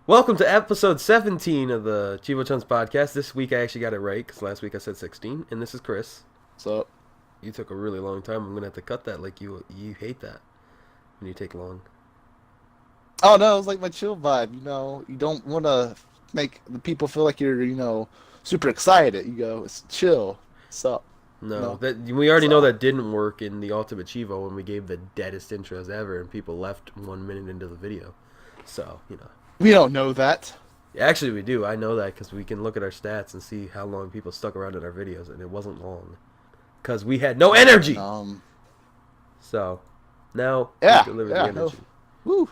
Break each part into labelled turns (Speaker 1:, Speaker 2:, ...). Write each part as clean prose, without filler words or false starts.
Speaker 1: Welcome to episode 17 of the Chievo Chums podcast. This week I actually got it right because last week I said 16. And this is Chris.
Speaker 2: So,
Speaker 1: You took a really long time. I'm going to have to cut that like you hate that when you take long.
Speaker 2: oh no, it's like my chill vibe. You don't want to make the people feel like you're, super excited. You go, it's chill. So,
Speaker 1: No,
Speaker 2: no.
Speaker 1: that we already know
Speaker 2: So,
Speaker 1: that didn't work in the Ultimate Chievo when we gave the deadest intros ever and people left 1 minute into the video. So.
Speaker 2: we don't know that.
Speaker 1: Actually, we do. I know that because we can look at our stats and see how long people stuck around in our videos, and it wasn't long. Because we had no energy!
Speaker 2: Um,
Speaker 1: So, now we
Speaker 2: yeah,
Speaker 1: deliver the
Speaker 2: yeah, no.
Speaker 1: energy.
Speaker 2: Woo,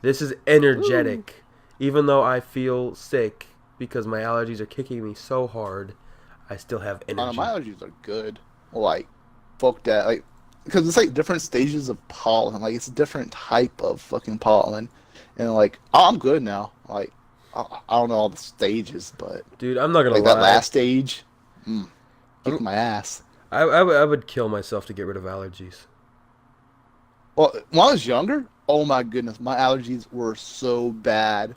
Speaker 1: This is
Speaker 2: woo.
Speaker 1: energetic. Even though I feel sick because my allergies are kicking me so hard, I still have
Speaker 2: My
Speaker 1: energy.
Speaker 2: allergies are good. Like, fuck that. Like, because it's like different stages of pollen. Like, it's a different type of fucking pollen. And like, I'm good now. Like, I don't know all the stages, but
Speaker 1: Dude, I'm not gonna
Speaker 2: like that
Speaker 1: lie.
Speaker 2: last stage, kicked
Speaker 1: I'm,
Speaker 2: my ass.
Speaker 1: I would kill myself to get rid of allergies.
Speaker 2: Well, when I was younger, oh my goodness, my allergies were so bad.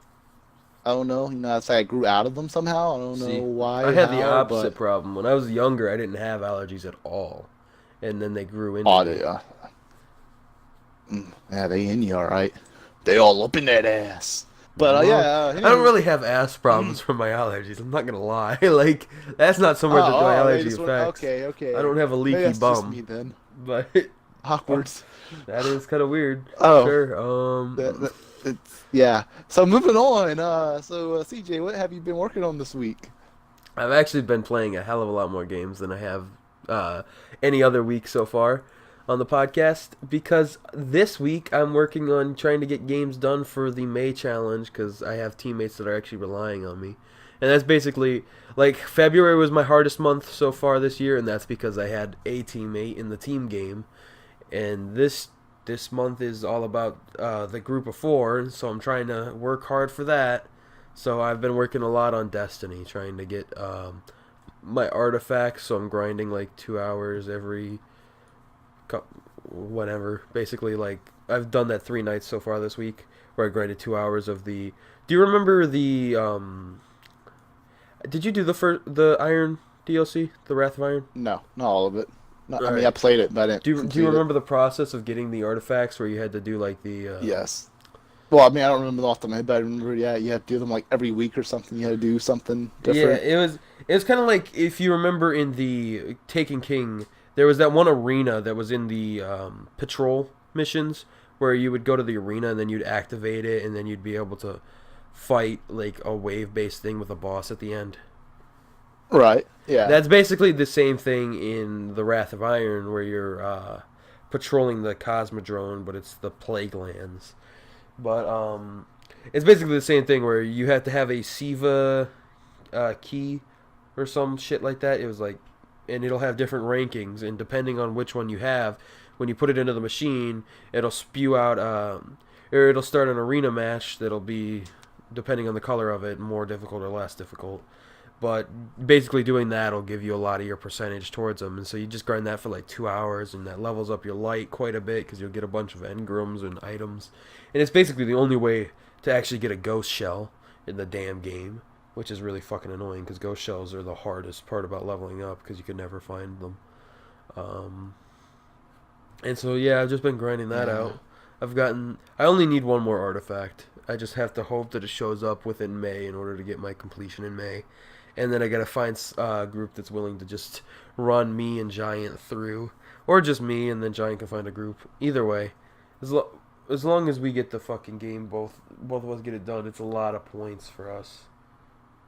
Speaker 2: I don't know, it's like I grew out of them somehow. I don't know
Speaker 1: See, I
Speaker 2: why,
Speaker 1: had the
Speaker 2: how,
Speaker 1: opposite
Speaker 2: but
Speaker 1: problem. When I was younger, I didn't have allergies at all. And then they grew into
Speaker 2: oh,
Speaker 1: me.
Speaker 2: yeah, they in you, all right. They all up in that ass. But yeah,
Speaker 1: Well, I don't
Speaker 2: anywho,
Speaker 1: really have ass problems from my allergies. I'm not gonna lie. Like, that's not somewhere that my
Speaker 2: maybe
Speaker 1: allergy
Speaker 2: just
Speaker 1: affects.
Speaker 2: okay,
Speaker 1: I
Speaker 2: okay.
Speaker 1: don't have a
Speaker 2: Maybe
Speaker 1: leaky
Speaker 2: that's just
Speaker 1: bum.
Speaker 2: me then.
Speaker 1: But
Speaker 2: Awkward.
Speaker 1: that is kind of weird.
Speaker 2: Oh,
Speaker 1: Sure.
Speaker 2: it's yeah. So moving on. CJ, what have you been working on this week?
Speaker 1: I've actually been playing a hell of a lot more games than I have uh, any other week so far on the podcast because this week I'm working on trying to get games done for the May challenge because I have teammates that are actually relying on me. And that's basically like February was my hardest month so far this year, and that's because I had a teammate in the team game. And this month is all about the group of four, so I'm trying to work hard for that. So I've been working a lot on Destiny, trying to get my artifacts. So I'm grinding like 2 hours every whatever. Basically, like I've done that 3 nights so far this week, where I grinded 2 hours of the. Do you remember the? Did you do the Iron DLC, the Wrath of Iron?
Speaker 2: No, not all of it. No,
Speaker 1: All
Speaker 2: I mean, I
Speaker 1: right.
Speaker 2: played it, but I didn't
Speaker 1: Do you
Speaker 2: complete it.
Speaker 1: remember the process of getting the artifacts where you had to do like the
Speaker 2: Yes. Well, I mean, I don't remember off the top of my head, but I remember, yeah, you have to do them like every week or something. You had to do something
Speaker 1: yeah,
Speaker 2: different.
Speaker 1: it was kind of like if you remember in the Taken King, there was that one arena that was in the patrol missions where you would go to the arena and then you'd activate it and then you'd be able to fight like a wave based thing with a boss at the end.
Speaker 2: Right. Yeah.
Speaker 1: That's basically the same thing in the Wrath of Iron where you're patrolling the Cosmodrome, but it's the Plague Lands. But it's basically the same thing where you have to have a Siva key or some shit like that. It was like, and it'll have different rankings, and depending on which one you have, when you put it into the machine, it'll spew out, or it'll start an arena match that'll be, depending on the color of it, more difficult or less difficult. But basically, doing that will give you a lot of your percentage towards them, and so you just grind that for like 2 hours, and that levels up your light quite a bit because you'll get a bunch of engrams and items, and it's basically the only way to actually get a ghost shell in the damn game, which is really fucking annoying because ghost shells are the hardest part about leveling up because you can never find them. Um, and so yeah, I've just been grinding that
Speaker 2: Yeah.
Speaker 1: out. I only need one more artifact. I just have to hope that it shows up within May in order to get my completion in May. And then I gotta find a group that's willing to just run me and Giant through, or just me and then Giant can find a group. Either way, as as long as we get the fucking game, both of us get it done. It's a lot of points for us.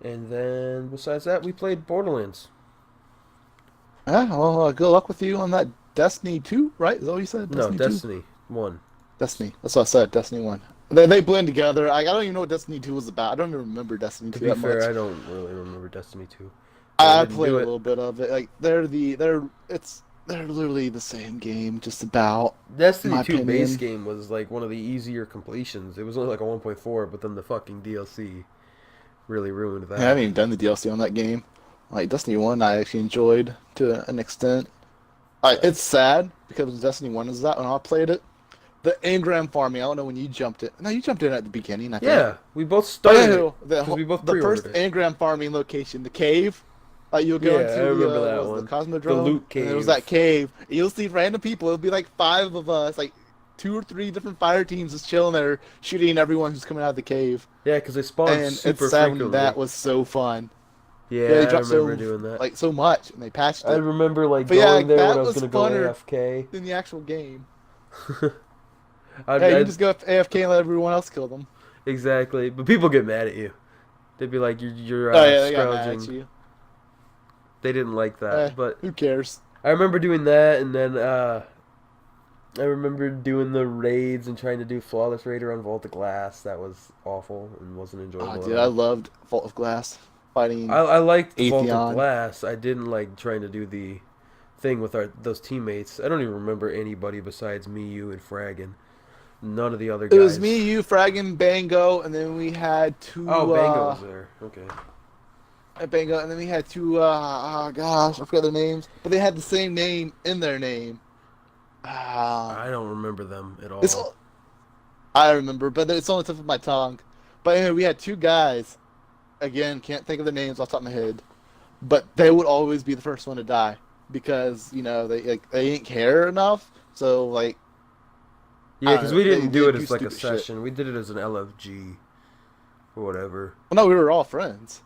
Speaker 1: And then besides that, we played Borderlands.
Speaker 2: Yeah. Well, good luck with you on that Destiny 2, right? Is that what you said?
Speaker 1: No,
Speaker 2: Destiny 2?
Speaker 1: Destiny 1.
Speaker 2: Destiny. That's what I said. Destiny 1. They blend together. I don't even know what Destiny 2 was about. I don't even remember Destiny
Speaker 1: To
Speaker 2: 2
Speaker 1: be
Speaker 2: that
Speaker 1: fair,
Speaker 2: much.
Speaker 1: I don't really remember Destiny 2, but I
Speaker 2: I
Speaker 1: didn't
Speaker 2: played
Speaker 1: do
Speaker 2: a
Speaker 1: it.
Speaker 2: little bit of it. Like they're literally the same game, just about, in
Speaker 1: Destiny
Speaker 2: my
Speaker 1: 2 base
Speaker 2: opinion.
Speaker 1: game was like one of the easier completions. It was only like a 1.4, but then the fucking DLC really ruined
Speaker 2: I haven't
Speaker 1: that.
Speaker 2: even done the DLC on that game. Like Destiny 1, I actually enjoyed to an extent. It's sad because Destiny 1 is that when I played it, the engram farming. I don't know when you jumped in. No, you jumped in at the beginning, I think.
Speaker 1: Yeah, we both
Speaker 2: But
Speaker 1: started it
Speaker 2: anywho,
Speaker 1: because we both
Speaker 2: the
Speaker 1: pre-ordered
Speaker 2: first
Speaker 1: it.
Speaker 2: engram farming location, the cave. You'll go
Speaker 1: Yeah,
Speaker 2: into
Speaker 1: I remember that
Speaker 2: what was
Speaker 1: one.
Speaker 2: the
Speaker 1: The
Speaker 2: Cosmodrome,
Speaker 1: loot
Speaker 2: and there was
Speaker 1: cave.
Speaker 2: that cave. And you'll see random people. It'll be like 5 of us, like 2 or 3 different fire teams just chilling there, shooting everyone who's coming out of the cave.
Speaker 1: Yeah, because they spawned
Speaker 2: And it's
Speaker 1: super
Speaker 2: sad when
Speaker 1: frequently.
Speaker 2: that was so fun. Yeah, they
Speaker 1: Yeah, I
Speaker 2: dropped
Speaker 1: remember doing that.
Speaker 2: so much, and they patched
Speaker 1: I
Speaker 2: it.
Speaker 1: remember like
Speaker 2: But yeah,
Speaker 1: going there when
Speaker 2: that
Speaker 1: I was
Speaker 2: was
Speaker 1: gonna go
Speaker 2: funner
Speaker 1: AFK.
Speaker 2: than the actual game.
Speaker 1: I'd,
Speaker 2: Yeah, you
Speaker 1: I'd,
Speaker 2: just go AFK and let everyone else kill them.
Speaker 1: exactly, but people get mad at you. They'd be like, "You're
Speaker 2: Oh yeah, they got mad at
Speaker 1: scrounging."
Speaker 2: you.
Speaker 1: They didn't like that, but
Speaker 2: Who cares?
Speaker 1: I remember doing that, and then I remember doing the raids and trying to do Flawless Raider on Vault of Glass. That was awful and wasn't enjoyable
Speaker 2: Oh,
Speaker 1: at
Speaker 2: dude, I
Speaker 1: all.
Speaker 2: loved Vault of Glass fighting
Speaker 1: I liked Vault of
Speaker 2: Atheon.
Speaker 1: Glass. I didn't like trying to do the thing with those teammates. I don't even remember anybody besides me, you, and Fraggin. None of the other
Speaker 2: It
Speaker 1: guys.
Speaker 2: was me, you, Fraggin, Bango, and then we had two.
Speaker 1: Oh, Bango was there. Okay.
Speaker 2: Bango, and then we had two. Oh gosh, I forgot their names, but they had the same name in their name.
Speaker 1: I don't remember them at all.
Speaker 2: It's. I remember, but it's on the tip of my tongue. But anyway, we had 2 guys. Again, can't think of their names off the top of my head, but they would always be the first one to die because they didn't care enough. So like.
Speaker 1: Yeah, because we didn't do it
Speaker 2: do
Speaker 1: as like a
Speaker 2: stupid shit.
Speaker 1: session. We did it as an LFG or whatever.
Speaker 2: Well, no, we were all friends.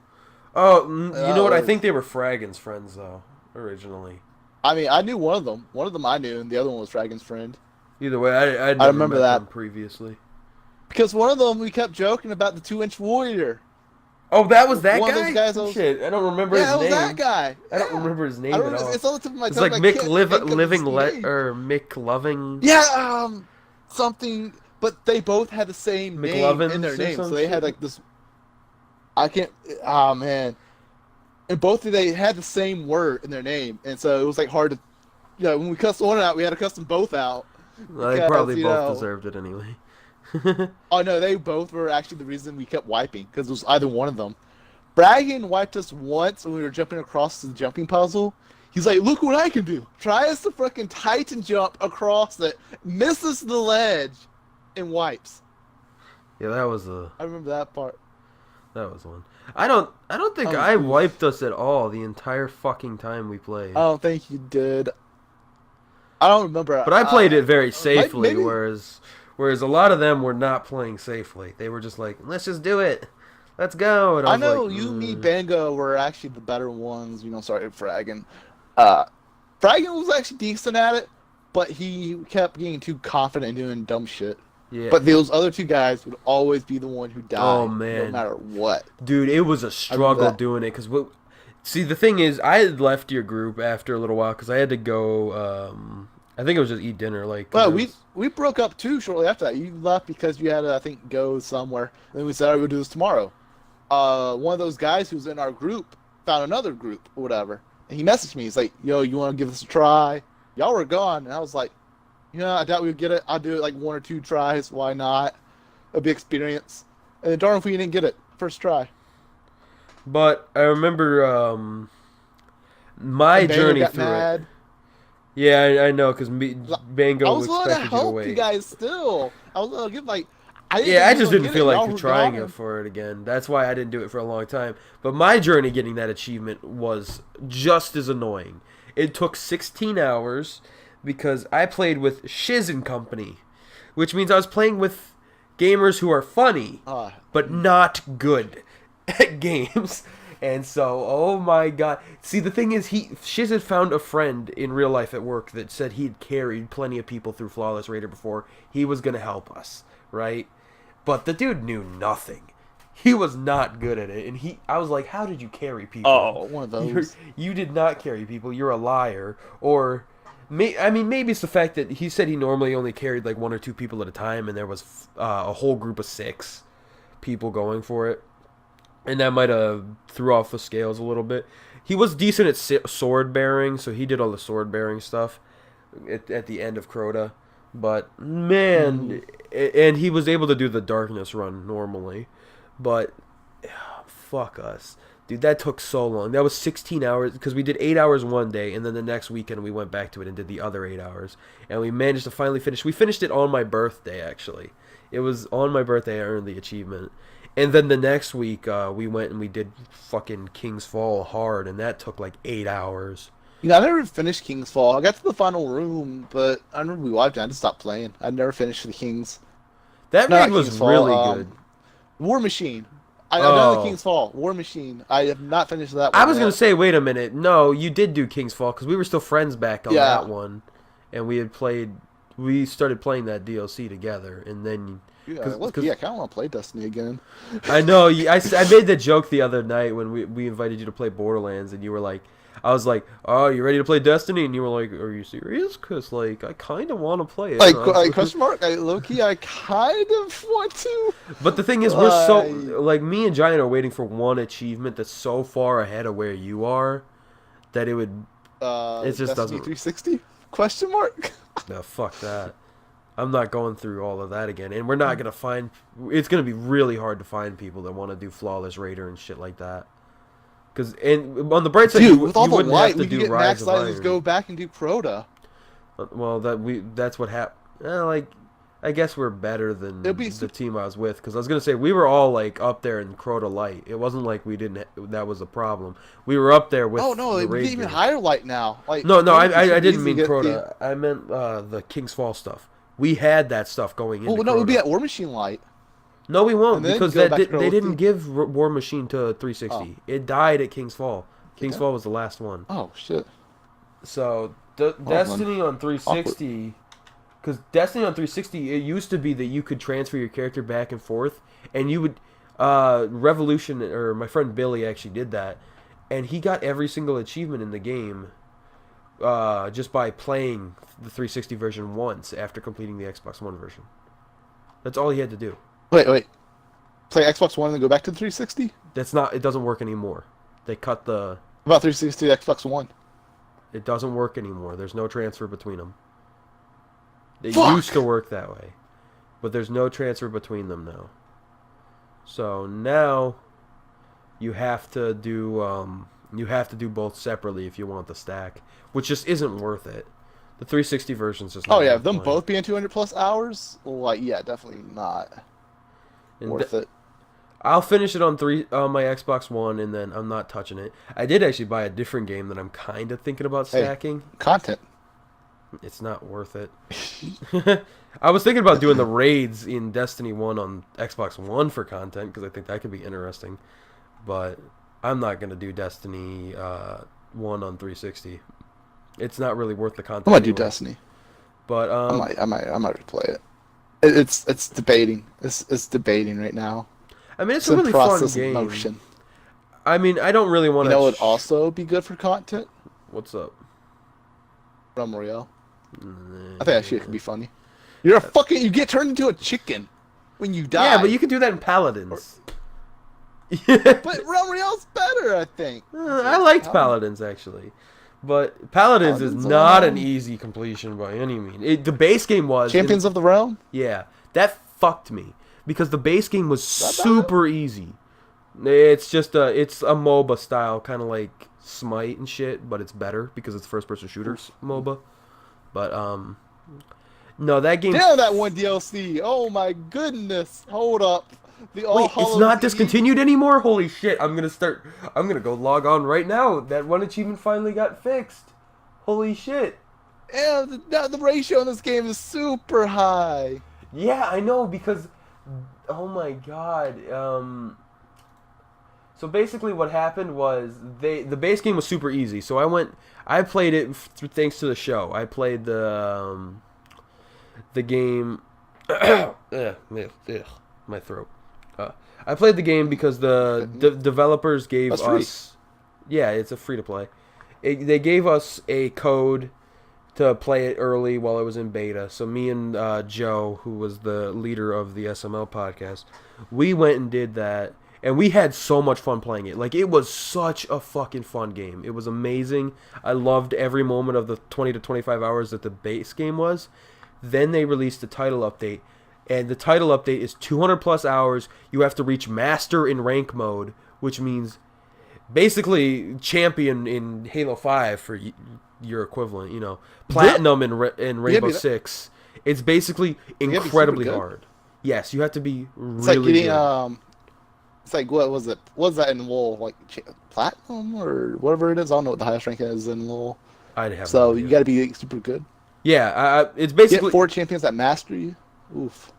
Speaker 1: Oh, you know what? I
Speaker 2: was-
Speaker 1: think they were Fraggin's friends though, originally.
Speaker 2: I mean, I knew one of them. One of them I knew, and the other one was Dragon's friend.
Speaker 1: Either way, I'd never
Speaker 2: remember
Speaker 1: met
Speaker 2: that.
Speaker 1: them previously.
Speaker 2: Because one of them, we kept joking about the 2-inch warrior.
Speaker 1: Oh, that was that
Speaker 2: One of
Speaker 1: guy?
Speaker 2: those guys that was-
Speaker 1: Shit, I don't remember
Speaker 2: Yeah,
Speaker 1: his
Speaker 2: that was
Speaker 1: name.
Speaker 2: that guy.
Speaker 1: I don't
Speaker 2: Yeah.
Speaker 1: remember his name
Speaker 2: I
Speaker 1: at
Speaker 2: remember,
Speaker 1: all.
Speaker 2: it's on the tip of my
Speaker 1: It's
Speaker 2: tongue.
Speaker 1: like
Speaker 2: I
Speaker 1: Mick
Speaker 2: can't
Speaker 1: Liv-
Speaker 2: think of his
Speaker 1: Living
Speaker 2: name.
Speaker 1: or Mick Loving.
Speaker 2: Yeah, something. But they both had the same name
Speaker 1: McLovins
Speaker 2: in their
Speaker 1: or
Speaker 2: name, so
Speaker 1: some
Speaker 2: they had
Speaker 1: shit?
Speaker 2: like this. I can't. Oh man, and both of they had the same word in their name, and so it was like hard to. When we cussed one out, we had to cuss them both out.
Speaker 1: Well, they
Speaker 2: Because,
Speaker 1: probably
Speaker 2: you
Speaker 1: both
Speaker 2: know-
Speaker 1: deserved it anyway.
Speaker 2: Oh no, they both were actually the reason we kept wiping because it was either one of them. Bragging wiped us once when we were jumping across the jumping puzzle. He's like, "Look what I can do! Try us to fucking Titan jump across it, misses the ledge, and wipes."
Speaker 1: Yeah, that was a
Speaker 2: I remember that part.
Speaker 1: that was one. I don't think
Speaker 2: Oh,
Speaker 1: I
Speaker 2: oof.
Speaker 1: wiped us at all the entire fucking time we played.
Speaker 2: I don't think you did. I don't remember.
Speaker 1: But I played it very safely,
Speaker 2: maybe-
Speaker 1: whereas a lot of them were not playing safely. They were just like, "Let's just do it, let's go." And I
Speaker 2: I
Speaker 1: was
Speaker 2: know
Speaker 1: like,
Speaker 2: you, me,
Speaker 1: "Mm."
Speaker 2: Bango were actually the better ones. Sorry, Fraggin. Fraggin was actually decent at it, but he kept getting too confident and doing dumb shit.
Speaker 1: Yeah,
Speaker 2: But those other 2 guys would always be the one who died.
Speaker 1: Oh,
Speaker 2: no
Speaker 1: man.
Speaker 2: matter what.
Speaker 1: dude, it was a struggle
Speaker 2: that.
Speaker 1: doing it because see, the thing is, I had left your group after a little while because I had to go. I think it was just eat dinner. Like, 'cause
Speaker 2: Well,
Speaker 1: it was-
Speaker 2: we broke up too shortly after that. You left because you had to, I think, go somewhere. Then we said, "I will do this tomorrow." One of those guys who's in our group found another group or whatever, and he messaged me. He's like, "Yo, you want to give this a try?" Y'all were gone, and I was like, I doubt we would get it. I'll do it like 1 or 2 tries. Why not? It'll be experience. And darn if we didn't get it first try.
Speaker 1: but I remember my
Speaker 2: And Bango
Speaker 1: journey
Speaker 2: got
Speaker 1: through it.
Speaker 2: mad.
Speaker 1: Yeah, I know because Bango
Speaker 2: I was willing to
Speaker 1: expected you to
Speaker 2: help
Speaker 1: wait.
Speaker 2: you guys still. I was willing to give like. I
Speaker 1: Yeah, I
Speaker 2: think
Speaker 1: just
Speaker 2: we
Speaker 1: didn't
Speaker 2: were
Speaker 1: feel
Speaker 2: gonna
Speaker 1: like
Speaker 2: get it.
Speaker 1: trying
Speaker 2: Y'all
Speaker 1: it for it again. That's why I didn't do it for a long time. But my journey getting that achievement was just as annoying. It took 16 hours because I played with Shiz and Company, which means I was playing with gamers who are funny but not good at games. And so, oh my god. See, the thing is, Shiz had found a friend in real life at work that said he'd carried plenty of people through Flawless Raider before. He was going to help us, right? But the dude knew nothing. He was not good at it. And I was like, how did you carry people?
Speaker 2: Oh, one of those.
Speaker 1: You did not carry people. You're a liar. Or, maybe it's the fact that he said he normally only carried like 1 or 2 people at a time, and there was a whole group of 6 people going for it. And that might have threw off the scales a little bit. He was decent at sword bearing, so he did all the sword bearing stuff at the end of Crota. But, man, and he was able to do the darkness run normally. But, fuck us. Dude, that took so long. That was 16 hours because we did 8 hours one day, and then the next weekend we went back to it and did the other 8 hours, and we managed to finally finish. We finished it on my birthday, actually. It was on my birthday I earned the achievement, and then the next week we went and we did fucking King's Fall hard, and that took like 8 hours.
Speaker 2: I never finished King's Fall. I got to the final room, but I remember we wiped it. I just stopped playing. I never finished the King's.
Speaker 1: That
Speaker 2: No,
Speaker 1: raid
Speaker 2: not
Speaker 1: was
Speaker 2: King's Fall,
Speaker 1: really good.
Speaker 2: War Machine. I've done the
Speaker 1: Oh.
Speaker 2: King's Fall. War Machine. I have not finished that one
Speaker 1: I was
Speaker 2: yet.
Speaker 1: gonna say, wait a minute. No, you did do King's Fall because we were still friends back on
Speaker 2: Yeah.
Speaker 1: that one, and we had played. We started playing that DLC together, and then
Speaker 2: Yeah,
Speaker 1: 'cause-
Speaker 2: look,
Speaker 1: 'cause-
Speaker 2: I kind of want to play Destiny again.
Speaker 1: I know. I made the joke the other night when we invited you to play Borderlands, and you were like, I was like, "Oh, you ready to play Destiny?" And you were like, "Are you serious? Because like I kind of want to play it."
Speaker 2: Like question mark? Low-key, I kind of want to.
Speaker 1: But the thing is, we're so
Speaker 2: Like-
Speaker 1: like me and Giant are waiting for one achievement that's so far ahead of where you are that it would. It just
Speaker 2: Destiny
Speaker 1: doesn't.
Speaker 2: 360? Question mark?
Speaker 1: No, fuck that. I'm not going through all of that again, and we're not gonna find. It's gonna be really hard to find people that want to do flawless raider and shit like that. Because and on the bright side,
Speaker 2: Dude,
Speaker 1: you
Speaker 2: with all the
Speaker 1: wouldn't
Speaker 2: light,
Speaker 1: have to
Speaker 2: we could
Speaker 1: do
Speaker 2: get
Speaker 1: Rise
Speaker 2: max
Speaker 1: of
Speaker 2: light
Speaker 1: Iron.
Speaker 2: and just go back and do Crota.
Speaker 1: Well, that's what happened. Like, I guess we're better than
Speaker 2: It'll be
Speaker 1: the team I was with. Because I was gonna say we were all like up there in Crota light. It wasn't like we didn't. That was a problem. We were up there with.
Speaker 2: Oh no,
Speaker 1: the
Speaker 2: we
Speaker 1: raid
Speaker 2: get even
Speaker 1: game.
Speaker 2: higher light now. Like
Speaker 1: No,
Speaker 2: Crota
Speaker 1: I
Speaker 2: should
Speaker 1: didn't
Speaker 2: easily
Speaker 1: mean
Speaker 2: get
Speaker 1: Crota. I meant the King's Fall stuff. We had that stuff going into
Speaker 2: Oh no, it would be
Speaker 1: Crota.
Speaker 2: at War Machine light.
Speaker 1: No, we won't
Speaker 2: And then
Speaker 1: because
Speaker 2: go back to
Speaker 1: they
Speaker 2: Crota.
Speaker 1: didn't give War Machine to 360. It died at King's Fall. King's
Speaker 2: they?
Speaker 1: Fall was the last one.
Speaker 2: Oh shit.
Speaker 1: So
Speaker 2: man.
Speaker 1: Destiny on 360, because Destiny on 360, it used to be that you could transfer your character back and forth, and you would. Revolution or my friend Billy actually did that, and he got every single achievement in the game. Just by playing the 360 version once after completing the Xbox One version. That's all he had to do.
Speaker 2: Wait. Play Xbox One and then go back to the 360?
Speaker 1: That's not. It doesn't work anymore. They cut the.
Speaker 2: About 360 to Xbox One.
Speaker 1: It doesn't work anymore. There's no transfer between them. It
Speaker 2: Fuck!
Speaker 1: used to work that way, but there's no transfer between them now. So now you have to do both separately if you want the stack, which just isn't worth it. The 360 version's just.
Speaker 2: Oh
Speaker 1: not
Speaker 2: yeah,
Speaker 1: worth
Speaker 2: them
Speaker 1: playing.
Speaker 2: both being 200 plus hours? Like yeah, definitely not
Speaker 1: And
Speaker 2: worth it.
Speaker 1: I'll finish it on my Xbox One, and then I'm not touching it. I did actually buy a different game that I'm kind of thinking about
Speaker 2: Hey.
Speaker 1: stacking.
Speaker 2: Content.
Speaker 1: It's not worth it. I was thinking about doing the raids in Destiny 1 on Xbox One for content, because I think that could be interesting. But I'm not going to do Destiny 1 on 360. It's not really worth the content.
Speaker 2: I might do
Speaker 1: anyway.
Speaker 2: Destiny.
Speaker 1: But
Speaker 2: I might replay it. It's debating. It's debating right now.
Speaker 1: I mean, it's
Speaker 2: It's
Speaker 1: a
Speaker 2: in
Speaker 1: really fun
Speaker 2: process of
Speaker 1: game.
Speaker 2: motion.
Speaker 1: I mean, I don't really want
Speaker 2: You
Speaker 1: to.
Speaker 2: know, it would also be good for content.
Speaker 1: What's up?
Speaker 2: Realm Royale. I think actually it could be funny. You get turned into a chicken when you die.
Speaker 1: Yeah, but you can do that in Paladins.
Speaker 2: But Realm Royale's better, I think.
Speaker 1: I liked Paladins actually, but Paladins is
Speaker 2: Paladins
Speaker 1: not
Speaker 2: alone.
Speaker 1: an easy completion by any means. The base game was
Speaker 2: Champions of the Realm.
Speaker 1: yeah, that fucked me because the base game was
Speaker 2: that bad?
Speaker 1: super easy. It's a MOBA style, kind of like Smite and shit, but it's better because it's first person shooters MOBA. But no, that game.
Speaker 2: Damn that one DLC. Oh my goodness. Hold up. The All
Speaker 1: Wait, it's
Speaker 2: Hallows
Speaker 1: not
Speaker 2: Eve.
Speaker 1: discontinued anymore? Holy shit, I'm gonna go log on right now. That one achievement finally got fixed. Holy shit.
Speaker 2: Yeah, the ratio in this game is super high.
Speaker 1: Yeah, I know, because oh my god. So basically what happened was the base game was super easy. So I played it thanks to the show. I played the game my throat. I played the game because the developers gave
Speaker 2: That's free.
Speaker 1: us. Yeah, it's a free to play. They gave us a code to play it early while it was in beta. So me and Joe, who was the leader of the SML podcast, we went and did that, and we had so much fun playing it. Like, it was such a fucking fun game. It was amazing. I loved every moment of the 20 to 25 hours that the base game was. Then they released the title update. And the title update is 200 plus hours. You have to reach master in rank mode, which means basically champion in Halo 5 for your equivalent,
Speaker 2: Really?
Speaker 1: platinum in
Speaker 2: You gotta
Speaker 1: Rainbow
Speaker 2: be
Speaker 1: Six. It's basically
Speaker 2: you gotta be super
Speaker 1: incredibly
Speaker 2: good.
Speaker 1: hard. Yes, you have to be
Speaker 2: It's like
Speaker 1: really
Speaker 2: getting
Speaker 1: good.
Speaker 2: It's like what was it? What was that in LoL? Like platinum or whatever it is. I don't know what the highest rank is in LoL.
Speaker 1: I have no
Speaker 2: So you
Speaker 1: idea.
Speaker 2: got to be like, super good.
Speaker 1: Yeah, it's
Speaker 2: Get
Speaker 1: basically.
Speaker 2: four champions that master you. Oof.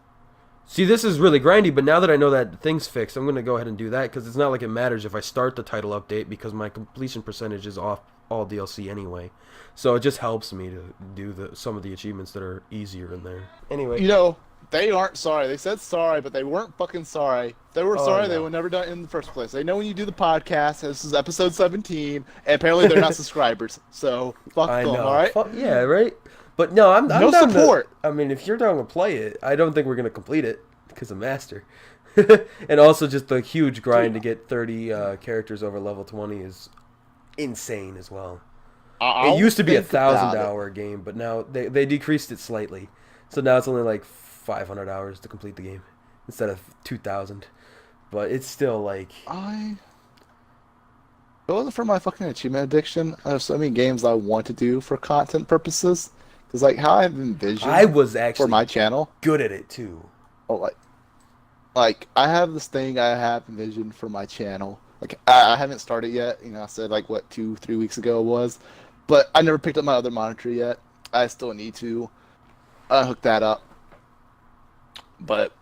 Speaker 1: See, this is really grindy, but now that I know that thing's fixed, I'm going to go ahead and do that because it's not like it matters if I start the title update because my completion percentage is off all DLC anyway. So it just helps me to do some of the achievements that are easier in there. Anyway.
Speaker 2: You know, they aren't sorry. They said sorry, but they weren't fucking sorry. If they were
Speaker 1: Oh, I
Speaker 2: sorry, they
Speaker 1: know.
Speaker 2: would never done it in the first place. They know when you do the podcast, this is episode 17, and apparently they're not subscribers. So fuck
Speaker 1: I
Speaker 2: them,
Speaker 1: know.
Speaker 2: alright?
Speaker 1: Yeah, right? But no, I'm
Speaker 2: No
Speaker 1: down to.
Speaker 2: support.
Speaker 1: I mean, if you're down to play it, I don't think we're going to complete it because of Master. And also, just the huge grind
Speaker 2: Dude,
Speaker 1: to get 30 characters over level 20 is insane as well.
Speaker 2: I
Speaker 1: It
Speaker 2: don't
Speaker 1: used to be a
Speaker 2: think about it.
Speaker 1: 1,000-hour game, but now they decreased it slightly. So now it's only like 500 hours to complete the game instead of 2,000. But it's still like.
Speaker 2: I If it wasn't for my fucking achievement addiction, I have so many games I want to do for content purposes. Because like how I've
Speaker 1: I
Speaker 2: envisioned
Speaker 1: was
Speaker 2: for
Speaker 1: actually
Speaker 2: my channel,
Speaker 1: good at it too.
Speaker 2: oh like I have this thing I have envisioned for my channel. Like I haven't started yet. You know, I said like what 2-3 weeks ago it was, but I never picked up my other monitor yet. I still need to hook that up. But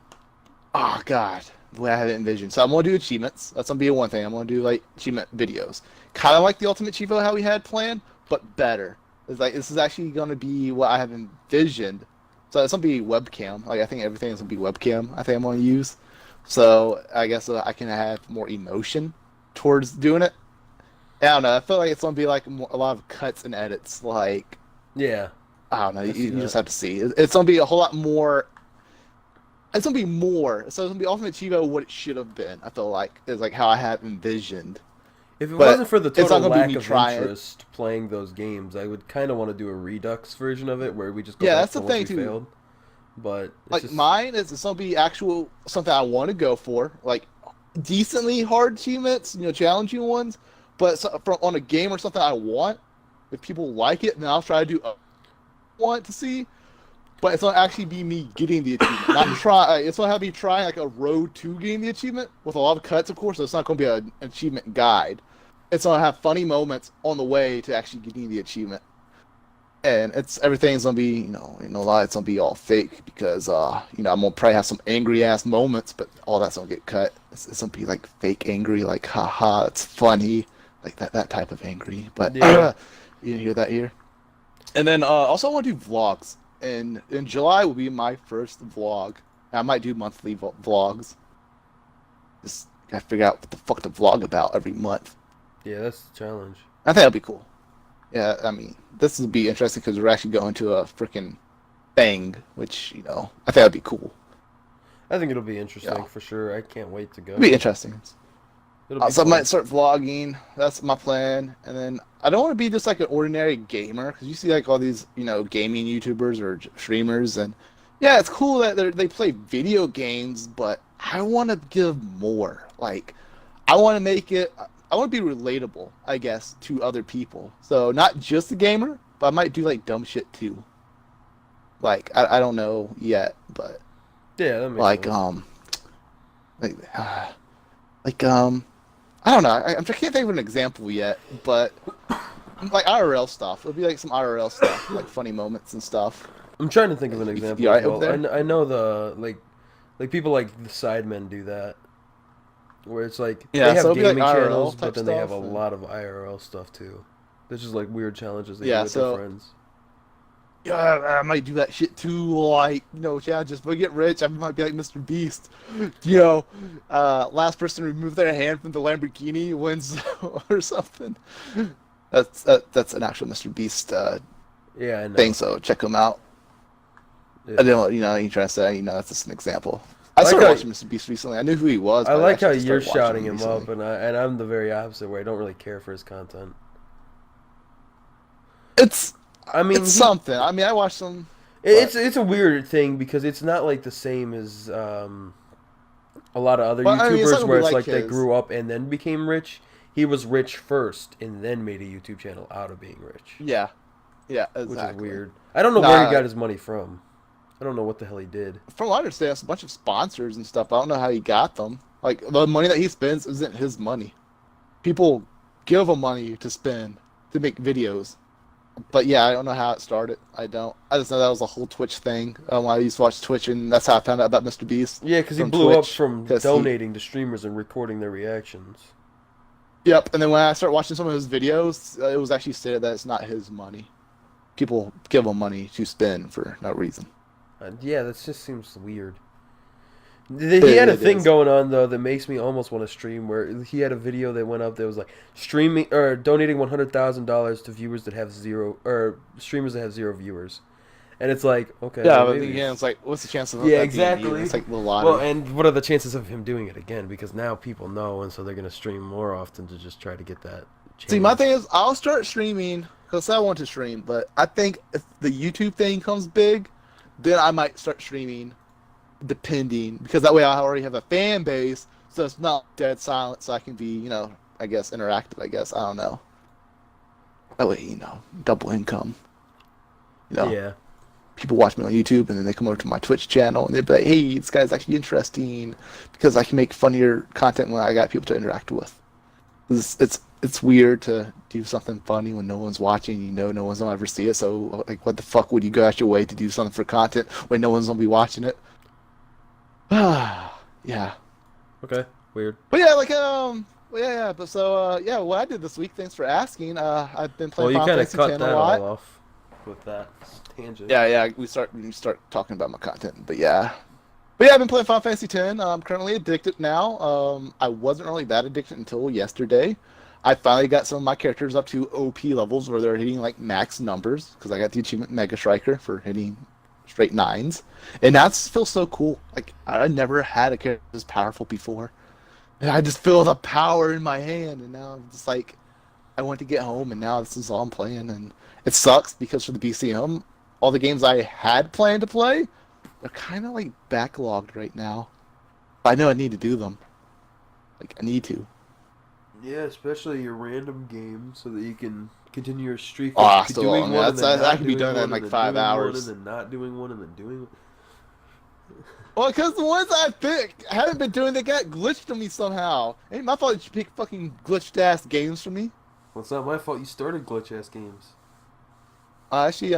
Speaker 2: oh god, the way I have it envisioned. So I'm gonna do achievements. That's gonna be one thing. I'm gonna do like achievement videos, kind of like the Ultimate Chievo how we had planned, but better. It's like this is actually gonna be what I have envisioned. So it's gonna be webcam. Like I think everything is gonna be webcam. I think I'm gonna use. So I guess I can have more emotion towards doing it. I don't know. I feel like it's gonna be like a lot of cuts and edits. Like
Speaker 1: Yeah,
Speaker 2: I don't know.
Speaker 1: I see
Speaker 2: You just
Speaker 1: that.
Speaker 2: have to see. It's gonna be a whole lot more. It's gonna be more. So it's gonna be Ultimate Chivo what it should have been. I feel like is like how I had envisioned.
Speaker 1: If it
Speaker 2: But
Speaker 1: wasn't for the
Speaker 2: it's
Speaker 1: total
Speaker 2: not gonna be
Speaker 1: lack
Speaker 2: me
Speaker 1: of
Speaker 2: trying.
Speaker 1: interest playing those games, I would kind of want to do a Redux version of it where we just go
Speaker 2: Yeah,
Speaker 1: back
Speaker 2: that's
Speaker 1: to
Speaker 2: the
Speaker 1: the ones
Speaker 2: thing
Speaker 1: we
Speaker 2: too.
Speaker 1: failed. But it's
Speaker 2: Like
Speaker 1: just
Speaker 2: mine is it's gonna be actual something I want to go for. Like decently hard achievements, challenging ones. But from on a game or something I want. If people like it, then I'll try to do want to see. But it's gonna actually be me getting the achievement, not try. It's gonna have me trying like a road to getting the achievement with a lot of cuts, of course. So it's not gonna be an achievement guide. It's gonna have funny moments on the way to actually getting the achievement, and everything's gonna be a lot. It's gonna be all fake because I'm gonna probably have some angry ass moments, but all that's gonna get cut. It's gonna be like fake angry, like haha, it's funny, like that type of angry. But
Speaker 1: yeah.
Speaker 2: you didn't hear that here. And then also I want to do vlogs. And in July will be my first vlog. I might do monthly vlogs. Just gotta figure out what the fuck to vlog about every month.
Speaker 1: Yeah, that's the challenge.
Speaker 2: I think that'll be cool. Yeah, I mean, this will be interesting because we're actually going to a freaking thing, which, I think that'd be cool.
Speaker 1: I think it'll be interesting
Speaker 2: Yeah,
Speaker 1: for sure. I can't wait to go.
Speaker 2: it'll be interesting.
Speaker 1: It'll be
Speaker 2: So I
Speaker 1: fun.
Speaker 2: might start vlogging. That's my plan. And then I don't want to be just like an ordinary gamer because you see like all these, gaming YouTubers or streamers, and yeah, it's cool that they play video games, but I want to give more. Like, I want to make it. I want to be relatable, I guess, to other people. So not just a gamer, but I might do like dumb shit too. Like I don't know yet, but
Speaker 1: Yeah, that makes
Speaker 2: like
Speaker 1: sense.
Speaker 2: like like I don't know. I can't think of an example yet, but like IRL stuff. It'll be like some IRL stuff, like funny moments and stuff.
Speaker 1: I'm trying to think of an example
Speaker 2: You
Speaker 1: as
Speaker 2: alright
Speaker 1: well.
Speaker 2: over there?
Speaker 1: I know the like people like the Sidemen do that, where it's like
Speaker 2: Yeah,
Speaker 1: they have
Speaker 2: so it'll be like
Speaker 1: gaming
Speaker 2: IRL
Speaker 1: channels,
Speaker 2: type
Speaker 1: but then they have a
Speaker 2: stuff, and
Speaker 1: lot of IRL stuff too. There's just like weird challenges they do
Speaker 2: yeah,
Speaker 1: with their
Speaker 2: so
Speaker 1: friends.
Speaker 2: yeah, I might do that shit too. Like challenges. If I get rich, I might be like Mr. Beast. Last person to remove their hand from the Lamborghini wins or something. That's an actual Mr. Beast
Speaker 1: Yeah, I know.
Speaker 2: thing. So check him out.
Speaker 1: Yeah.
Speaker 2: I didn't, you trying to say, that's just an example.
Speaker 1: I
Speaker 2: I
Speaker 1: like
Speaker 2: started
Speaker 1: how
Speaker 2: watching Mr. Beast recently. I knew who he was.
Speaker 1: I
Speaker 2: But
Speaker 1: like how
Speaker 2: actually just
Speaker 1: you're
Speaker 2: started watching
Speaker 1: shouting him
Speaker 2: recently.
Speaker 1: up, and I'm the very opposite, where I don't really care for his content.
Speaker 2: It's
Speaker 1: I mean,
Speaker 2: something. I mean, I watched some.
Speaker 1: it's a weird thing because it's not like the same as a lot of other
Speaker 2: But I mean, it's not
Speaker 1: YouTubers
Speaker 2: gonna
Speaker 1: where
Speaker 2: be
Speaker 1: it's
Speaker 2: like
Speaker 1: like they
Speaker 2: his.
Speaker 1: grew up and then became rich. He was rich first and then made a YouTube channel out of being rich,
Speaker 2: Yeah, yeah,
Speaker 1: which is
Speaker 2: exactly.
Speaker 1: weird. I don't know where he
Speaker 2: Nah,
Speaker 1: got his money from. I don't know what the hell he did.
Speaker 2: from what I understand, it's a bunch of sponsors and stuff. I don't know how he got them. Like the money that he spends isn't his money. People give him money to spend to make videos. But yeah, I don't know how it started. I don't. I just know that was a whole Twitch thing. When I used to watch Twitch, and that's how I found out about Mr. Beast
Speaker 1: Yeah, because he
Speaker 2: from
Speaker 1: blew up
Speaker 2: Twitch.
Speaker 1: from
Speaker 2: Because
Speaker 1: donating to streamers and recording their reactions.
Speaker 2: yep. And then when I started watching some of his videos, it was actually stated that it's not his money. People give him money to spend for no reason.
Speaker 1: Yeah, that just seems weird. He had a
Speaker 2: It
Speaker 1: thing
Speaker 2: is.
Speaker 1: going on though that makes me almost want to stream. Where he had a video that went up that was like streaming or donating $100,000 to viewers that have zero or streamers that have zero viewers, and it's like okay,
Speaker 2: Yeah,
Speaker 1: well,
Speaker 2: but
Speaker 1: maybe
Speaker 2: again, it's like, what's the chance of
Speaker 1: yeah,
Speaker 2: that being you?
Speaker 1: exactly.
Speaker 2: It's like the
Speaker 1: Well,
Speaker 2: lottery.
Speaker 1: and what are the chances of him doing it again? Because now people know, and so they're gonna stream more often to just try to get that
Speaker 2: See, my
Speaker 1: change.
Speaker 2: thing is, I'll start streaming because I want to stream. But I think if the YouTube thing comes big, then I might start streaming, depending because that way I already have a fan base, so it's not dead silent. So I can be, I guess interactive. I guess I don't know. That way, double income.
Speaker 1: Yeah,
Speaker 2: People watch me on YouTube and then they come over to my Twitch channel and they'd be like, "Hey, this guy's actually interesting," because I can make funnier content when I got people to interact with. It's weird to do something funny when no one's watching. No one's gonna ever see it. So like, what the fuck would you go out your way to do something for content when no one's gonna be watching it? Yeah.
Speaker 1: okay, weird.
Speaker 2: But yeah, like well, yeah. But so yeah, what I did this week. Thanks for asking. I've been
Speaker 1: Well,
Speaker 2: playing
Speaker 1: you
Speaker 2: Final
Speaker 1: kind of
Speaker 2: Fantasy
Speaker 1: cut
Speaker 2: X a
Speaker 1: that all
Speaker 2: lot.
Speaker 1: off with that tangent.
Speaker 2: Yeah. We start talking about my content, but yeah. But yeah, I've been playing Final Fantasy X. I'm currently addicted now. I wasn't really that addicted until yesterday. I finally got some of my characters up to OP levels where they're hitting like max numbers because I got the achievement Mega Striker for hitting straight nines, and that feels so cool. Like I never had a character this powerful before, and I just feel the power in my hand, and now I'm just like, I want to get home, and now this is all I'm playing, and it sucks because for the BCM, all the games I had planned to play, they're kind of like backlogged right now. I know I need to do them. Like I need to.
Speaker 1: Yeah, especially your random game, so that you can continue your streak
Speaker 2: Oh,
Speaker 1: of
Speaker 2: still
Speaker 1: doing
Speaker 2: long.
Speaker 1: one and then
Speaker 2: I
Speaker 1: not
Speaker 2: can be
Speaker 1: doing
Speaker 2: done that in
Speaker 1: one and
Speaker 2: like
Speaker 1: then
Speaker 2: 5
Speaker 1: doing one
Speaker 2: hours.
Speaker 1: and then not doing one and then doing.
Speaker 2: Well, because the ones I picked haven't been doing, they got glitched on me somehow. Ain't my fault you pick fucking glitched ass games for me.
Speaker 1: Well, it's not my fault. You started glitch ass games.
Speaker 2: Actually,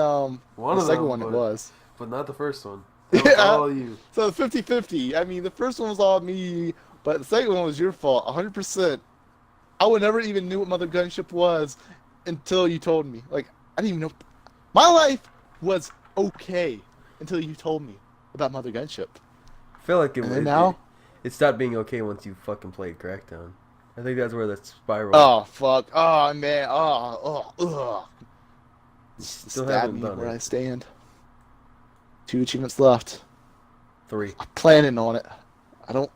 Speaker 1: One
Speaker 2: the
Speaker 1: of
Speaker 2: second
Speaker 1: them,
Speaker 2: one it was.
Speaker 1: but not the first one. That was
Speaker 2: Yeah,
Speaker 1: all you.
Speaker 2: so 50-50. I mean, the first one was all me, but the second one was your fault, 100%. I would never even knew what Mother Gunship was until you told me. Like, I didn't even know. My life was okay until you told me about Mother Gunship.
Speaker 1: I feel like
Speaker 2: And then now,
Speaker 1: it stopped being okay once you fucking played Crackdown. I think that's where that spiral.
Speaker 2: oh fuck, oh man, ugh.
Speaker 1: Still
Speaker 2: Stab
Speaker 1: haven't
Speaker 2: me
Speaker 1: done
Speaker 2: where
Speaker 1: it.
Speaker 2: I stand. 2 achievements left.
Speaker 1: 3.
Speaker 2: I'm planning on it. I don't.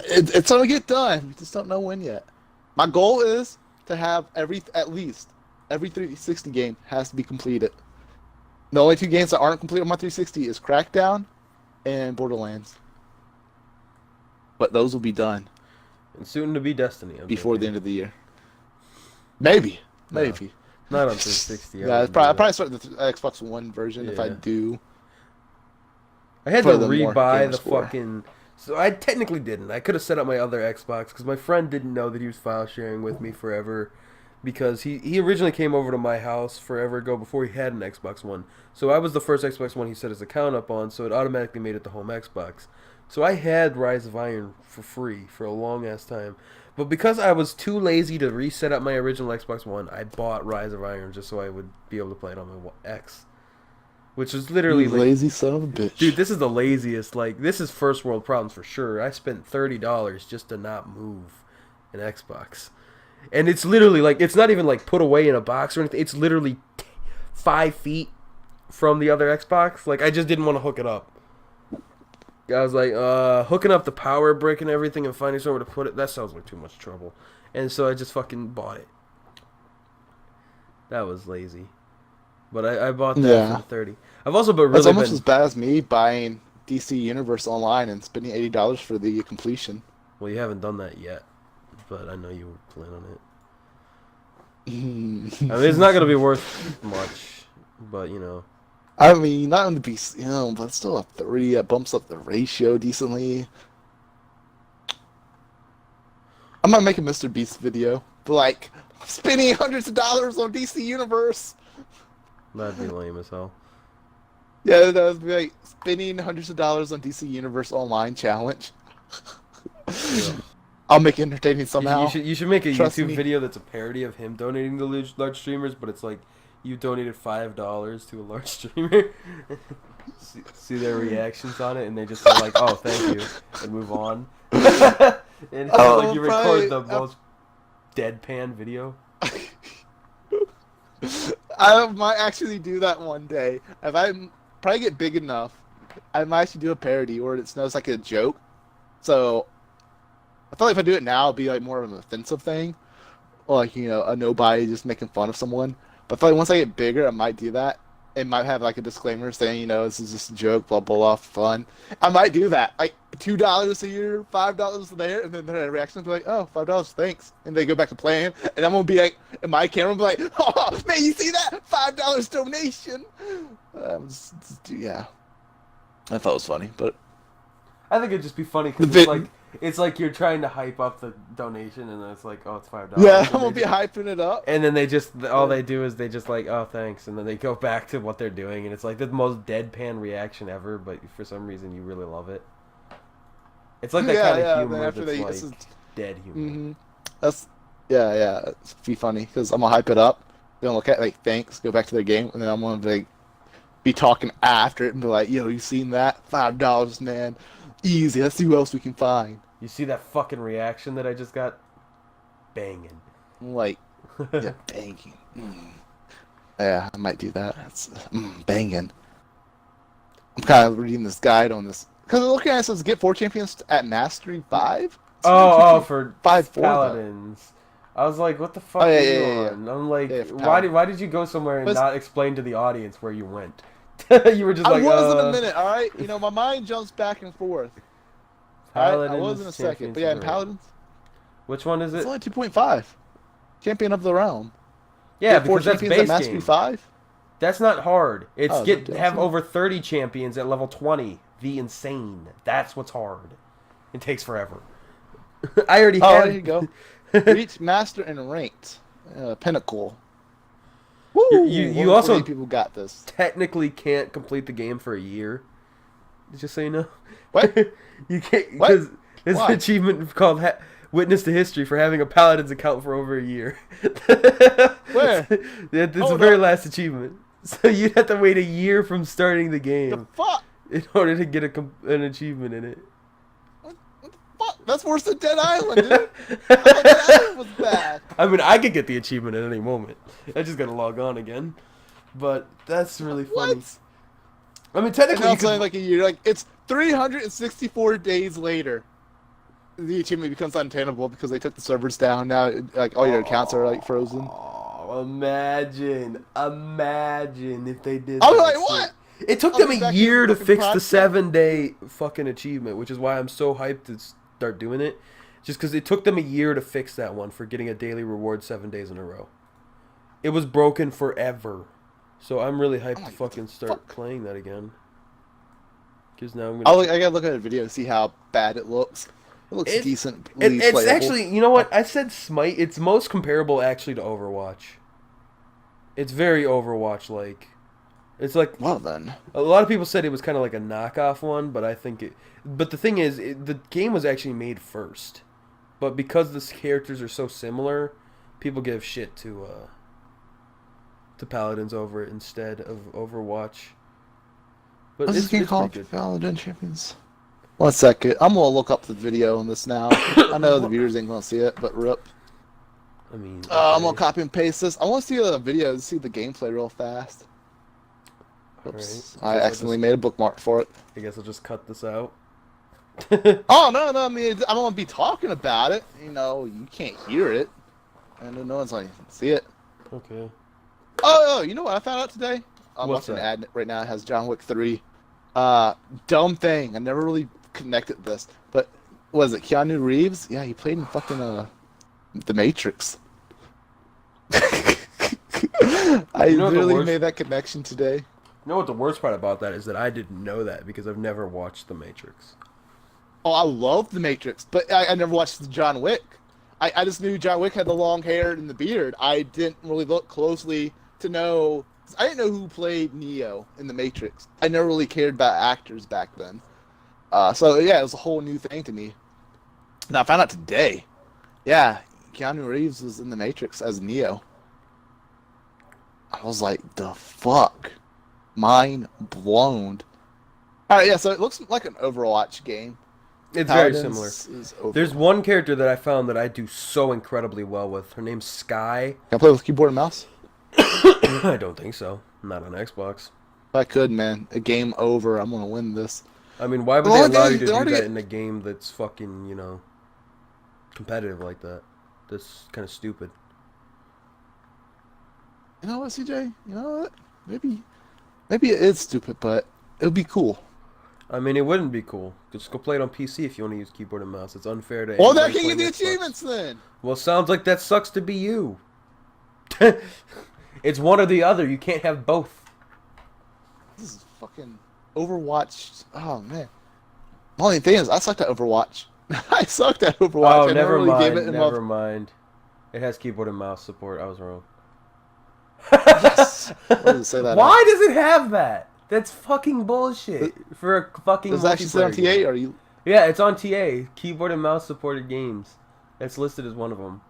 Speaker 2: It's gonna get done. We just don't know when yet. My goal is to have at least every 360 game has to be completed. The only 2 games that aren't completed on my 360 is Crackdown and Borderlands. But those will be done
Speaker 1: And soon to be Destiny.
Speaker 2: before the end of the year. Maybe. Maybe.
Speaker 1: Not on 360.
Speaker 2: Yeah, I'll probably start the Xbox One version if I
Speaker 1: Yeah.
Speaker 2: do.
Speaker 1: I had
Speaker 2: For
Speaker 1: to
Speaker 2: the more
Speaker 1: rebuy
Speaker 2: gamer
Speaker 1: the
Speaker 2: score.
Speaker 1: fucking. So I technically didn't. I could have set up my other Xbox because my friend didn't know that he was file sharing with me forever. Because he originally came over to my house forever ago before he had an Xbox One. So I was the first Xbox One he set his account up on, so it automatically made it the home Xbox. So I had Rise of Iron for free for a long ass time. But because I was too lazy to reset up my original Xbox One, I bought Rise of Iron just so I would be able to play it on my X. Which is literally
Speaker 2: You
Speaker 1: like,
Speaker 2: lazy son of a bitch.
Speaker 1: dude, this is the laziest. Like, this is first world problems for sure. I spent $30 just to not move an Xbox, and it's literally like it's not even like put away in a box or anything. It's literally 5 feet from the other Xbox. Like, I just didn't want to hook it up. I was like, hooking up the power brick and everything and finding somewhere to put it. That sounds like too much trouble, and so I just fucking bought it. That was lazy. But I bought that for 30. I've also been
Speaker 2: That's
Speaker 1: really
Speaker 2: almost
Speaker 1: been.
Speaker 2: as bad as me buying DC Universe online and spending $80 for the completion.
Speaker 1: Well, you haven't done that yet. but I know you plan on it. I
Speaker 2: mean,
Speaker 1: mean, it's not gonna be worth much, but you know.
Speaker 2: I mean, not on the beast, but still a 3. That bumps up the ratio decently. I might make a Mr. Beast video, but like spending hundreds of dollars on DC Universe.
Speaker 1: That'd be lame as hell.
Speaker 2: Yeah, that would be like spending hundreds of dollars on DC Universe online challenge.
Speaker 1: Yeah.
Speaker 2: I'll make it entertaining somehow.
Speaker 1: You should make a
Speaker 2: Trust
Speaker 1: YouTube
Speaker 2: me.
Speaker 1: video that's a parody of him donating to large streamers, but it's like you donated $5 to a large streamer. see their reactions on it, and they just are like, "Oh, thank you," and move on. And like you record the most deadpan video.
Speaker 2: I might actually do that one day. If I probably get big enough, I might actually do a parody where it's knows like a joke. So I feel like if I do it now, it'll be like more of an offensive thing, or like a nobody just making fun of someone. But I feel like once I get bigger, I might do that. It might have like a disclaimer saying, this is just a joke, blah blah blah, fun. I might do that, like $2 a year, $5 there, and then their reaction will be like, "Oh, $5, thanks," and they go back to playing, and I'm gonna be like, and my camera will be like, "Oh man, you see that $5 donation?" Yeah, I thought it was funny, but
Speaker 1: I think it'd just be funny because it's like you're trying to hype up the donation, and then it's like, oh, it's $5.
Speaker 2: Yeah, I'm gonna be hyping it up.
Speaker 1: And then they just all they do is they just like, oh, thanks, and then they go back to what they're doing, and it's like the most deadpan reaction ever. But for some reason, you really love it. It's like that kind of humor that's like dead humor.
Speaker 2: Mm-hmm. That's it's be funny because I'm gonna hype it up. They're gonna look at it like thanks, go back to their game, and then I'm gonna be talking after it and be like, "Yo, you seen that? $5, man. Easy. Let's see who else we can find."
Speaker 1: You see that fucking reaction that I just got? Banging.
Speaker 2: I'm like, yeah, banging. Yeah, I might do that. That's banging. I'm kind of reading this guide on this because looking at it says get 4 champions at Mastery 5.
Speaker 1: For
Speaker 2: 5
Speaker 1: Paladins. I was like, what the fuck are you on? I'm like, why did you go somewhere and not explain to the audience where you went? You were just like,
Speaker 2: I was in a minute, all right? My mind jumps back and forth.
Speaker 1: Paladins,
Speaker 2: I was in a second, but yeah, in Paladins.
Speaker 1: Which one is it?
Speaker 2: It's only 2.5. Champion of the Realm.
Speaker 1: Yeah, because that's base
Speaker 2: at Mastery 5.
Speaker 1: That's not hard. It's have
Speaker 2: awesome.
Speaker 1: over 30 champions at level 20. The insane. That's what's hard. It takes forever. I already have.
Speaker 2: There you go. Reach Master and Ranked. Pinnacle. Woo!
Speaker 1: You also
Speaker 2: people got this.
Speaker 1: Technically can't complete the game for a year. Just so you know.
Speaker 2: What?
Speaker 1: You can't because there's an achievement called Witness to History for having a Paladins account for over a year.
Speaker 2: Where?
Speaker 1: It's the very last achievement. So you'd have to wait a year from starting the game.
Speaker 2: The fuck?
Speaker 1: In order to get an achievement in it.
Speaker 2: What the fuck? That's worse than Dead Island, dude. I thought Dead Island was bad.
Speaker 1: I mean, I could get the achievement at any moment. I just gotta log on again. But that's really funny.
Speaker 2: What?
Speaker 1: I mean, technically,
Speaker 2: you could like a year. Like it's 364 days later. The achievement becomes untenable because they took the servers down. Now, like all your accounts are like frozen.
Speaker 1: Oh, imagine if they did.
Speaker 2: I was like, what?
Speaker 1: It took them a year to fix the 7-day fucking achievement, which is why I'm so hyped to start doing it. Just because it took them a year to fix that one for getting a daily reward 7 days in a row. It was broken forever. So I'm really hyped to fucking start playing that again. Because now I'm gonna.
Speaker 2: I gotta look at a video to see how bad it looks. It looks decent.
Speaker 1: It's actually, you know what? I said Smite. It's most comparable actually to Overwatch. It's very Overwatch-like. It's like,
Speaker 2: well then.
Speaker 1: A lot of people said it was kind of like a knockoff one, but I think it. But the thing is, the game was actually made first, but because the characters are so similar, people give shit to Paladins over it instead of Overwatch. But
Speaker 2: What's this game called? Paladin Champions. 1 second. I'm gonna look up the video on this now. I know the viewers ain't gonna see it, but rip.
Speaker 1: I mean,
Speaker 2: I'm gonna copy and paste this. I want to see the video to see the gameplay real fast. Oops.
Speaker 1: Right.
Speaker 2: I accidentally made a bookmark for it.
Speaker 1: I guess I'll just cut this out.
Speaker 2: Oh no! I mean, I'm gonna be talking about it. You can't hear it, and no one's gonna see it.
Speaker 1: Okay.
Speaker 2: Oh, you know what I found out today? I'm
Speaker 1: What's
Speaker 2: watching
Speaker 1: that?
Speaker 2: an ad right now. It has John Wick 3. Dumb thing. I never really connected this, but was it Keanu Reeves? Yeah, he played in fucking The Matrix. I
Speaker 1: You know what the
Speaker 2: literally
Speaker 1: worst?
Speaker 2: made that connection today.
Speaker 1: You know what the worst part about that is that I didn't know that because I've never watched The Matrix.
Speaker 2: Oh, I love The Matrix, but I never watched the John Wick. I just knew John Wick had the long hair and the beard. I didn't really look closely to know. I didn't know who played Neo in The Matrix. I never really cared about actors back then. So yeah, it was a whole new thing to me. And I found out today. Yeah, Keanu Reeves was in The Matrix as Neo. I was like, the fuck? Mind blown. Alright, yeah, so it looks like an Overwatch game.
Speaker 1: It's very similar.
Speaker 2: Paladins is Overwatch.
Speaker 1: There's one character that I found that I do so incredibly well with. Her name's Sky.
Speaker 2: Can I play with keyboard and mouse?
Speaker 1: I don't think so. Not on Xbox.
Speaker 2: If I could, man. A game over. I'm gonna win this.
Speaker 1: I mean, why would they allow you to do that in a game that's fucking, competitive like that? That's kind of stupid.
Speaker 2: You know what, CJ? You know what? Maybe it is stupid, but it would be cool.
Speaker 1: I mean, it wouldn't be cool. Just go play it on PC if you want to use keyboard and mouse. It's unfair to.
Speaker 2: Well, that
Speaker 1: anybody
Speaker 2: can get the
Speaker 1: playing Xbox.
Speaker 2: achievements then.
Speaker 1: Well, sounds like that sucks to be you. It's one or the other. You can't have both.
Speaker 2: This is fucking Overwatch. Oh man. The only thing is, I sucked at Overwatch. I sucked at Overwatch.
Speaker 1: Oh,
Speaker 2: I
Speaker 1: never
Speaker 2: really gave
Speaker 1: mind.
Speaker 2: it
Speaker 1: Never mind. It has keyboard and mouse support. I was wrong.
Speaker 2: Yes. Why does it say that?
Speaker 1: Why does it have that? That's fucking bullshit for a fucking.
Speaker 2: Does it actually say on TA?
Speaker 1: game.
Speaker 2: Or are you?
Speaker 1: Yeah, it's on TA. Keyboard and mouse supported games. It's listed as one of them.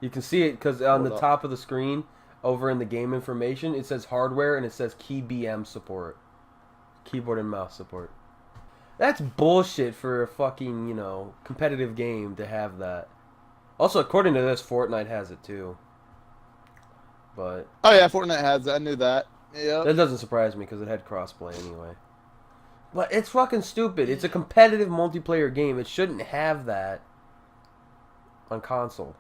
Speaker 1: You can see it because on the top of the screen, over in the game information, it says hardware and it says key BM support. Keyboard and mouse support. That's bullshit for a fucking, competitive game to have that. Also, according to this, Fortnite has it too. But
Speaker 2: Oh yeah, Fortnite has it. I knew that. Yeah.
Speaker 1: that doesn't surprise me because it had crossplay anyway. But it's fucking stupid. It's a competitive multiplayer game. It shouldn't have that on console.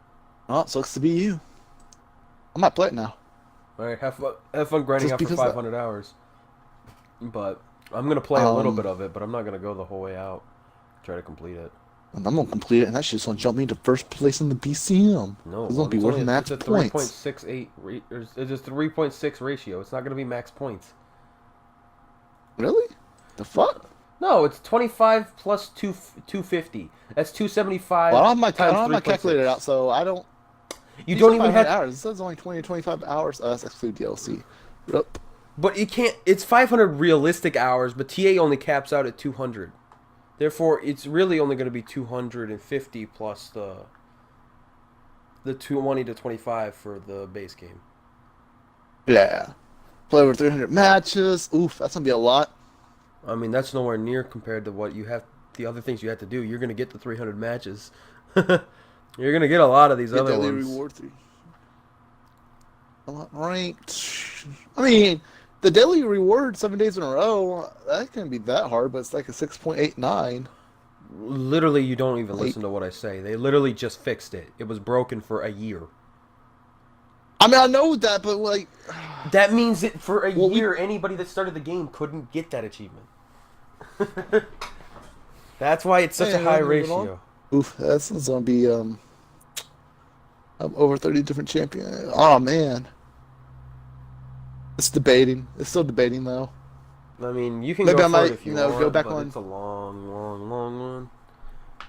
Speaker 2: Oh, it sucks to be you. I might play it now.
Speaker 1: All right, have fun grinding
Speaker 2: Just
Speaker 1: out for
Speaker 2: because
Speaker 1: 500 hours. But I'm gonna play a little bit of it, but I'm not gonna go the whole way out. Try to complete it.
Speaker 2: And I'm gonna complete it, and that shit's gonna jump me to first place in the BCM.
Speaker 1: No,
Speaker 2: It's gonna be worth max
Speaker 1: it's a
Speaker 2: points.
Speaker 1: 3.68. It's a 3.6 ratio. It's not gonna be max points.
Speaker 2: Really? The fuck?
Speaker 1: No, it's 25 plus 250. That's 275.
Speaker 2: Well, I don't have
Speaker 1: times
Speaker 2: my
Speaker 1: 3.6.
Speaker 2: calculator out, so I don't.
Speaker 1: You don't even have.
Speaker 2: hours. It says only 20 to 25 hours. Oh, that's exclude DLC. Yep.
Speaker 1: But you can't. It's 500 realistic hours, but TA only caps out at 200. Therefore, it's really only going to be 250 plus the 20 to 25 for the base game.
Speaker 2: Yeah. Play over 300 matches. Oof, that's gonna be a lot.
Speaker 1: I mean, that's nowhere near compared to what you have. The other things you have to do. You're going to get the 300 matches. You're going to get a lot of these
Speaker 2: Get
Speaker 1: other
Speaker 2: daily
Speaker 1: ones.
Speaker 2: reward 3. A lot ranked. I mean, the daily reward 7 days in a row. That can't be that hard, but it's like a 6.89.
Speaker 1: Literally, you don't even listen to what I say. They literally just fixed it. It was broken for a year.
Speaker 2: I mean, I know that, but like,
Speaker 1: That means that for a year, anybody that started the game couldn't get that achievement. That's why it's such a high ratio.
Speaker 2: oof, that's gonna be over 30 different champions. Oh man, it's debating. It's still debating though.
Speaker 1: I mean, you can
Speaker 2: Maybe
Speaker 1: go
Speaker 2: I
Speaker 1: for
Speaker 2: might,
Speaker 1: it if you
Speaker 2: go
Speaker 1: want,
Speaker 2: back
Speaker 1: but
Speaker 2: on.
Speaker 1: it's a long, long, long one.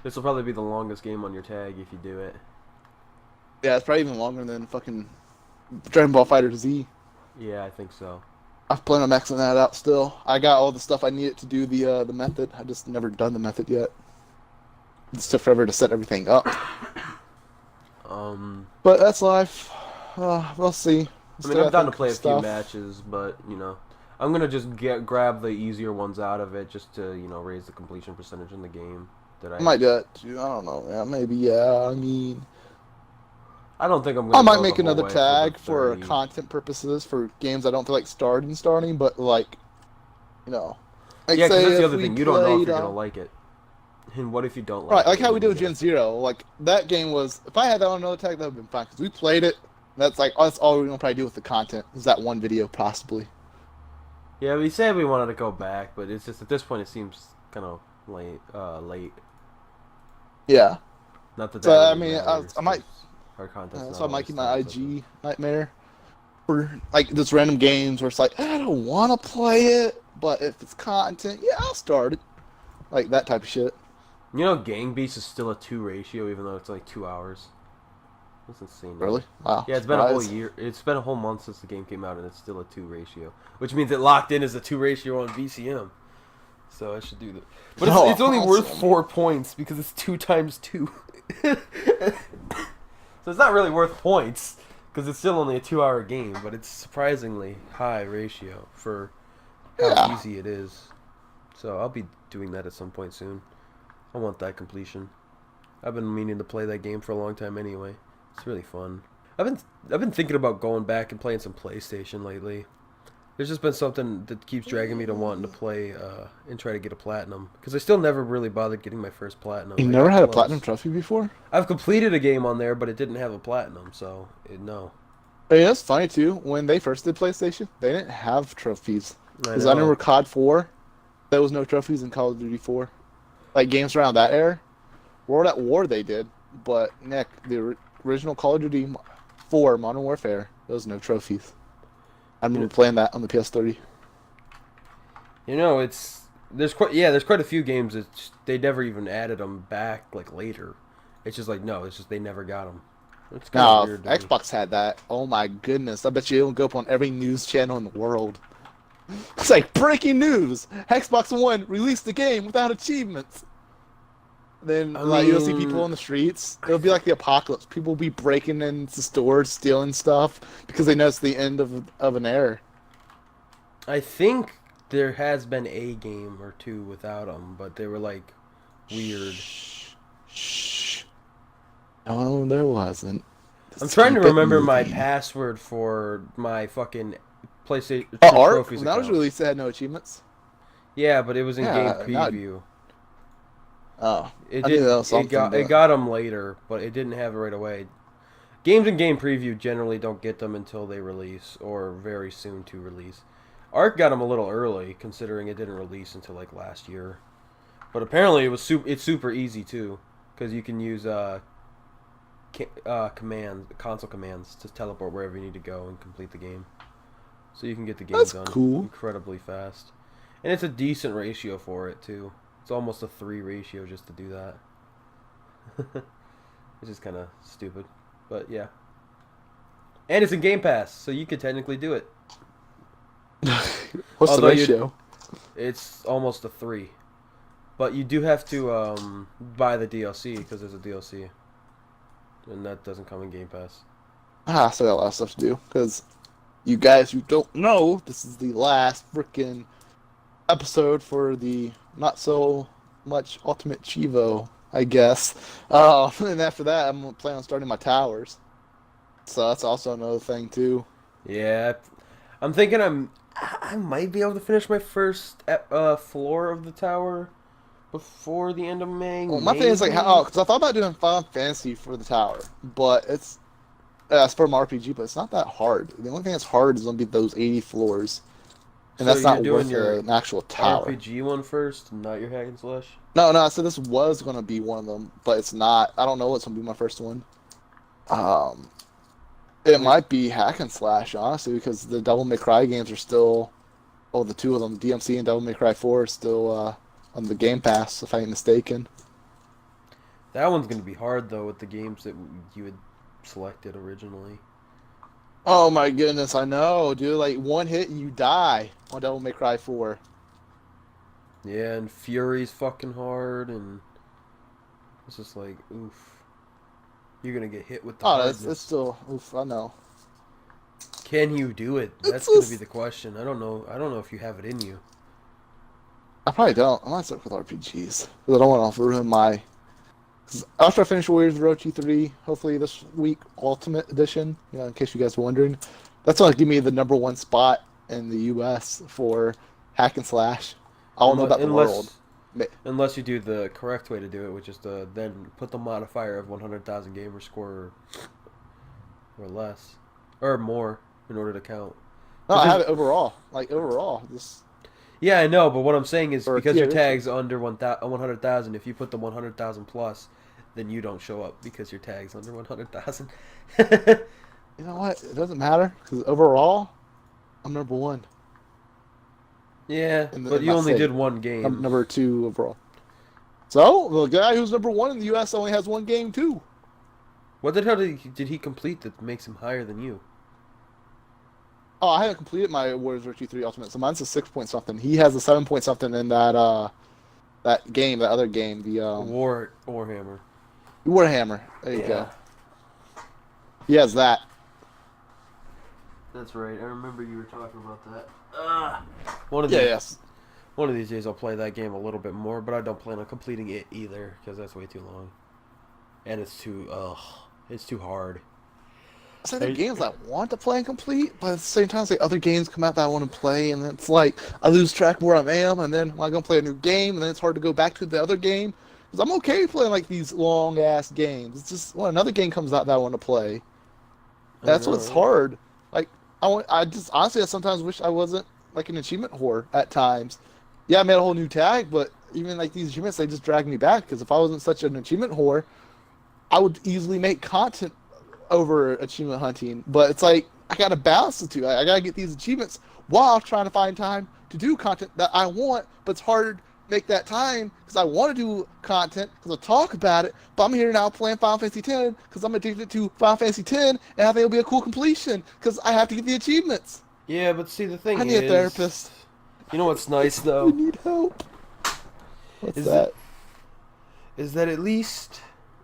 Speaker 1: This will probably be the longest game on your tag if you do it.
Speaker 2: Yeah, it's probably even longer than fucking Dragon Ball Fighter Z.
Speaker 1: Yeah, I think so.
Speaker 2: I plan on maxing that out still. I got all the stuff I needed to do the method. I just never done the method yet. It's took forever to set everything up. But that's life. We'll see.
Speaker 1: I mean, I'm down to play a few matches, but I'm gonna just grab the easier ones out of it just to raise the completion percentage in the game.
Speaker 2: I might do that too. I don't know. Yeah, maybe. Yeah, I mean,
Speaker 1: I don't think I'm gonna.
Speaker 2: I might
Speaker 1: go
Speaker 2: make
Speaker 1: the whole
Speaker 2: another
Speaker 1: way
Speaker 2: tag
Speaker 1: for
Speaker 2: for content purposes for games I don't feel like starting, but like, like
Speaker 1: yeah, because
Speaker 2: say
Speaker 1: that's the
Speaker 2: if
Speaker 1: other
Speaker 2: we
Speaker 1: thing. You don't know if
Speaker 2: played,
Speaker 1: you're gonna like it. And what if you don't like
Speaker 2: right,
Speaker 1: it?
Speaker 2: like how we did with
Speaker 1: Yeah.
Speaker 2: Gen Zero. Like that game was. If I had that on another tag, that would have been fine because we played it. That's like that's all we're gonna probably do with the content. Is that one video possibly?
Speaker 1: Yeah, we said we wanted to go back, but it's just at this point it seems kind of late.
Speaker 2: Yeah.
Speaker 1: Not that.
Speaker 2: So
Speaker 1: That
Speaker 2: I
Speaker 1: really
Speaker 2: mean,
Speaker 1: matters,
Speaker 2: I might.
Speaker 1: 'cause Hard content's
Speaker 2: That's
Speaker 1: not
Speaker 2: why I might
Speaker 1: always
Speaker 2: keep
Speaker 1: time
Speaker 2: my
Speaker 1: sensitive.
Speaker 2: IG nightmare for like just random games where it's like I don't want to play it, but if it's content, yeah, I'll start it. Like that type of shit.
Speaker 1: You know, Gang Beasts is still a 2 ratio, even though it's like 2 hours. That's insane to me.
Speaker 2: Really? Wow.
Speaker 1: Yeah, it's been a whole
Speaker 2: Surprise.
Speaker 1: year. It's been a whole month since the game came out, and it's still a 2 ratio, which means it locked in as a 2 ratio on VCM. So I should do that. But
Speaker 2: Oh,
Speaker 1: it's only worth
Speaker 2: awesome.
Speaker 1: 4 points because it's 2 times 2. So it's not really worth points because it's still only a 2-hour game, but it's surprisingly high ratio for how
Speaker 2: Yeah.
Speaker 1: easy it is. So I'll be doing that at some point soon. I want that completion. I've been meaning to play that game for a long time anyway. It's really fun. I've been thinking about going back and playing some PlayStation lately. There's just been something that keeps dragging me to wanting to play and try to get a platinum because I still never really bothered getting my first platinum.
Speaker 2: You
Speaker 1: I
Speaker 2: never
Speaker 1: got
Speaker 2: had a
Speaker 1: close.
Speaker 2: platinum trophy before?
Speaker 1: I've completed a game on there, but it didn't have a platinum, so no.
Speaker 2: Yeah, it's funny too. When they first did PlayStation, they didn't have trophies.
Speaker 1: I
Speaker 2: Because I
Speaker 1: know.
Speaker 2: remember COD 4, there was no trophies in Call of Duty 4. Like games around that era, World at War they did, but Nick, the original Call of Duty 4 Modern Warfare, there was no trophies. I remember playing that on the PS3.
Speaker 1: You know, there's quite a few games that they never even added them back like later. It's just like no, it's just they never got them. It's kind of
Speaker 2: Now,
Speaker 1: weird. To me.
Speaker 2: Xbox had that. Oh my goodness. I bet you it'll go up on every news channel in the world. It's like breaking news. Xbox One released the game without achievements. Then you'll see people on the streets. It'll be like the apocalypse. People will be breaking into stores, stealing stuff because they know it's the end of an era.
Speaker 1: I think there has been a game or two without them, but they were like weird.
Speaker 2: Shh. No, there wasn't.
Speaker 1: I'm
Speaker 2: Just
Speaker 1: trying to
Speaker 2: keep it
Speaker 1: remember my
Speaker 2: moving.
Speaker 1: password for my fucking PlayStation
Speaker 2: Ark,
Speaker 1: Trophies
Speaker 2: when that was
Speaker 1: account.
Speaker 2: released, it had no achievements.
Speaker 1: Yeah, but it was in game
Speaker 2: Yeah, not.
Speaker 1: preview.
Speaker 2: Oh,
Speaker 1: It
Speaker 2: I knew that
Speaker 1: didn't.
Speaker 2: was something.
Speaker 1: It got them later, but it didn't have it right away. Games in game preview generally don't get them until they release or very soon to release. Ark got them a little early, considering it didn't release until like last year. But apparently it's super easy too, because you can use console commands to teleport wherever you need to go and complete the game. So you can get the game
Speaker 2: That's
Speaker 1: done
Speaker 2: cool.
Speaker 1: incredibly fast, and it's a decent ratio for it too. It's almost a 3 ratio just to do that. It's just kind of stupid, but yeah. And it's in Game Pass, so you could technically do it.
Speaker 2: What's the
Speaker 1: Although
Speaker 2: ratio?
Speaker 1: It's almost a 3. But you do have to buy the DLC because there's a DLC. And that doesn't come in Game Pass.
Speaker 2: I still got a lot of stuff to do because you guys who don't know, this is the last freaking episode for the not so much Ultimate Chievo, I guess. And after that, I'm planning on starting my towers. So that's also another thing too.
Speaker 1: Yeah, I'm thinking I might be able to finish my first floor of the tower before the end of May.
Speaker 2: Well, my thing is like how because I thought about doing Final Fantasy for the tower, but it's for my RPG, but it's not that hard. The only thing that's hard is gonna be those 80 floors, and
Speaker 1: So
Speaker 2: that's
Speaker 1: you're
Speaker 2: not
Speaker 1: doing
Speaker 2: worth
Speaker 1: your
Speaker 2: an actual tower.
Speaker 1: RPG one first, not your hack and slash.
Speaker 2: No, I said this was gonna be one of them, but it's not. I don't know what's gonna be my first one. It might be hack and slash, honestly, because the Devil May Cry games are still, the two of them, DMC and Devil May Cry 4, are still on the Game Pass, if I ain't mistaken.
Speaker 1: That one's gonna be hard though with the games that you had selected originally.
Speaker 2: Oh my goodness, I know, dude. Like one hit and you die on Devil May Cry 4.
Speaker 1: Yeah, and Fury's fucking hard, and it's just like, oof. You're gonna get hit with the
Speaker 2: Oh,
Speaker 1: hardness.
Speaker 2: it's still, oof, I know.
Speaker 1: Can you do it?
Speaker 2: It's
Speaker 1: That's gonna
Speaker 2: just-
Speaker 1: be the question. I don't know if you have it in you.
Speaker 2: I probably don't. I might stick with RPGs. Because I don't want to ruin my... 'cause after I finish Warriors of Orochi 3, hopefully this week, Ultimate Edition, in case you guys are wondering, that's going to give me the #1 spot in the US for hack and slash. I don't know about the world.
Speaker 1: Unless you do the correct way to do it, which is to then put the modifier of 100,000 gamer score or less. Or more in order to count.
Speaker 2: No, I have it overall. Like, overall. Just...
Speaker 1: Yeah, I know, but what I'm saying is
Speaker 2: Or
Speaker 1: because your
Speaker 2: tier.
Speaker 1: tag's under 100,000, if you put the 100,000 plus, then you don't show up because your tag's under 100,000.
Speaker 2: You know what? It doesn't matter because overall, I'm number one.
Speaker 1: Yeah, but
Speaker 2: In
Speaker 1: you
Speaker 2: my
Speaker 1: only
Speaker 2: city.
Speaker 1: did one
Speaker 2: I'm
Speaker 1: game.
Speaker 2: number 2 overall. So the guy who's number 1 in the U.S. only has one game too.
Speaker 1: What the hell did he complete that makes him higher than you?
Speaker 2: Oh, I haven't completed my Warriors Virtue 3 Ultimate, so mine's a 6 point something. He has a 7 point something in that game, that other game, the
Speaker 1: Warhammer.
Speaker 2: Warhammer. There you
Speaker 1: Yeah,
Speaker 2: go. He has that.
Speaker 1: that's right. I remember you were talking about that. One of
Speaker 2: Yeah,
Speaker 1: these
Speaker 2: yes.
Speaker 1: one of these days I'll play that game a little bit more, but I don't plan on completing it either because that's way too long, and it's too hard.
Speaker 2: So there are games I want to play and complete, but at the same time, like other games come out that I want to play, and it's like I lose track of where I am, and then I'm gonna play a new game, and then it's hard to go back to the other game. Because I'm okay playing like these long ass games. It's just when another game comes out that I want to play.
Speaker 1: I
Speaker 2: That's
Speaker 1: know,
Speaker 2: what's
Speaker 1: right?
Speaker 2: hard. Like I just honestly I sometimes wish I wasn't like an achievement whore at times. Yeah, I made a whole new tag, but even like these achievements, they just drag me back. Because if I wasn't such an achievement whore, I would easily make content over achievement hunting. But it's like I gotta balance the two. I gotta get these achievements while trying to find time to do content that I want. But it's hard to make that time because I want to do content because I talk about it. But I'm here now playing Final Fantasy X because I'm addicted to Final Fantasy X, and I think it'll be a cool completion because I have to get the achievements.
Speaker 1: Yeah, but see, the
Speaker 2: I
Speaker 1: thing
Speaker 2: need a therapist.
Speaker 1: you know what's nice
Speaker 2: I
Speaker 1: though,
Speaker 2: need help. What's
Speaker 1: is
Speaker 2: that?
Speaker 1: is that at least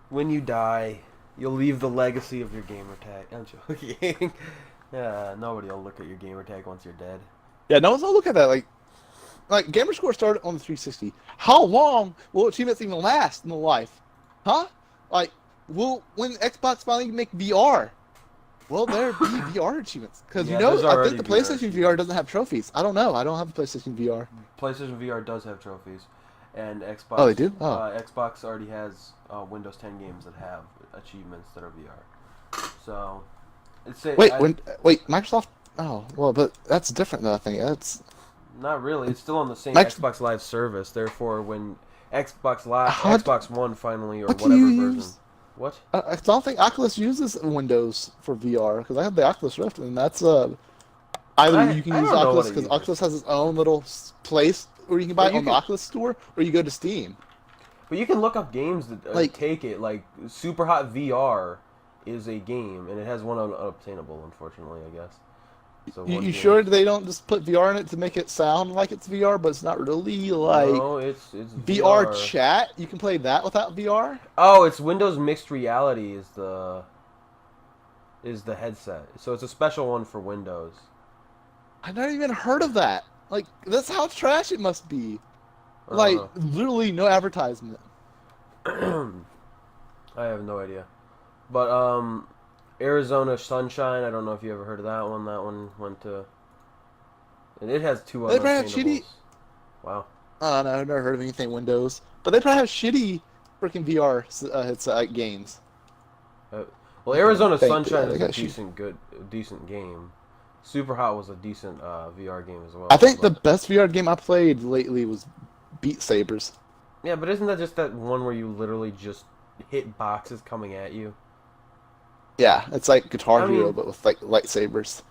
Speaker 1: when you die, you'll leave the legacy of your gamer tag. I'm joking. Yeah, nobody will look at your gamer tag once you're dead.
Speaker 2: Yeah, no one's gonna look at that. Like Gamerscore started on the 360. How long will achievements even last in the life? Huh? Like, when Xbox finally make VR, will there be VR achievements? Because
Speaker 1: Yeah, there's
Speaker 2: I
Speaker 1: already
Speaker 2: think the
Speaker 1: VR
Speaker 2: PlayStation VR
Speaker 1: achievements.
Speaker 2: doesn't have trophies. I don't know. I don't have the PlayStation VR.
Speaker 1: PlayStation VR does have trophies, and
Speaker 2: Oh, they do? Oh.
Speaker 1: Xbox already has Windows 10 games that have achievements that are VR. So,
Speaker 2: Wait, Microsoft? Oh, well, but that's different though. I think that's
Speaker 1: not really. It's still on the same
Speaker 2: Mic-
Speaker 1: Xbox Live service. Therefore, when
Speaker 2: How d-
Speaker 1: Xbox One finally, or
Speaker 2: what do
Speaker 1: whatever
Speaker 2: you
Speaker 1: version.
Speaker 2: use?
Speaker 1: What?
Speaker 2: I don't think Oculus uses Windows for VR because I have the Oculus Rift, and that's either you can
Speaker 1: I
Speaker 2: use
Speaker 1: don't know what
Speaker 2: Oculus
Speaker 1: it
Speaker 2: because
Speaker 1: uses.
Speaker 2: Oculus has its own little place where you can buy
Speaker 1: But
Speaker 2: it
Speaker 1: you
Speaker 2: on the
Speaker 1: can-
Speaker 2: Oculus store, or you go to Steam.
Speaker 1: But you can look up games that
Speaker 2: Like-
Speaker 1: take it. Like Super Hot VR is a game, and it has one unobtainable, unfortunately, I guess. So
Speaker 2: You,
Speaker 1: one
Speaker 2: you
Speaker 1: game-
Speaker 2: sure they don't just put VR in it to make it sound like it's VR, but it's not really like
Speaker 1: No, it's
Speaker 2: VR chat? You can play that without VR?
Speaker 1: Oh, it's Windows Mixed Reality is the headset. So it's a special one for Windows.
Speaker 2: I've never even heard of that. Like, that's how trash it must be.
Speaker 1: I
Speaker 2: Like,
Speaker 1: don't
Speaker 2: literally no advertisement.
Speaker 1: know. I have no idea. But Arizona Sunshine, I don't know if you ever heard of that one. That one went to, and it has two
Speaker 2: They probably have
Speaker 1: unobtainables. Wow.
Speaker 2: I don't know, I've never heard of anything Windows. But they probably have shitty freaking VR headset games.
Speaker 1: Well, Arizona
Speaker 2: Thank
Speaker 1: Sunshine
Speaker 2: you.
Speaker 1: is
Speaker 2: They
Speaker 1: a
Speaker 2: got
Speaker 1: decent game. Super Hot was a decent VR game as well.
Speaker 2: I think the
Speaker 1: but-
Speaker 2: best VR game I played lately was Beat Sabers.
Speaker 1: Yeah, but isn't that just that one where you literally just hit boxes coming at you?
Speaker 2: Yeah, it's like Guitar
Speaker 1: I
Speaker 2: Hero,
Speaker 1: mean-
Speaker 2: but with like lightsabers.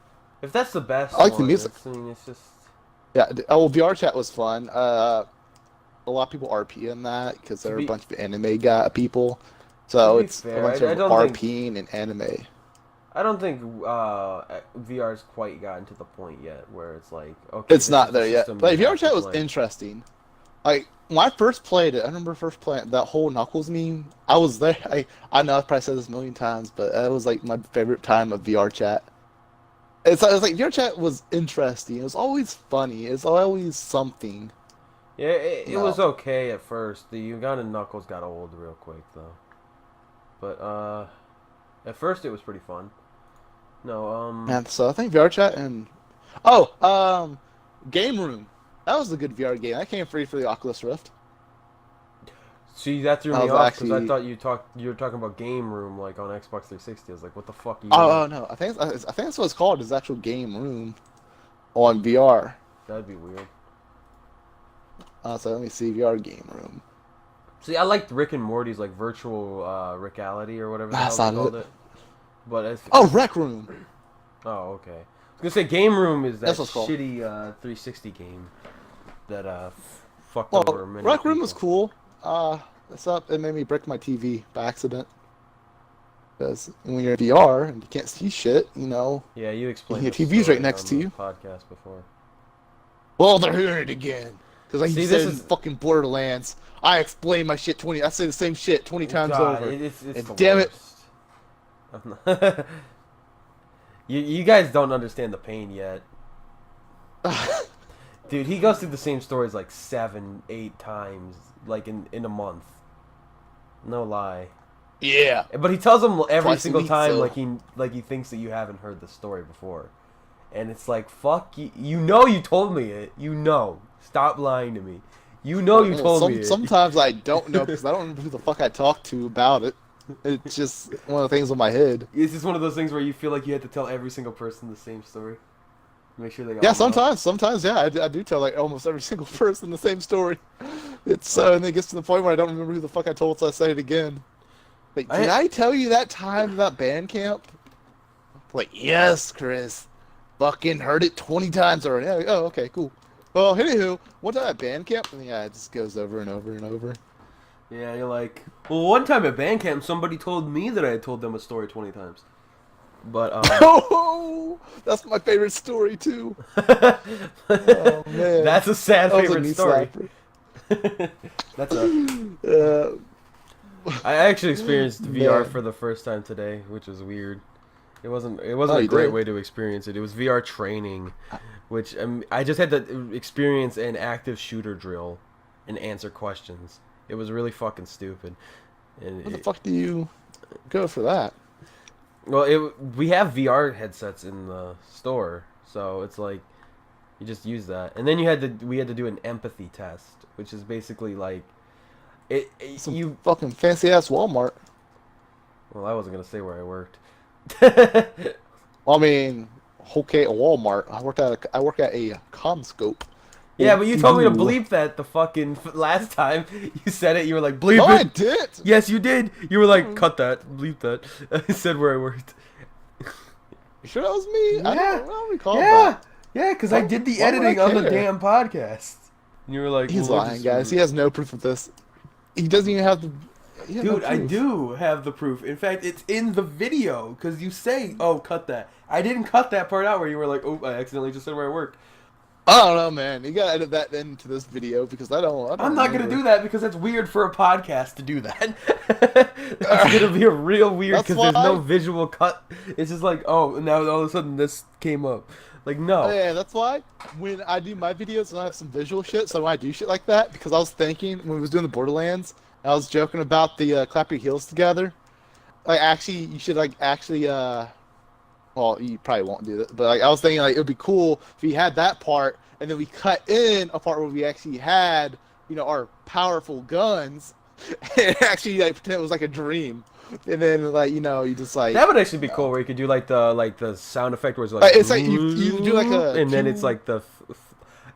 Speaker 1: If that's the best,
Speaker 2: I like the
Speaker 1: one,
Speaker 2: music.
Speaker 1: I mean, it's just.
Speaker 2: Yeah, oh, VR chat was fun. A lot of people RP in that because there are
Speaker 1: be-
Speaker 2: a bunch of anime guy people. So
Speaker 1: to be
Speaker 2: it's
Speaker 1: fair,
Speaker 2: a bunch
Speaker 1: I
Speaker 2: of
Speaker 1: don't think-
Speaker 2: RPing and anime.
Speaker 1: I don't think VR's quite gotten to the point yet where it's like okay.
Speaker 2: It's
Speaker 1: this
Speaker 2: not
Speaker 1: is the
Speaker 2: there yet.
Speaker 1: system
Speaker 2: But
Speaker 1: you
Speaker 2: VR
Speaker 1: have to
Speaker 2: chat was
Speaker 1: play.
Speaker 2: interesting. Like when I first played it, I remember first playing that whole Knuckles meme. I was there. I know I've probably said this a million times, but that was like my favorite time of VR chat. It's like VR chat was interesting. It was always funny. It's always something.
Speaker 1: Yeah, it
Speaker 2: No.
Speaker 1: was okay at first. The Uganda Knuckles got old real quick though. But at first it was pretty fun. No,
Speaker 2: And so I think VR chat and Game Room. That was a good VR game. That came free for the Oculus Rift.
Speaker 1: see that threw
Speaker 2: I
Speaker 1: me
Speaker 2: was
Speaker 1: off because I
Speaker 2: actually-
Speaker 1: thought you were talking about Game Room like on Xbox 360. I was like, what the fuck? Are you
Speaker 2: Oh,
Speaker 1: doing?
Speaker 2: no, I think that's what it's called. Is actual Game Room on VR.
Speaker 1: That'd be weird.
Speaker 2: So let me see VR Game Room.
Speaker 1: See, I liked Rick and Morty's like virtual reality or whatever the hell
Speaker 2: That's
Speaker 1: they
Speaker 2: not
Speaker 1: called
Speaker 2: it.
Speaker 1: it. But
Speaker 2: Oh, Rec Room.
Speaker 1: oh, okay. I was gonna say Game Room is that
Speaker 2: That's what's called.
Speaker 1: shitty 360 game that fucked
Speaker 2: Well,
Speaker 1: over many
Speaker 2: Rec Room
Speaker 1: people.
Speaker 2: was cool. That's up. It made me break my TV by accident. Because when you're in VR and you can't see shit,
Speaker 1: Yeah, you explained
Speaker 2: your
Speaker 1: the
Speaker 2: TV's right
Speaker 1: story
Speaker 2: next
Speaker 1: on
Speaker 2: to
Speaker 1: the
Speaker 2: you.
Speaker 1: podcast before.
Speaker 2: Well, they're hearing it again. Because
Speaker 1: See,
Speaker 2: this
Speaker 1: there's
Speaker 2: is fucking Borderlands. I explain my shit 20. I say the same shit 20 times
Speaker 1: God,
Speaker 2: over.
Speaker 1: it's
Speaker 2: And
Speaker 1: the
Speaker 2: damn it.
Speaker 1: worst. You guys don't understand the pain yet. Dude, he goes through the same stories like 7, 8 times, like in a month. No lie.
Speaker 2: Yeah.
Speaker 1: But he tells them every
Speaker 2: Twice a
Speaker 1: single
Speaker 2: week,
Speaker 1: time
Speaker 2: so-
Speaker 1: like he thinks that you haven't heard the story before. And it's like, fuck you. You know you told me it. You know. Stop lying to me. You know you told me it.
Speaker 2: Sometimes I don't know because I don't remember who the fuck I talked to about it. It's just one of the things in my head.
Speaker 1: It's just one of those things where you feel like you have to tell every single person the same story. Make sure they got
Speaker 2: Yeah, sometimes, yeah, I do tell like almost every single person the same story. It's and it gets to the point where I don't remember who the fuck I told, so I say it again. Like, did I tell you that time about band camp? Like, yes, Chris. Fucking heard it 20 times already. Yeah, oh, okay, cool. Well, anywho, one time at band camp, and yeah, it just goes over and over and over.
Speaker 1: Yeah, you're like, well, one time at band camp, somebody told me that I had told them a story 20 times. But
Speaker 2: Oh, that's my favorite story too. Oh man,
Speaker 1: that's a sad
Speaker 2: that was a
Speaker 1: favorite
Speaker 2: knee
Speaker 1: story.
Speaker 2: slapper.
Speaker 1: That's a. I actually experienced VR
Speaker 2: Man.
Speaker 1: for the first time today, which was weird. It wasn't
Speaker 2: Oh,
Speaker 1: a
Speaker 2: you
Speaker 1: great
Speaker 2: did?
Speaker 1: way to experience it. It was VR training, which I just had to experience an active shooter drill and answer questions. It was really fucking stupid. And
Speaker 2: What the fuck do you go for that?
Speaker 1: well, we have VR headsets in the store, so it's like you just use that. And then we had to do an empathy test, which is basically like
Speaker 2: Some
Speaker 1: you.
Speaker 2: fucking fancy ass Walmart.
Speaker 1: Well, I wasn't gonna say where I worked.
Speaker 2: I mean, okay, a Walmart. I work at a Comscope.
Speaker 1: Yeah, but you told me to
Speaker 2: Ooh.
Speaker 1: bleep that the fucking last time you said it. You were like, bleep
Speaker 2: No,
Speaker 1: it.
Speaker 2: I did.
Speaker 1: Yes, you did. You were like, cut that, bleep that. I said where I worked.
Speaker 2: You sure that was me? I don't recall
Speaker 1: Yeah,
Speaker 2: that.
Speaker 1: yeah, because I did the
Speaker 2: Why would I
Speaker 1: editing on the
Speaker 2: care?
Speaker 1: damn podcast. And you were like,
Speaker 2: He's
Speaker 1: well, we'll
Speaker 2: lying,
Speaker 1: just-
Speaker 2: guys. He has no proof of this. He doesn't even have the. he has no
Speaker 1: Dude, I
Speaker 2: proof.
Speaker 1: do have the proof. In fact, it's in the video because you say, "Oh, cut that." I didn't cut that part out where you were like, "Oh, I accidentally just said where I work."
Speaker 2: I don't know, man. You gotta edit that into this video because I don't
Speaker 1: I'm not gonna
Speaker 2: remember.
Speaker 1: do that because that's weird for a podcast to do that. It's gonna be a real weird
Speaker 2: That's
Speaker 1: because there's no
Speaker 2: why-
Speaker 1: visual cut. It's just like, oh, now all of a sudden this came up. Like, no.
Speaker 2: Yeah, that's why when I do my videos, I have some visual shit. So when I do shit like that, because I was thinking when we was doing the Borderlands, I was joking about the clap your heels together. Like, actually, you should well, you probably won't do that, but like I was thinking, like it would be cool if we had that part, and then we cut in a part where we actually had, our powerful guns, and actually like pretend it was like a dream, and then like you just like
Speaker 1: That would actually be cool where you could do like the sound effect where it's like,
Speaker 2: it's like you do like a
Speaker 1: and then it's like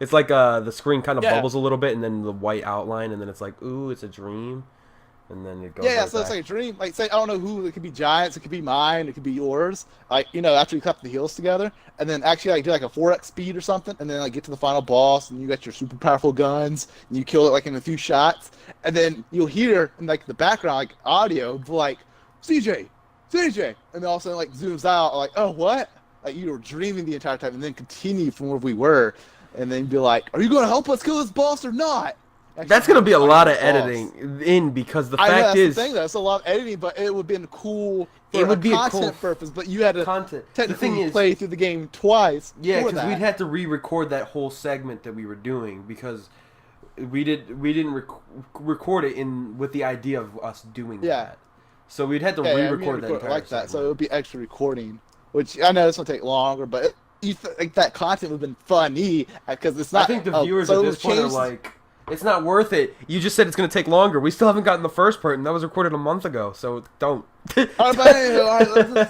Speaker 1: it's like the screen kind of
Speaker 2: Yeah.
Speaker 1: bubbles a little bit and then the white outline and then it's like, ooh, it's a dream, and then it goes.
Speaker 2: Yeah,
Speaker 1: right
Speaker 2: so it's
Speaker 1: back.
Speaker 2: like a dream. Like, say, I don't know who. It could be Giants. It could be mine. It could be yours. Like, after you clap the heels together, and then actually like do like a 4x speed or something, and then like get to the final boss, and you got your super powerful guns, and you kill it like in a few shots, and then you'll hear in like the background like audio like CJ, and then all of a sudden like zooms out like, oh what? Like you were dreaming the entire time, and then continue from where we were, and then be like, are you going to help us kill this boss or not? Actually,
Speaker 1: That's gonna be a lot of
Speaker 2: boss.
Speaker 1: editing in because the
Speaker 2: I know,
Speaker 1: fact
Speaker 2: that's
Speaker 1: is
Speaker 2: the thing, though. It's a lot of editing, but it would have been cool for
Speaker 1: It would be a
Speaker 2: content
Speaker 1: cool
Speaker 2: purpose. But you had to
Speaker 1: content. The
Speaker 2: technically
Speaker 1: thing is,
Speaker 2: play through the game twice.
Speaker 1: yeah,
Speaker 2: for
Speaker 1: because
Speaker 2: that.
Speaker 1: we'd have to re-record that whole segment that we were doing because we didn't record it in with the idea of us doing
Speaker 2: Yeah.
Speaker 1: that. So we'd have to
Speaker 2: yeah,
Speaker 1: re-record that
Speaker 2: it
Speaker 1: entire
Speaker 2: like that. So it
Speaker 1: segment.
Speaker 2: would be extra recording, which I know this will take longer, but like that content would have been funny because it's not.
Speaker 1: I think the viewers
Speaker 2: so
Speaker 1: at
Speaker 2: it
Speaker 1: this point are
Speaker 2: changed-
Speaker 1: like, it's not worth it. You just said it's going to take longer. We still haven't gotten the first part, and that was recorded a month ago, so don't.
Speaker 2: All right, but anyway, all right,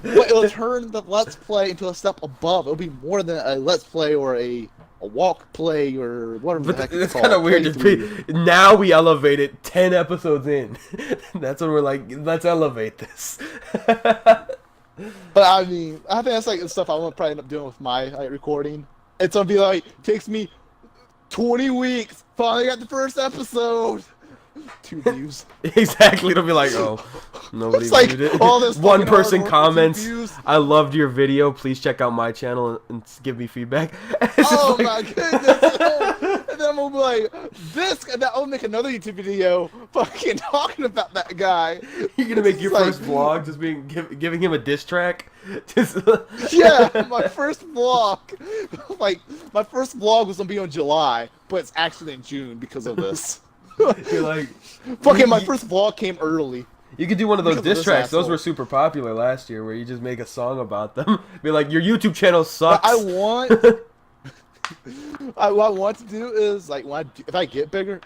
Speaker 2: but it'll turn the Let's Play into a step above. It'll be more than a Let's Play or a a walk play or whatever the
Speaker 1: But
Speaker 2: heck it's
Speaker 1: it's
Speaker 2: called.
Speaker 1: kind of weird to
Speaker 2: playthrough.
Speaker 1: be. Now we elevate it 10 episodes in. That's when we're like, let's elevate this.
Speaker 2: But I mean, I think that's like the stuff I want to probably end up doing with my recording. It's gonna be like takes me 20 weeks. Finally got the first episode. 2 views.
Speaker 1: Exactly. It'll be like, oh, nobody
Speaker 2: It's like
Speaker 1: viewed it.
Speaker 2: all this
Speaker 1: One
Speaker 2: fucking hard
Speaker 1: person
Speaker 2: work for 2
Speaker 1: comments,
Speaker 2: views.
Speaker 1: I loved your video. Please check out my channel and give me feedback. It's just
Speaker 2: Oh
Speaker 1: like-
Speaker 2: my goodness! And then I'm gonna be like, this. And then I'll make another YouTube video, fucking talking about that guy.
Speaker 1: You're gonna make
Speaker 2: It's
Speaker 1: your
Speaker 2: like-
Speaker 1: first vlog just being giving him a diss track. Just
Speaker 2: Yeah, my first vlog. Like my first vlog was gonna be on July, but it's actually in June because of this.
Speaker 1: You're like,
Speaker 2: Fucking my first vlog came early.
Speaker 1: you could do one of those
Speaker 2: Because of
Speaker 1: diss
Speaker 2: this
Speaker 1: tracks. Those
Speaker 2: asshole.
Speaker 1: were super popular last year, where you just make a song about them. Be like, your YouTube channel sucks.
Speaker 2: What I want, what I want to do is like if I get bigger,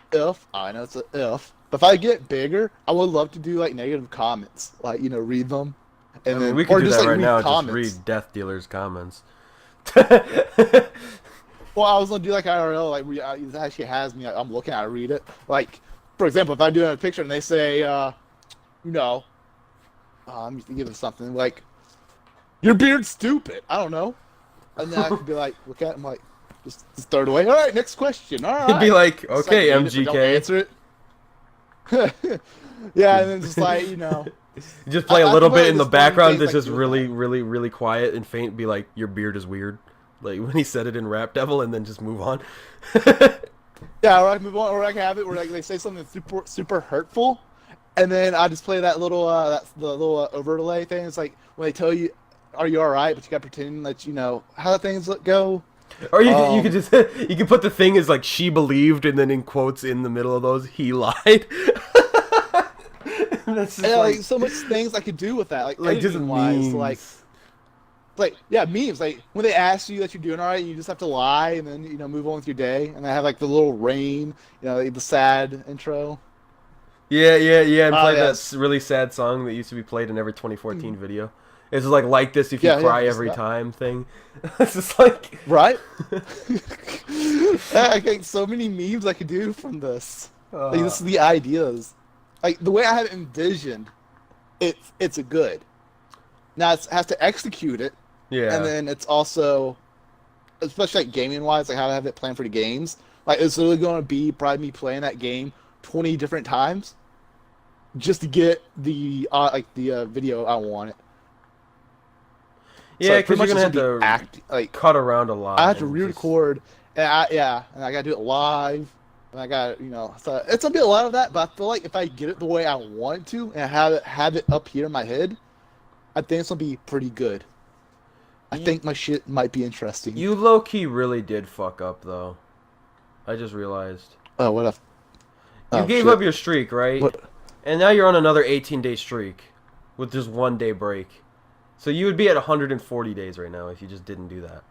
Speaker 2: I know it's a if, but if I get bigger, I would love to do like negative comments, like read them,
Speaker 1: I
Speaker 2: and
Speaker 1: mean,
Speaker 2: then
Speaker 1: we can
Speaker 2: or
Speaker 1: do
Speaker 2: just
Speaker 1: that
Speaker 2: like
Speaker 1: right
Speaker 2: read
Speaker 1: now.
Speaker 2: comments.
Speaker 1: Just read Death Dealer's comments.
Speaker 2: Well, I was gonna do like IRL, like it actually has me. I'm looking at it, read it. Like, for example, if I do a picture and they say, I'm give it something like, "Your beard's stupid." I don't know, and then I could be like, look at it, I'm like, just throw it away. All right, next question. All right.
Speaker 1: You'd be like,
Speaker 2: Just,
Speaker 1: okay,
Speaker 2: read it, but don't
Speaker 1: MGK.
Speaker 2: answer it. Yeah, and then just like
Speaker 1: You just play a
Speaker 2: I
Speaker 1: little
Speaker 2: feel like
Speaker 1: bit in the
Speaker 2: this funny
Speaker 1: background
Speaker 2: things
Speaker 1: that's
Speaker 2: like
Speaker 1: just
Speaker 2: doing
Speaker 1: really,
Speaker 2: that.
Speaker 1: really, really quiet and faint. Be like, your beard is weird. Like when he said it in Rap Devil, and then just move on.
Speaker 2: Yeah, or I can move on, or I can have it where like they say something super super hurtful, and then I just play that little the little overlay thing. It's like when they tell you, "Are you all right?" But you got to pretend that you know how things go.
Speaker 1: Or you could just you could put the thing as like she believed, and then in quotes in the middle of those, he lied. That's just
Speaker 2: And, like so much things I could do with that, like
Speaker 1: just
Speaker 2: editing-wise,
Speaker 1: memes.
Speaker 2: like yeah, memes. Like when they ask you that you're doing all right, you just have to lie and then move on with your day. And I have like the little rain, the sad intro.
Speaker 1: Yeah, and play
Speaker 2: yes.
Speaker 1: that really sad song that used to be played in every 2014 video. It's just like this if you
Speaker 2: Yeah,
Speaker 1: cry
Speaker 2: just
Speaker 1: every
Speaker 2: that.
Speaker 1: time thing. It's just like
Speaker 2: Right? I got so many memes I could do from this. Like this is the ideas. Like the way I have it envisioned, it's a good. Now it has to execute it,
Speaker 1: yeah.
Speaker 2: and then it's also, especially like gaming wise, like how I have it planned for the games. Like it's literally going to be probably me playing that game 20 different times, just to get the video I want it.
Speaker 1: Yeah,
Speaker 2: pretty
Speaker 1: because you're
Speaker 2: much
Speaker 1: gonna have
Speaker 2: it's
Speaker 1: to
Speaker 2: like
Speaker 1: cut around a lot.
Speaker 2: I have to
Speaker 1: and
Speaker 2: re-record, and I gotta do it live, and I got so it's gonna be a lot of that. But I feel like if I get it the way I want to and have it up here in my head, I think it's gonna be pretty good. I think my shit might be interesting.
Speaker 1: You low key really did fuck up though. I just realized.
Speaker 2: Oh, what if
Speaker 1: You gave up your streak, right?
Speaker 2: What?
Speaker 1: And now you're on another 18-day streak with just 1 day break. So you would be at 140 days right now if you just didn't do that.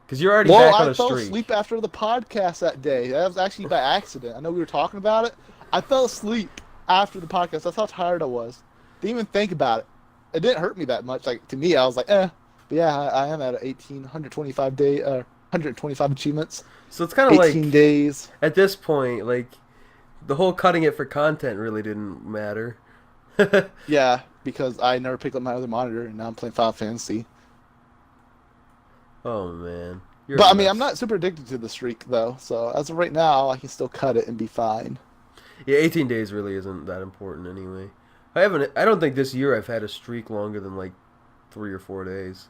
Speaker 1: Because you're already back on
Speaker 2: I
Speaker 1: a
Speaker 2: fell
Speaker 1: streak.
Speaker 2: asleep after the podcast that day. That was actually by accident. I know we were talking about it. I fell asleep after the podcast. That's how tired I was. Didn't even think about it. It didn't hurt me that much. Like to me, I was like, eh. But yeah, I am at 125 day, 125 achievements.
Speaker 1: So it's kind of
Speaker 2: 18
Speaker 1: like
Speaker 2: days.
Speaker 1: at this point, like the whole cutting it for content really didn't matter.
Speaker 2: Yeah, because I never picked up my other monitor, and now I'm playing Final Fantasy.
Speaker 1: Oh man. You're
Speaker 2: But
Speaker 1: a
Speaker 2: I mean,
Speaker 1: mess.
Speaker 2: I'm not super addicted to the streak though. So as of right now, I can still cut it and be fine.
Speaker 1: Yeah, 18 days really isn't that important anyway. I don't think this year I've had a streak longer than like 3 or 4 days.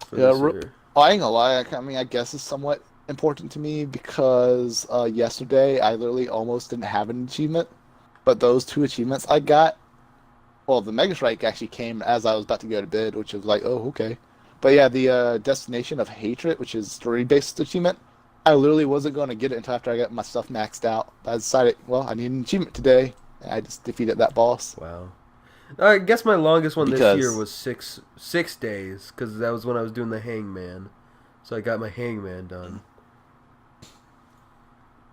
Speaker 1: For
Speaker 2: Yeah,
Speaker 1: this year.
Speaker 2: I ain't gonna lie. I mean, I guess it's somewhat important to me because yesterday I literally almost didn't have an achievement, but those 2 achievements I got. Well, the Mega Strike actually came as I was about to go to bed, which was like, oh, okay. But yeah, the Destination of Hatred, which is story-based achievement, I literally wasn't going to get it until after I got my stuff maxed out. I decided, well, I need an achievement today, and I just defeated that boss.
Speaker 1: Wow. I guess my longest one this
Speaker 2: Because-
Speaker 1: year was six days, because that was when I was doing the Hangman. So I got my Hangman done.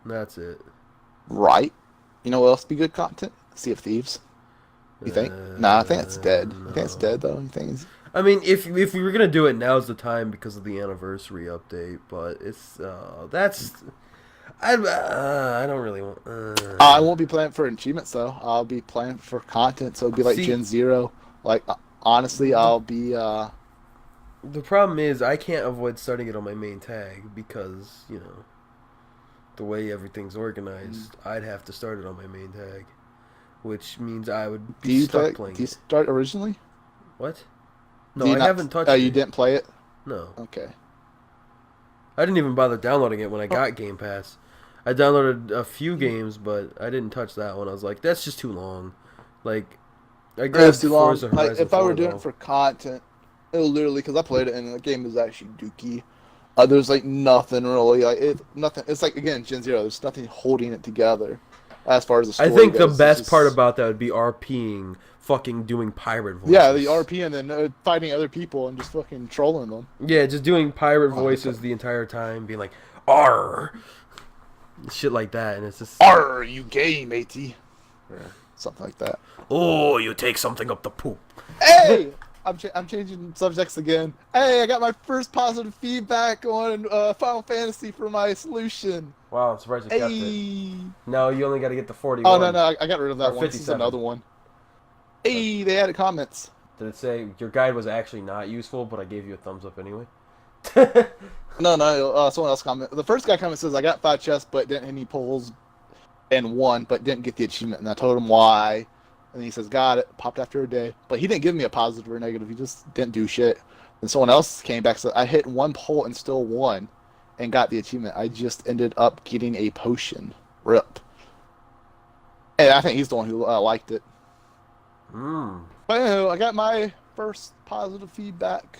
Speaker 1: That's it.
Speaker 2: Right? You know what else would be good content? Sea of Thieves. You think? Nah, I think it's dead. I think it's dead though. You think it's...
Speaker 1: I mean, if we were gonna do it, now's the time because of the anniversary update. But it's that's I don't really want.
Speaker 2: I won't be playing for achievements though. I'll be playing for content, so it'll be like
Speaker 1: See,
Speaker 2: Gen Zero. Like honestly, I'll be.
Speaker 1: The problem is I can't avoid starting it on my main tag because the way everything's organized. I'd have to start it on my main tag, which means I would be stuck playing.
Speaker 2: Do you start originally?
Speaker 1: What? No, I haven't touched it.
Speaker 2: You didn't play it?
Speaker 1: No.
Speaker 2: Okay.
Speaker 1: I didn't even bother downloading it when I got Game Pass. I downloaded a few games, but I didn't touch that one. I was like, that's just too long. Like, I grabbed
Speaker 2: too long.
Speaker 1: Forza Horizon
Speaker 2: Like, if I were
Speaker 1: 4,
Speaker 2: doing
Speaker 1: though.
Speaker 2: it for content, it'll literally, because I played it and the game is actually dookie. There's like nothing really. Nothing. It's like, again, Gen Zero. There's nothing holding it together as far as the story
Speaker 1: I think
Speaker 2: goes.
Speaker 1: the best part about that would be RPing, fucking doing pirate voices.
Speaker 2: Yeah, the RP and then fighting other people and just fucking trolling them.
Speaker 1: Yeah, just doing pirate voices the entire time, being like, "Arr," shit like that, and it's just,
Speaker 2: "Arr, you gay, matey," or something like that.
Speaker 1: "Oh, you take something up the poop."
Speaker 2: Hey, I'm changing subjects again. Hey, I got my first positive feedback on Final Fantasy for my solution.
Speaker 1: Wow, I'm surprised you kept it. No, you only got to get the 41.
Speaker 2: Oh no, I got rid of that one. This is another one. Hey, they added comments.
Speaker 1: Did it say your guide was actually not useful, but I gave you a thumbs up anyway?
Speaker 2: No, someone else commented. The first guy comment says, I got 5 chests, but didn't hit any pulls, and 1, but didn't get the achievement. And I told him why. And he says, got it. Popped after a day. But he didn't give me a positive or negative. He just didn't do shit. And someone else came back and said, I hit 1 pull and still won and got the achievement. I just ended up getting a potion. RIP. And I think he's the one who liked it. But anyway, I got my first positive feedback.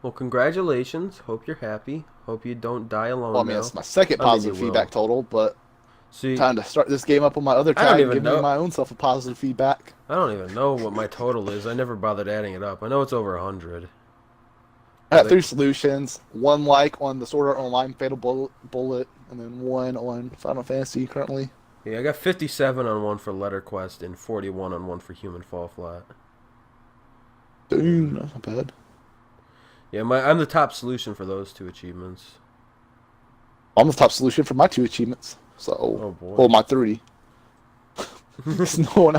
Speaker 1: Well, congratulations. Hope you're happy. Hope you don't die alone.
Speaker 2: Well, I mean, it's my second positive feedback total, but time to start this game up on my other tag and give me my own self a positive feedback.
Speaker 1: I don't even know what my total is. I never bothered adding it up. I know it's over 100.
Speaker 2: I got 3 solutions. 1 like on the Sword Art Online Fatal Bullet, and then 1 on Final Fantasy currently.
Speaker 1: Yeah, I got 57 on 1 for Letter Quest and 41 on 1 for Human Fall Flat.
Speaker 2: Dude, that's not bad.
Speaker 1: Yeah, I'm the top solution for those 2 achievements.
Speaker 2: I'm the top solution for my 2 achievements. So, well, my 3. No one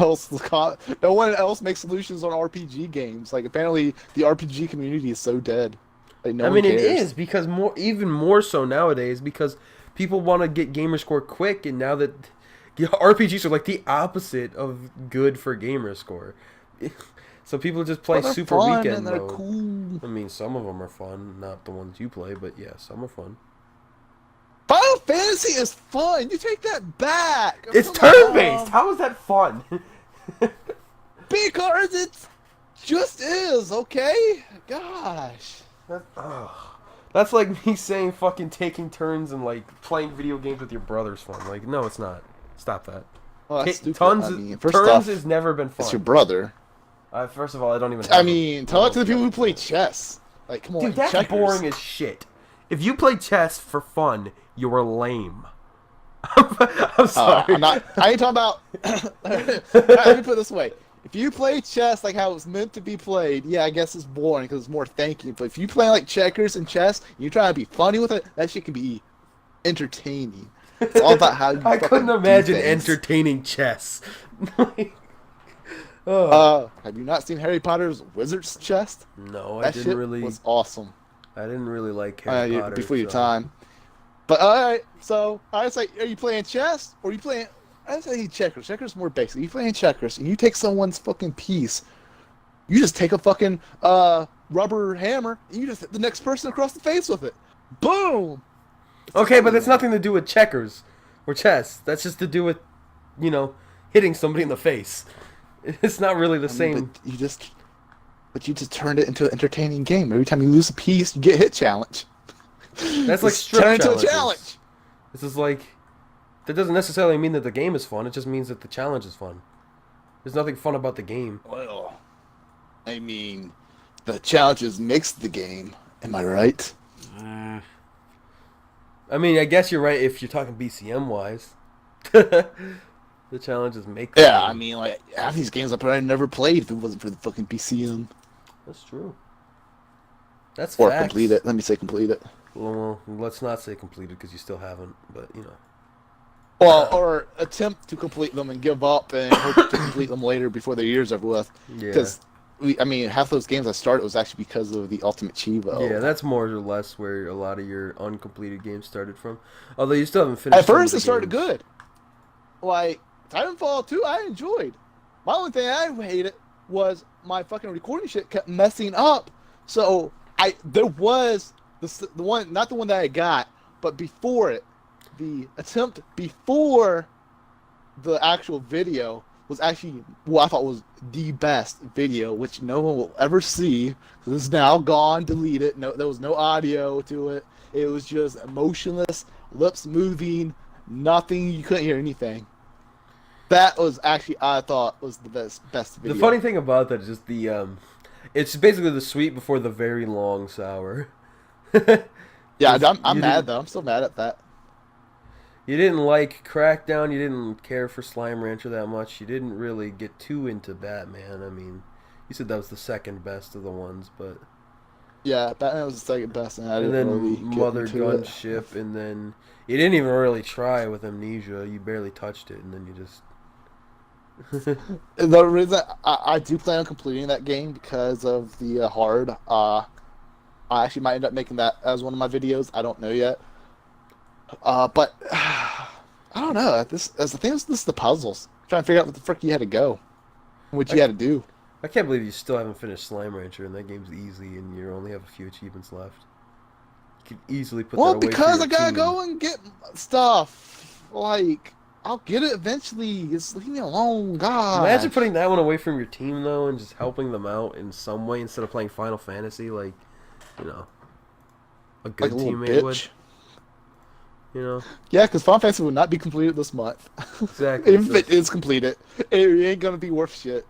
Speaker 2: else makes solutions on RPG games. Like, apparently the RPG community is so dead. Like, no one cares.
Speaker 1: It is, because even more so nowadays, because people want to get gamer score quick, and now that RPGs are like the opposite of good for gamer score. So people just play super weekend
Speaker 2: and they're
Speaker 1: mode.
Speaker 2: Cool.
Speaker 1: I mean, some of them are fun, not the ones you play, but yeah, some are fun.
Speaker 2: Final Fantasy is fun. You take that back.
Speaker 1: It's turn-based. How is that fun?
Speaker 2: Because it just is, okay? Gosh.
Speaker 1: That's like me saying fucking taking turns and like playing video games with your brother's fun. Like, no, it's not. Stop that.
Speaker 2: Well, that's stupid.
Speaker 1: Turns has never been fun.
Speaker 2: It's your brother.
Speaker 1: First of all, I don't even.
Speaker 2: Tell it to the people who play chess. Like, come on,
Speaker 1: dude, that's
Speaker 2: checkers.
Speaker 1: boring as shit. If you play chess for fun, you're lame. I'm sorry.
Speaker 2: I ain't talking about. Let me put it this way: if you play chess like how it's meant to be played, yeah, I guess it's boring because it's more thinking. But if you play like checkers and chess, and you're trying to be funny with it, that shit can be entertaining. It's all about how you.
Speaker 1: I couldn't imagine entertaining chess.
Speaker 2: Have you not seen Harry Potter's Wizard's Chest?
Speaker 1: No,
Speaker 2: I didn't really. That was awesome.
Speaker 1: I didn't really like Harry Potter.
Speaker 2: Before your time. But alright, so I was like, are you playing chess or are you playing? I say checkers. Checkers is more basic. You playing checkers and you take someone's fucking piece. You just take a fucking rubber hammer and you just hit the next person across the face with it. Boom.
Speaker 1: Okay, but that's nothing to do with checkers or chess. That's just to do with, hitting somebody in the face. It's not really the same.
Speaker 2: But you just turned it into an entertaining game. Every time you lose a piece, you get hit challenge.
Speaker 1: That's like strip
Speaker 2: turn into a challenge.
Speaker 1: This is like, that doesn't necessarily mean that the game is fun. It just means that the challenge is fun. There's nothing fun about the game.
Speaker 2: Well, I mean, the challenges makes the game. Am I right?
Speaker 1: I mean, I guess you're right if you're talking BCM wise. The challenges make.
Speaker 2: Yeah, I mean, like half these games I probably never played if it wasn't for the fucking BCM.
Speaker 1: That's true. That's
Speaker 2: Or complete
Speaker 1: facts.
Speaker 2: it. Let me say complete it.
Speaker 1: Well, let's not say completed because you still haven't. But you
Speaker 2: Well,
Speaker 1: know.
Speaker 2: or attempt to complete them and give up and hope to complete them later before the year's over with.
Speaker 1: Yeah.
Speaker 2: Because I mean, half those games I started was actually because of the Ultimate
Speaker 1: Yeah,
Speaker 2: Chievo.
Speaker 1: that's more or less where a lot of your uncompleted games started from. Although you still haven't
Speaker 2: At
Speaker 1: finished some of
Speaker 2: first,
Speaker 1: the
Speaker 2: it started
Speaker 1: games.
Speaker 2: good. Like Titanfall 2, I enjoyed. My only thing I hated was my fucking recording shit kept messing up. So there was the one, not the one that I got, but before it, the attempt before the actual video was actually what I thought was the best video, which no one will ever see because it's now gone, deleted. No, there was no audio to it. It was just emotionless, lips moving, nothing. You couldn't hear anything. That was actually I thought was the best
Speaker 1: The
Speaker 2: video.
Speaker 1: funny thing about that is just it's basically the sweet before the very long sour.
Speaker 2: Yeah,
Speaker 1: Because
Speaker 2: I'm mad though. I'm still mad at that.
Speaker 1: you didn't like Crackdown, you didn't care for Slime Rancher that much, you didn't really get too into Batman. I mean, you said that was the second best of the ones, but
Speaker 2: Yeah, Batman was the second best, and I
Speaker 1: and
Speaker 2: didn't really
Speaker 1: then
Speaker 2: get
Speaker 1: Mother
Speaker 2: into it.
Speaker 1: Gunship, and then you didn't even really try with Amnesia. You barely touched it, and then you just
Speaker 2: The reason I do plan on completing that game because of the hard. I actually might end up making that as one of my videos. I don't know yet. But I don't know. This as the thing is, this is the puzzles. Trying to figure out what the frick you had to go, what
Speaker 1: I,
Speaker 2: you had to do.
Speaker 1: I can't believe you still haven't finished Slime Rancher, and that game's easy, and you only have a few achievements left. You could easily put that
Speaker 2: Well,
Speaker 1: away for
Speaker 2: because
Speaker 1: your
Speaker 2: I gotta
Speaker 1: team.
Speaker 2: go and get stuff. Like I'll get it eventually. Just leave me alone,
Speaker 1: Imagine
Speaker 2: gosh.
Speaker 1: putting that one away from your team though, and just helping them out in some way instead of playing Final Fantasy, like you know, a
Speaker 2: Like a
Speaker 1: good
Speaker 2: little
Speaker 1: teammate would.
Speaker 2: bitch.
Speaker 1: You know,
Speaker 2: Yeah, because Final Fantasy will not be completed this month.
Speaker 1: exactly.
Speaker 2: Even if
Speaker 1: So
Speaker 2: it is completed, it ain't gonna be worth shit.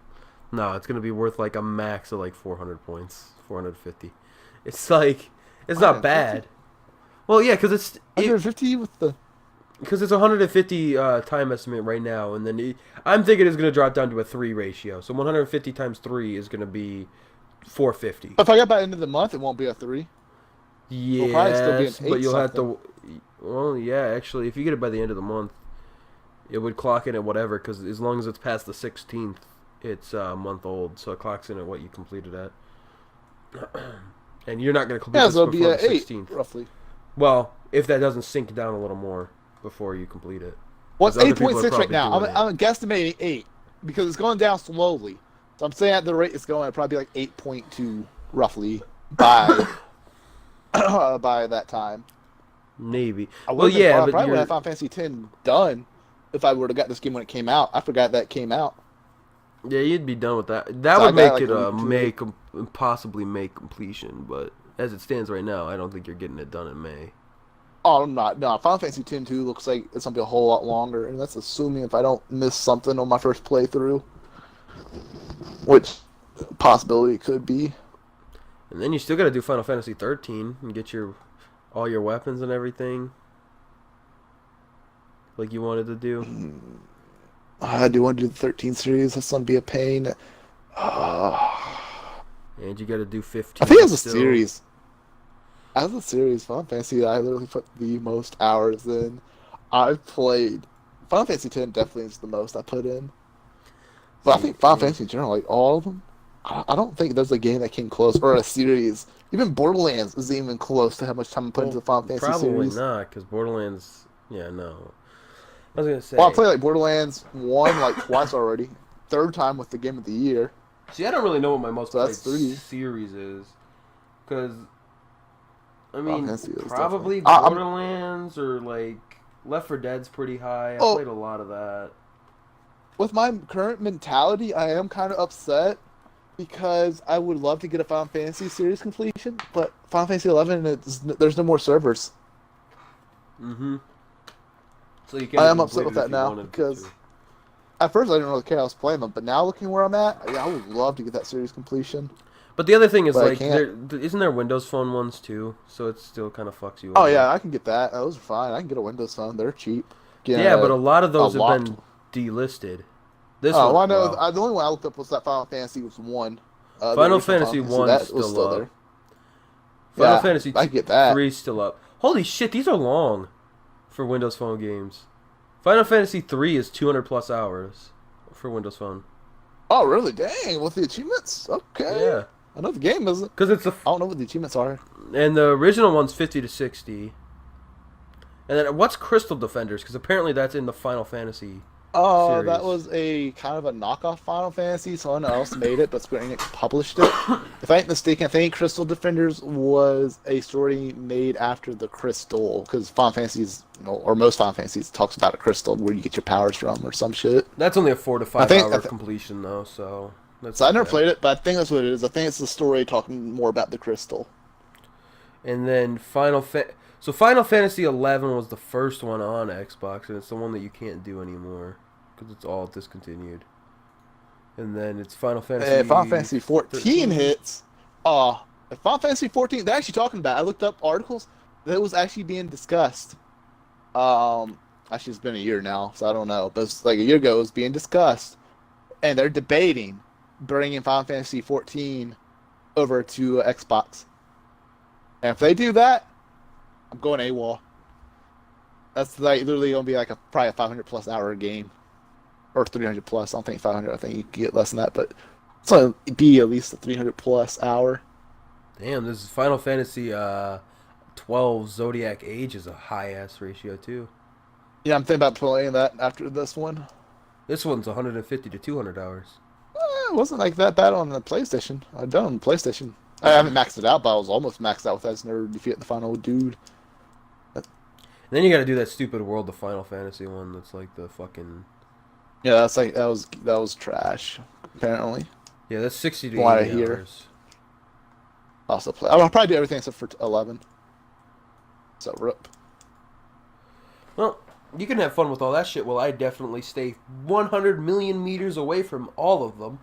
Speaker 1: no, it's gonna be worth like a max of like 400 points, 450. It's like it's not
Speaker 2: 150?
Speaker 1: bad. Well, yeah, it
Speaker 2: 150 with the.
Speaker 1: because it's 150 time estimate right now, and then I'm thinking it's gonna drop down to a 3 ratio. So 150 times 3 is gonna be 450.
Speaker 2: If I get by the end of the month, it won't be a 3. It'll probably still be an
Speaker 1: Yes, but
Speaker 2: 8
Speaker 1: you'll have
Speaker 2: something.
Speaker 1: to. Well, yeah, actually, if you get it by the end of the month, it would clock in at whatever. Because as long as it's past the 16th, it's a month old, so it clocks in at what you completed at. And you're not going to complete
Speaker 2: Yeah,
Speaker 1: this
Speaker 2: so it'll be
Speaker 1: before the
Speaker 2: at 8,
Speaker 1: 16th.
Speaker 2: roughly.
Speaker 1: Well, if that doesn't sink down a little more before you complete it,
Speaker 2: Well,
Speaker 1: because
Speaker 2: it's
Speaker 1: other people are
Speaker 2: 8.6 right
Speaker 1: probably
Speaker 2: now.
Speaker 1: doing it.
Speaker 2: I'm guesstimating 8 because it's going down slowly. So I'm saying at the rate it's going, it'll probably be like 8.2 roughly by by that time.
Speaker 1: Maybe.
Speaker 2: I
Speaker 1: Well,
Speaker 2: would have
Speaker 1: yeah, but
Speaker 2: probably would
Speaker 1: you're
Speaker 2: have Final Fantasy 10 done if I would have got this game when it came out. I forgot that came out.
Speaker 1: yeah, you'd be done with that. That
Speaker 2: So I
Speaker 1: would
Speaker 2: got
Speaker 1: make
Speaker 2: like
Speaker 1: it
Speaker 2: a week or two late.
Speaker 1: possibly make completion, but as it stands right now, I don't think you're getting it done in May.
Speaker 2: Oh, I'm not. No, Final Fantasy 10 2 looks like it's going to be a whole lot longer. And that's assuming if I don't miss something on my first playthrough, which possibility could be.
Speaker 1: And then you still got to do Final Fantasy 13 and get your all your weapons and everything, like you wanted to do.
Speaker 2: I do want to do the 13 series. That's going to be a pain.
Speaker 1: And you got to do
Speaker 2: I think
Speaker 1: 15
Speaker 2: as a
Speaker 1: still.
Speaker 2: series. As a series, Final Fantasy, I literally put the most hours in. I've played. Final Fantasy 10 definitely is the most I put in. But I
Speaker 1: See,
Speaker 2: think Final
Speaker 1: yeah.
Speaker 2: Fantasy in general, like all of them, I don't think there's a game that came close, or a series. Even Borderlands isn't even close to how much time I put into
Speaker 1: Well,
Speaker 2: the Final Fantasy
Speaker 1: probably
Speaker 2: series.
Speaker 1: not, because Borderlands. Yeah, no. I was gonna
Speaker 2: Well, I
Speaker 1: say.
Speaker 2: played like Borderlands 1 like twice already. Third time with the Game of the Year.
Speaker 1: See, I don't really know what my most
Speaker 2: So
Speaker 1: played
Speaker 2: that's 3.
Speaker 1: series is, because I
Speaker 2: Final
Speaker 1: mean,
Speaker 2: Fantasy is definitely.
Speaker 1: probably
Speaker 2: I'm,
Speaker 1: Borderlands or like Left 4 Dead's pretty high. I
Speaker 2: oh,
Speaker 1: played a lot of that.
Speaker 2: with my current mentality, I am kind of upset because I would love to get a Final Fantasy series completion, but Final Fantasy 11, there's no more servers.
Speaker 1: Mm-hmm. So you
Speaker 2: I
Speaker 1: can't
Speaker 2: am upset
Speaker 1: complete
Speaker 2: with
Speaker 1: it if
Speaker 2: that
Speaker 1: you
Speaker 2: now
Speaker 1: wanted
Speaker 2: because
Speaker 1: to.
Speaker 2: at first I didn't really care. I was playing them, but now looking where I'm at, yeah, I would love to get that series completion,
Speaker 1: But the other thing is
Speaker 2: but I
Speaker 1: like
Speaker 2: can't.
Speaker 1: isn't there Windows Phone ones too? So it still kind of fucks you
Speaker 2: Oh
Speaker 1: over.
Speaker 2: yeah, I can get that. Those are fine. I can get a Windows Phone. They're cheap. Get
Speaker 1: Yeah, but a lot of
Speaker 2: a
Speaker 1: those have
Speaker 2: locked.
Speaker 1: been delisted. This
Speaker 2: Oh,
Speaker 1: one,
Speaker 2: well, I know.
Speaker 1: well,
Speaker 2: The only one I looked up was that Final Fantasy was 1. The
Speaker 1: Final
Speaker 2: original
Speaker 1: Fantasy
Speaker 2: Fantasy,
Speaker 1: 1's
Speaker 2: that was
Speaker 1: still
Speaker 2: still
Speaker 1: up.
Speaker 2: there.
Speaker 1: Final
Speaker 2: Yeah,
Speaker 1: Fantasy
Speaker 2: I get that.
Speaker 1: 3's still up. Holy shit, these are long for Windows Phone games. Final Fantasy 3 is 200 plus hours for Windows Phone.
Speaker 2: Oh, really? Dang, with the achievements? Okay.
Speaker 1: Yeah.
Speaker 2: I know the game isn't.
Speaker 1: Because it's
Speaker 2: I don't know what the achievements are.
Speaker 1: and the original one's 50 to 60. And then what's Crystal Defenders? Because apparently that's in the Final Fantasy
Speaker 2: Oh,
Speaker 1: series.
Speaker 2: that was a kind of a knockoff Final Fantasy. Someone else made it, but Square Enix published it. If I ain't mistaken, I think Crystal Defenders was a story made after the Crystal, because Final Fantasies, or most Final Fantasies, talks about a crystal where you get your powers from or some shit.
Speaker 1: That's only a 4 to 5 hour completion though, so that's.
Speaker 2: So I never played it, but I think that's what it is. I think it's the story talking more about the crystal.
Speaker 1: And then Final Fantasy 11 was the first one on Xbox, and it's the one that you can't do anymore because it's all discontinued. And then it's Final Fantasy.
Speaker 2: If Final Fantasy 14
Speaker 1: 13.
Speaker 2: hits, if Final Fantasy 14, they're actually talking about it. I looked up articles that it was actually being discussed. Actually, it's been a year now, so I don't know. But it's like a year ago, it was being discussed, and they're debating bringing Final Fantasy 14 over to Xbox. And if they do that, I'm going AWOL. That's like literally gonna be like probably a 500 plus hour game, or 300 plus. I don't think 500. I think you can get less than that, but it's gonna be at least a 300 plus hour.
Speaker 1: Damn, this is Final Fantasy 12 Zodiac Age is a high ass ratio too.
Speaker 2: Yeah, I'm thinking about playing that after this one.
Speaker 1: This one's 150 to 200 hours.
Speaker 2: It wasn't like that bad on the PlayStation. I've done it on the PlayStation. I haven't maxed it out, but I was almost maxed out with Esner defeating the final dude.
Speaker 1: And then you got to do that stupid World of Final Fantasy one. That's like the fucking.
Speaker 2: Yeah, that's like that was trash. Apparently,
Speaker 1: Yeah, that's 60 to
Speaker 2: What I
Speaker 1: 80
Speaker 2: hear.
Speaker 1: hours.
Speaker 2: I'll still play. I'll probably do everything except for 11. So rip.
Speaker 1: Well, you can have fun with all that shit. Well, I definitely stay 100 million meters away from all of them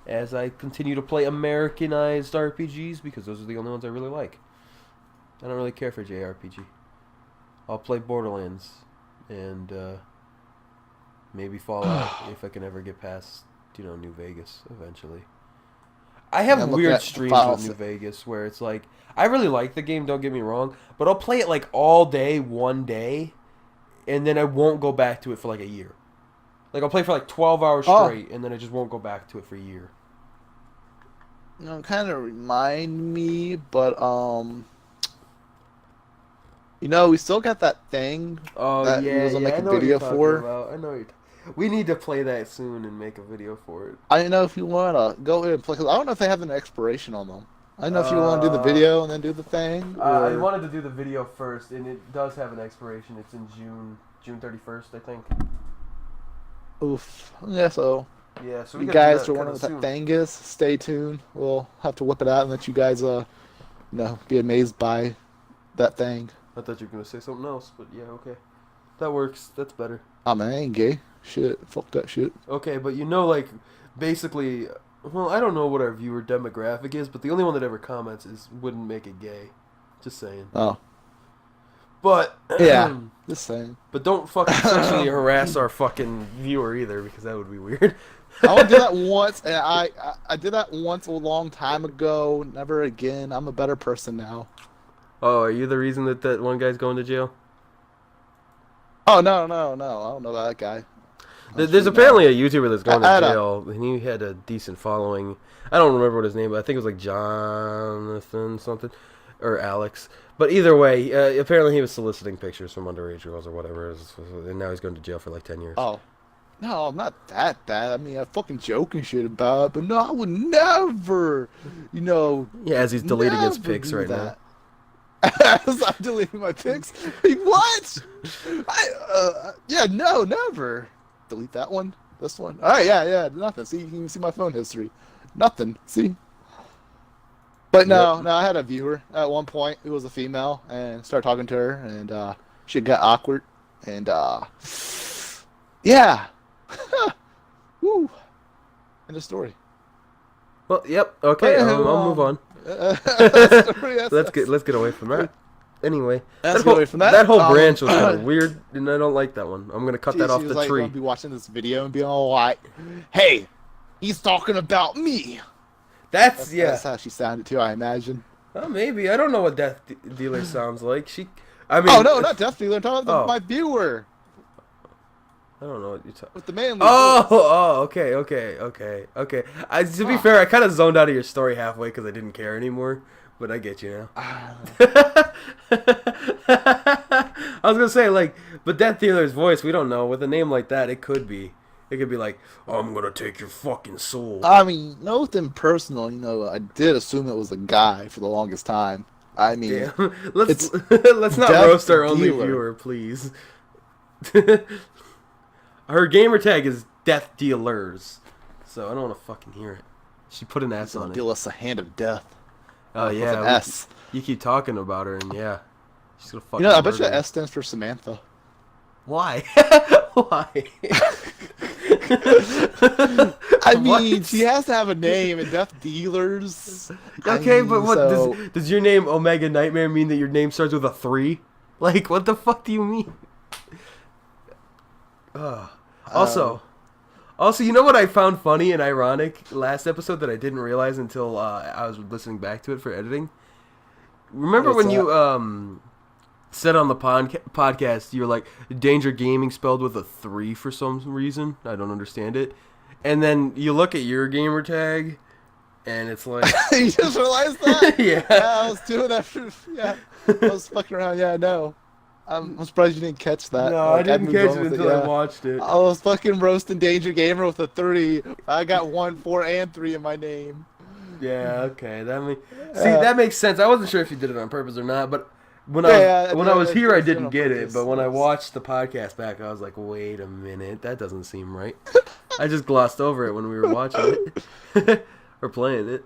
Speaker 1: as I continue to play Americanized RPGs because those are the only ones I really like. I don't really care for JRPG. I'll play Borderlands and maybe Fallout if I can ever get past, New Vegas eventually. I have
Speaker 2: I'm looking
Speaker 1: weird
Speaker 2: at the
Speaker 1: streams
Speaker 2: files.
Speaker 1: with New Vegas where it's like, I really like the game, don't get me wrong, but I'll play it like all day, one day, and then I won't go back to it for like a year. Like I'll play for like 12 hours straight, and then I just won't go back to it for a year.
Speaker 2: Kind of remind me, but we still got that thing.
Speaker 1: Oh
Speaker 2: that
Speaker 1: yeah,
Speaker 2: was gonna
Speaker 1: yeah,
Speaker 2: make
Speaker 1: I
Speaker 2: a
Speaker 1: know what
Speaker 2: video
Speaker 1: you're talking
Speaker 2: for.
Speaker 1: about. I know what you're we need to play that soon and make a video for it.
Speaker 2: I don't know if you want to go in and play. 'Cause I don't know if they have an expiration on them. I don't know if you want to do the video and then do the thing.
Speaker 1: I
Speaker 2: or-
Speaker 1: wanted to do the video first, and it does have an expiration. It's in June 31st, I think.
Speaker 2: Oof. Yeah, so
Speaker 1: Yeah, so we
Speaker 2: you
Speaker 1: gotta do
Speaker 2: guys
Speaker 1: that
Speaker 2: are
Speaker 1: kinda
Speaker 2: wondering what that
Speaker 1: soon.
Speaker 2: thing is. Stay tuned. We'll have to whip it out and let you guys, be amazed by that thing.
Speaker 1: I thought you were gonna say something else, but yeah, okay, that works. That's better.
Speaker 2: I mean, I ain't gay. Shit. Fuck that shit.
Speaker 1: Okay, but like, basically, well, I don't know what our viewer demographic is, but the only one that ever comments wouldn't make it gay. Just saying.
Speaker 2: Oh.
Speaker 1: But
Speaker 2: Yeah. Just saying.
Speaker 1: But don't fucking sexually harass our fucking viewer either, because that would be weird.
Speaker 2: I only did that once, and I did that once a long time ago. Never again. I'm a better person now.
Speaker 1: Oh, are you the reason that one guy's going to jail?
Speaker 2: Oh, no. I don't know that guy.
Speaker 1: There's apparently a YouTuber that's going
Speaker 2: I
Speaker 1: to
Speaker 2: had
Speaker 1: jail, and he had a decent following. I don't remember what his name, but I think it was like Jonathan something, or Alex. But either way, apparently he was soliciting pictures from underage girls or whatever, and now he's going to jail for like 10 years.
Speaker 2: Oh. No, I'm not that bad. I mean, I fucking joke and shit about it, but no, I would never,
Speaker 1: Yeah, as he's deleting his
Speaker 2: never
Speaker 1: pics
Speaker 2: do
Speaker 1: right now.
Speaker 2: that. As I'm deleting my pics? Like, what? No, never. Delete that one. This one. All right, yeah, nothing. See, you can see my phone history. Nothing. See. But no, I had a viewer at one point who was a female, and started talking to her, and she got awkward, and yeah. Woo. End of story.
Speaker 1: Well, yep. Okay, I'll move on. Let's get away from that. Anyway,
Speaker 2: Let's get away from that.
Speaker 1: That whole branch was kind of weird, and I don't like that one. I'm gonna cut that off
Speaker 2: She was
Speaker 1: the
Speaker 2: like,
Speaker 1: tree.
Speaker 2: Gonna be watching this video and be all like, "Hey, he's talking about me."
Speaker 1: That's yeah.
Speaker 2: That's how she sounded too, I imagine.
Speaker 1: Oh, maybe I don't know what Death Dealer sounds like. I mean,
Speaker 2: Oh no, not Death Dealer. I'm talking about
Speaker 1: Oh.
Speaker 2: my viewer
Speaker 1: I don't know what you're talking.
Speaker 2: with the manly
Speaker 1: Oh,
Speaker 2: voice.
Speaker 1: okay. To be fair, I kind of zoned out of your story halfway because I didn't care anymore. But I get you now. I was gonna say but Death Dealer's voice, we don't know. With a name like that, it could be. It could be like, I'm gonna take your fucking soul.
Speaker 2: I mean, nothing personal. I did assume it was a guy for the longest time. I mean,
Speaker 1: Yeah. let's
Speaker 2: it's
Speaker 1: not
Speaker 2: Death
Speaker 1: roast our only
Speaker 2: Dealer.
Speaker 1: viewer, please. Her gamer tag is Death Dealers, so I don't want to fucking hear it. She put an S on it.
Speaker 2: deal us a hand of death.
Speaker 1: Oh
Speaker 2: With
Speaker 1: yeah,
Speaker 2: an S.
Speaker 1: you keep talking about her, and yeah, she's gonna fucking.
Speaker 2: I bet you
Speaker 1: murder
Speaker 2: S stands for Samantha.
Speaker 1: Why? Why?
Speaker 2: I mean,
Speaker 1: What?
Speaker 2: she has to have a name, and Death Dealers.
Speaker 1: Okay, but what
Speaker 2: so...
Speaker 1: does your name Omega Nightmare mean that your name starts with a 3? Like, what the fuck do you mean? Also, you know what I found funny and ironic last episode that I didn't realize until I was listening back to it for editing? Remember
Speaker 2: What's
Speaker 1: when you said on the podcast you were like, Danger Gaming spelled with a 3 for some reason? I don't understand it. And then you look at your gamer tag, and it's like...
Speaker 2: You just realized that?
Speaker 1: Yeah.
Speaker 2: I was doing that I was fucking around. Yeah, I know. I'm surprised you didn't catch that.
Speaker 1: No, I didn't catch it until I watched it.
Speaker 2: I was fucking roasting Danger Gamer with a 3. I got 1, 4, and 3 in my name.
Speaker 1: Yeah, okay. That makes sense. I wasn't sure if you did it on purpose or not, but when I was here, I didn't get it. But when I watched the podcast back, I was like, wait a minute, that doesn't seem right. I just glossed over it when we were watching it or playing it.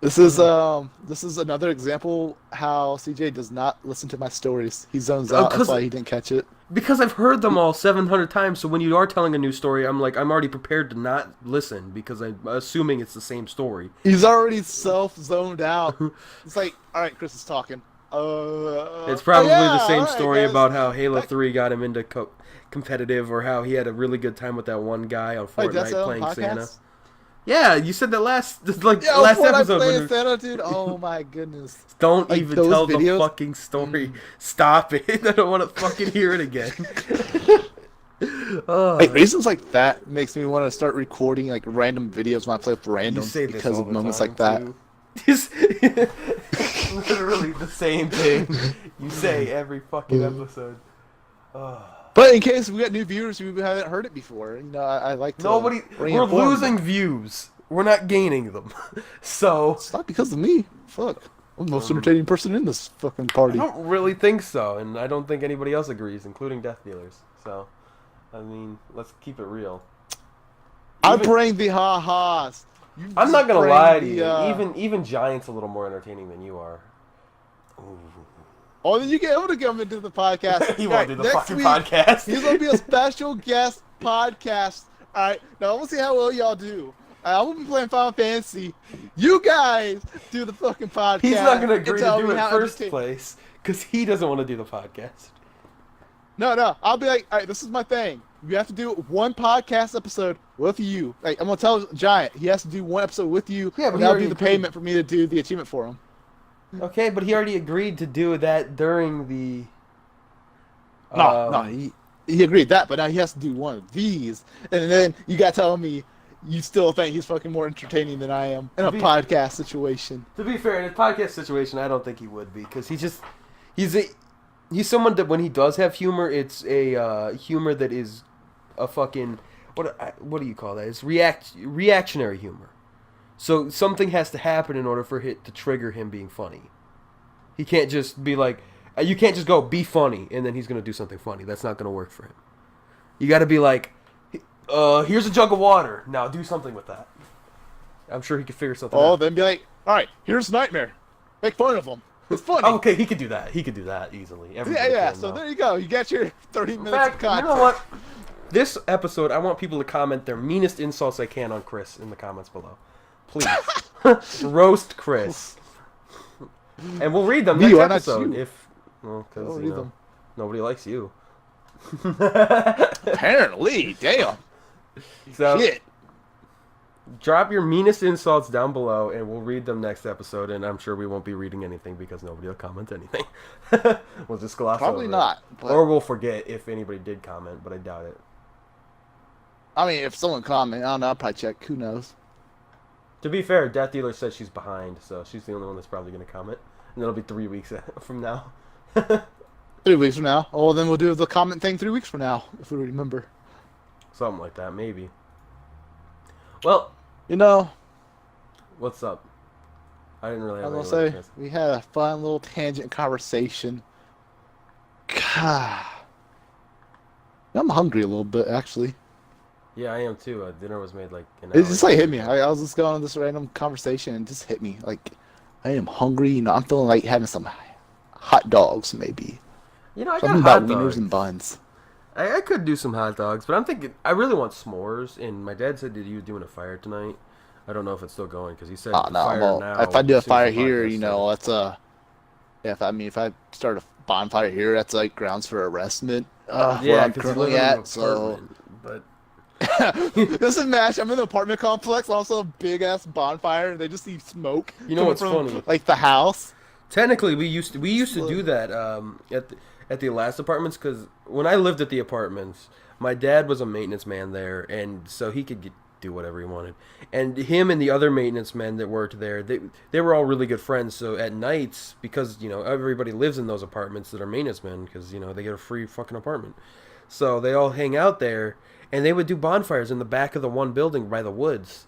Speaker 2: This is another example how CJ does not listen to my stories. He zones out. That's why he didn't catch it.
Speaker 1: Because I've heard them all 700 times, so when you are telling a new story, I'm already prepared to not listen because I'm assuming it's the same story.
Speaker 2: He's already self-zoned out. It's like, all right, Chris is talking.
Speaker 1: It's probably the same story
Speaker 2: guys.
Speaker 1: about how Halo 3 got him into competitive, or how he had a really good time with that one guy on Fortnite playing Santa. Yeah, you said that last episode.
Speaker 2: Playing Santa, dude. Oh my goodness.
Speaker 1: Don't even tell the fucking story. Stop it. I don't want to fucking hear it again.
Speaker 2: Reasons like that makes me want to start recording random videos when I play with randoms because of moments like that.
Speaker 1: Literally the same thing you say every fucking episode.
Speaker 2: But in case we got new viewers who haven't heard it before, I like to.
Speaker 1: We're losing views. We're not gaining them. So
Speaker 2: it's not because of me. Fuck. I'm the most entertaining person in this fucking party.
Speaker 1: I don't really think so, and I don't think anybody else agrees, including Death Dealers. So, I mean, let's keep it real.
Speaker 2: I bring the ha-has.
Speaker 1: I'm not gonna lie to you. Even Giant's a little more entertaining than you are. Ooh.
Speaker 2: Oh, then you get able to come into the podcast.
Speaker 1: He won't do the fucking podcast.
Speaker 2: He's gonna be a special guest podcast. All right, now we'll see how well y'all do. I'm gonna be playing Final Fantasy. You guys do the fucking podcast.
Speaker 1: He's not gonna agree to do it first place because he doesn't want to do the podcast.
Speaker 2: No. I'll be like, all right, this is my thing. You have to do one podcast episode with you. I'm gonna tell Giant he has to do one episode with you.
Speaker 1: Yeah, but
Speaker 2: that'll be the payment for me to do the achievement for him.
Speaker 1: Okay, but he already agreed to do that during the...
Speaker 2: He agreed that, but now he has to do one of these. And then you got to tell me you still think he's fucking more entertaining than I am in a podcast situation.
Speaker 1: To be fair, in a podcast situation, I don't think he would be, because he's someone that when he does have humor, it's a humor that is a fucking... What do you call that? It's reactionary humor. So something has to happen in order for it to trigger him being funny. He can't just be like, you can't just go, be funny, and then he's going to do something funny. That's not going to work for him. You got to be like, here's a jug of water. Now do something with that. I'm sure he could figure something out.
Speaker 2: Then be like, all right, here's Nightmare. Make fun of him. It's funny.
Speaker 1: Okay, he could do that. He could do that easily.
Speaker 2: Yeah. So there you go. You got your 30 minutes of content.
Speaker 1: You know what? This episode, I want people to comment their meanest insults they can on Chris in the comments below. Please. Roast Chris. And we'll read them next episode. Because nobody likes you.
Speaker 2: Apparently. Damn.
Speaker 1: So,
Speaker 2: shit.
Speaker 1: Drop your meanest insults down below, and we'll read them next episode. And I'm sure we won't be reading anything because nobody will comment anything. We'll just gloss
Speaker 2: Probably
Speaker 1: over
Speaker 2: not,
Speaker 1: it,
Speaker 2: but
Speaker 1: or we'll forget if anybody did comment, but I doubt it.
Speaker 2: I mean, if someone comment, I don't know. I'll probably check. Who knows?
Speaker 1: To be fair, Death Dealer said she's behind, so she's the only one that's probably going to comment, and it'll be 3 weeks from now.
Speaker 2: 3 weeks from now. Oh, well, then we'll do the comment thing 3 weeks from now, if we remember.
Speaker 1: Something like that, maybe. Well,
Speaker 2: You know,
Speaker 1: what's up? I didn't really
Speaker 2: I
Speaker 1: have
Speaker 2: was
Speaker 1: any
Speaker 2: gonna say we had a fun little tangent conversation. God, I'm hungry a little bit actually.
Speaker 1: Yeah, I am too. Dinner was made like an
Speaker 2: It
Speaker 1: hour
Speaker 2: just like
Speaker 1: ago.
Speaker 2: hit me. I was just going on this random conversation and it just hit me. Like I am hungry. You know, I'm feeling like having some hot dogs maybe.
Speaker 1: You know, I got
Speaker 2: Something about
Speaker 1: hot
Speaker 2: wieners
Speaker 1: dogs.
Speaker 2: and buns.
Speaker 1: I could do some hot dogs, but I'm thinking I really want s'mores. And my dad said that he was doing a fire tonight. I don't know if it's still going because he said
Speaker 2: Oh
Speaker 1: the
Speaker 2: no!
Speaker 1: fire
Speaker 2: Well,
Speaker 1: now.
Speaker 2: if I do a
Speaker 1: as soon as
Speaker 2: fire
Speaker 1: the
Speaker 2: here,
Speaker 1: podcast
Speaker 2: you know,
Speaker 1: started.
Speaker 2: that's if I start a bonfire here, that's like grounds for arrestment. Where
Speaker 1: Yeah,
Speaker 2: I'm
Speaker 1: because you live
Speaker 2: currently
Speaker 1: in an
Speaker 2: at. So
Speaker 1: apartment. But
Speaker 2: this is match. I'm in the apartment complex, also a big ass bonfire, and they just see smoke.
Speaker 1: You know
Speaker 2: coming
Speaker 1: what's
Speaker 2: from,
Speaker 1: funny?
Speaker 2: like the house.
Speaker 1: Technically, we used to do that at the last apartments because when I lived at the apartments, my dad was a maintenance man there, and so he could do whatever he wanted. And him and the other maintenance men that worked there, they were all really good friends. So at nights, because everybody lives in those apartments that are maintenance men, because they get a free fucking apartment, so they all hang out there, and they would do bonfires in the back of the one building by the woods,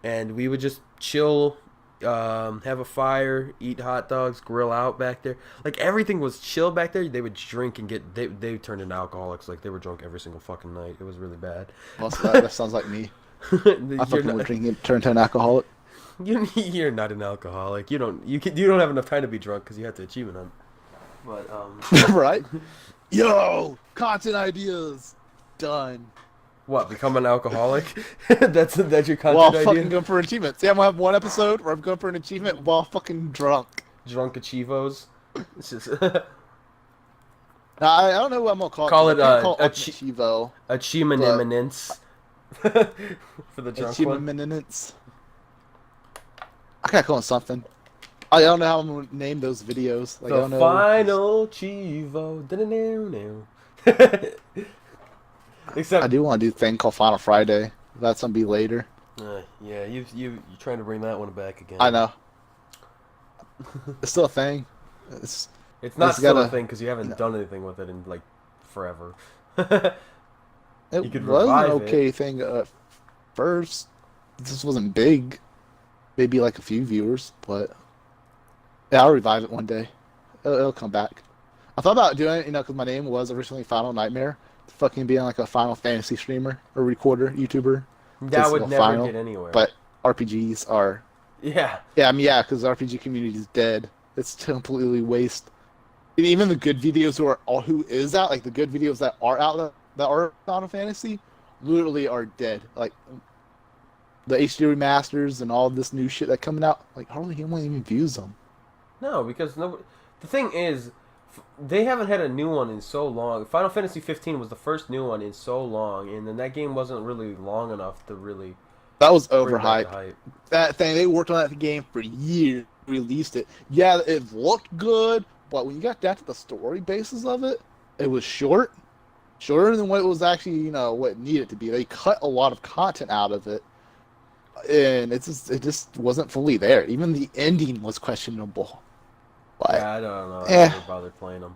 Speaker 1: and we would just chill, have a fire, eat hot dogs, grill out back there. Like everything was chill back there. They would drink and they turned into alcoholics. Like they were drunk every single fucking night. It was really bad.
Speaker 2: Well, so that sounds like me. I fucking would drink and turn to an alcoholic.
Speaker 1: You're not an alcoholic. You don't have enough time to be drunk because you have to achieve it. But
Speaker 2: Right? Yo, content ideas done.
Speaker 1: what? Become an alcoholic? That's your
Speaker 2: While
Speaker 1: content
Speaker 2: fucking
Speaker 1: idea.
Speaker 2: going for achievements. Yeah, I'm gonna have one episode where I'm going for an achievement while fucking drunk.
Speaker 1: Drunk Chivos. It's just
Speaker 2: Now, I don't know what I'm gonna call it.
Speaker 1: Call
Speaker 2: 'Cause
Speaker 1: it,
Speaker 2: I can't call
Speaker 1: a
Speaker 2: Chievo.
Speaker 1: achievement
Speaker 2: But-
Speaker 1: imminence for the drunk one.
Speaker 2: Achievements. I gotta call it something. I don't know how I'm gonna name those videos. Like, I
Speaker 1: The
Speaker 2: don't know.
Speaker 1: final Chivo.
Speaker 2: I
Speaker 1: Except,
Speaker 2: do want to do a thing called Final Friday. That's gonna be later.
Speaker 1: yeah, you trying to bring that one back again.
Speaker 2: I know. It's still a thing.
Speaker 1: It's not
Speaker 2: it's
Speaker 1: still a
Speaker 2: gotta-
Speaker 1: thing because you haven't done anything with it in like forever.
Speaker 2: It
Speaker 1: You could
Speaker 2: was an
Speaker 1: revive
Speaker 2: okay thing at first. This wasn't big. Maybe like a few viewers, but yeah, I'll revive it one day. It'll come back. I thought about doing it, because my name was originally Final Nightmare. Fucking being like a Final Fantasy streamer or recorder, YouTuber.
Speaker 1: That would
Speaker 2: Physical
Speaker 1: never
Speaker 2: final,
Speaker 1: get anywhere.
Speaker 2: But RPGs are.
Speaker 1: yeah,
Speaker 2: Yeah, I mean, yeah, because the RPG community is dead. It's completely waste. And even the good videos who is out, like the good videos that are out that are Final Fantasy, literally are dead. Like the HD remasters and all this new shit that coming out, like hardly anyone even views them.
Speaker 1: no, because no. The thing is, they haven't had a new one in so long. Final Fantasy 15 was the first new one in so long, and then that game wasn't really long enough to really
Speaker 2: That was
Speaker 1: bring back
Speaker 2: overhyped.
Speaker 1: the hype.
Speaker 2: That thing, they worked on that game for years, released it. Yeah, it looked good, but when you got down to the story basis of it, it was shorter than what it was actually, what it needed to be. They cut a lot of content out of it, and it just wasn't fully there. Even the ending was questionable. But
Speaker 1: Yeah, I don't know. I
Speaker 2: Eh.
Speaker 1: never bothered playing them.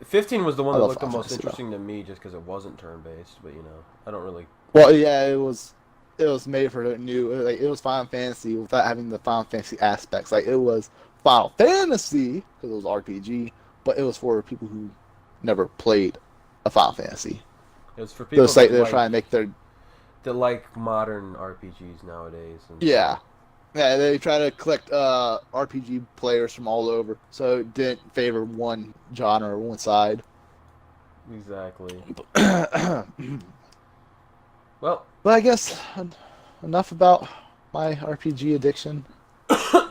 Speaker 1: 15 was the one
Speaker 2: I
Speaker 1: that
Speaker 2: love
Speaker 1: looked the
Speaker 2: Final
Speaker 1: most
Speaker 2: Fantasy, though.
Speaker 1: interesting to me just because it wasn't turn-based, but I don't really...
Speaker 2: well, yeah, it was made for the new. Like it was Final Fantasy without having the Final Fantasy aspects. Like it was Final Fantasy because it was RPG, but it was for people who never played a Final Fantasy.
Speaker 1: It was for
Speaker 2: So
Speaker 1: people
Speaker 2: it's like
Speaker 1: that,
Speaker 2: they're trying to make their
Speaker 1: like modern RPGs nowadays. And
Speaker 2: yeah. Yeah, they try to collect RPG players from all over, so it didn't favor one genre or one side.
Speaker 1: Exactly.
Speaker 2: But
Speaker 1: Well,
Speaker 2: I guess enough about my RPG addiction.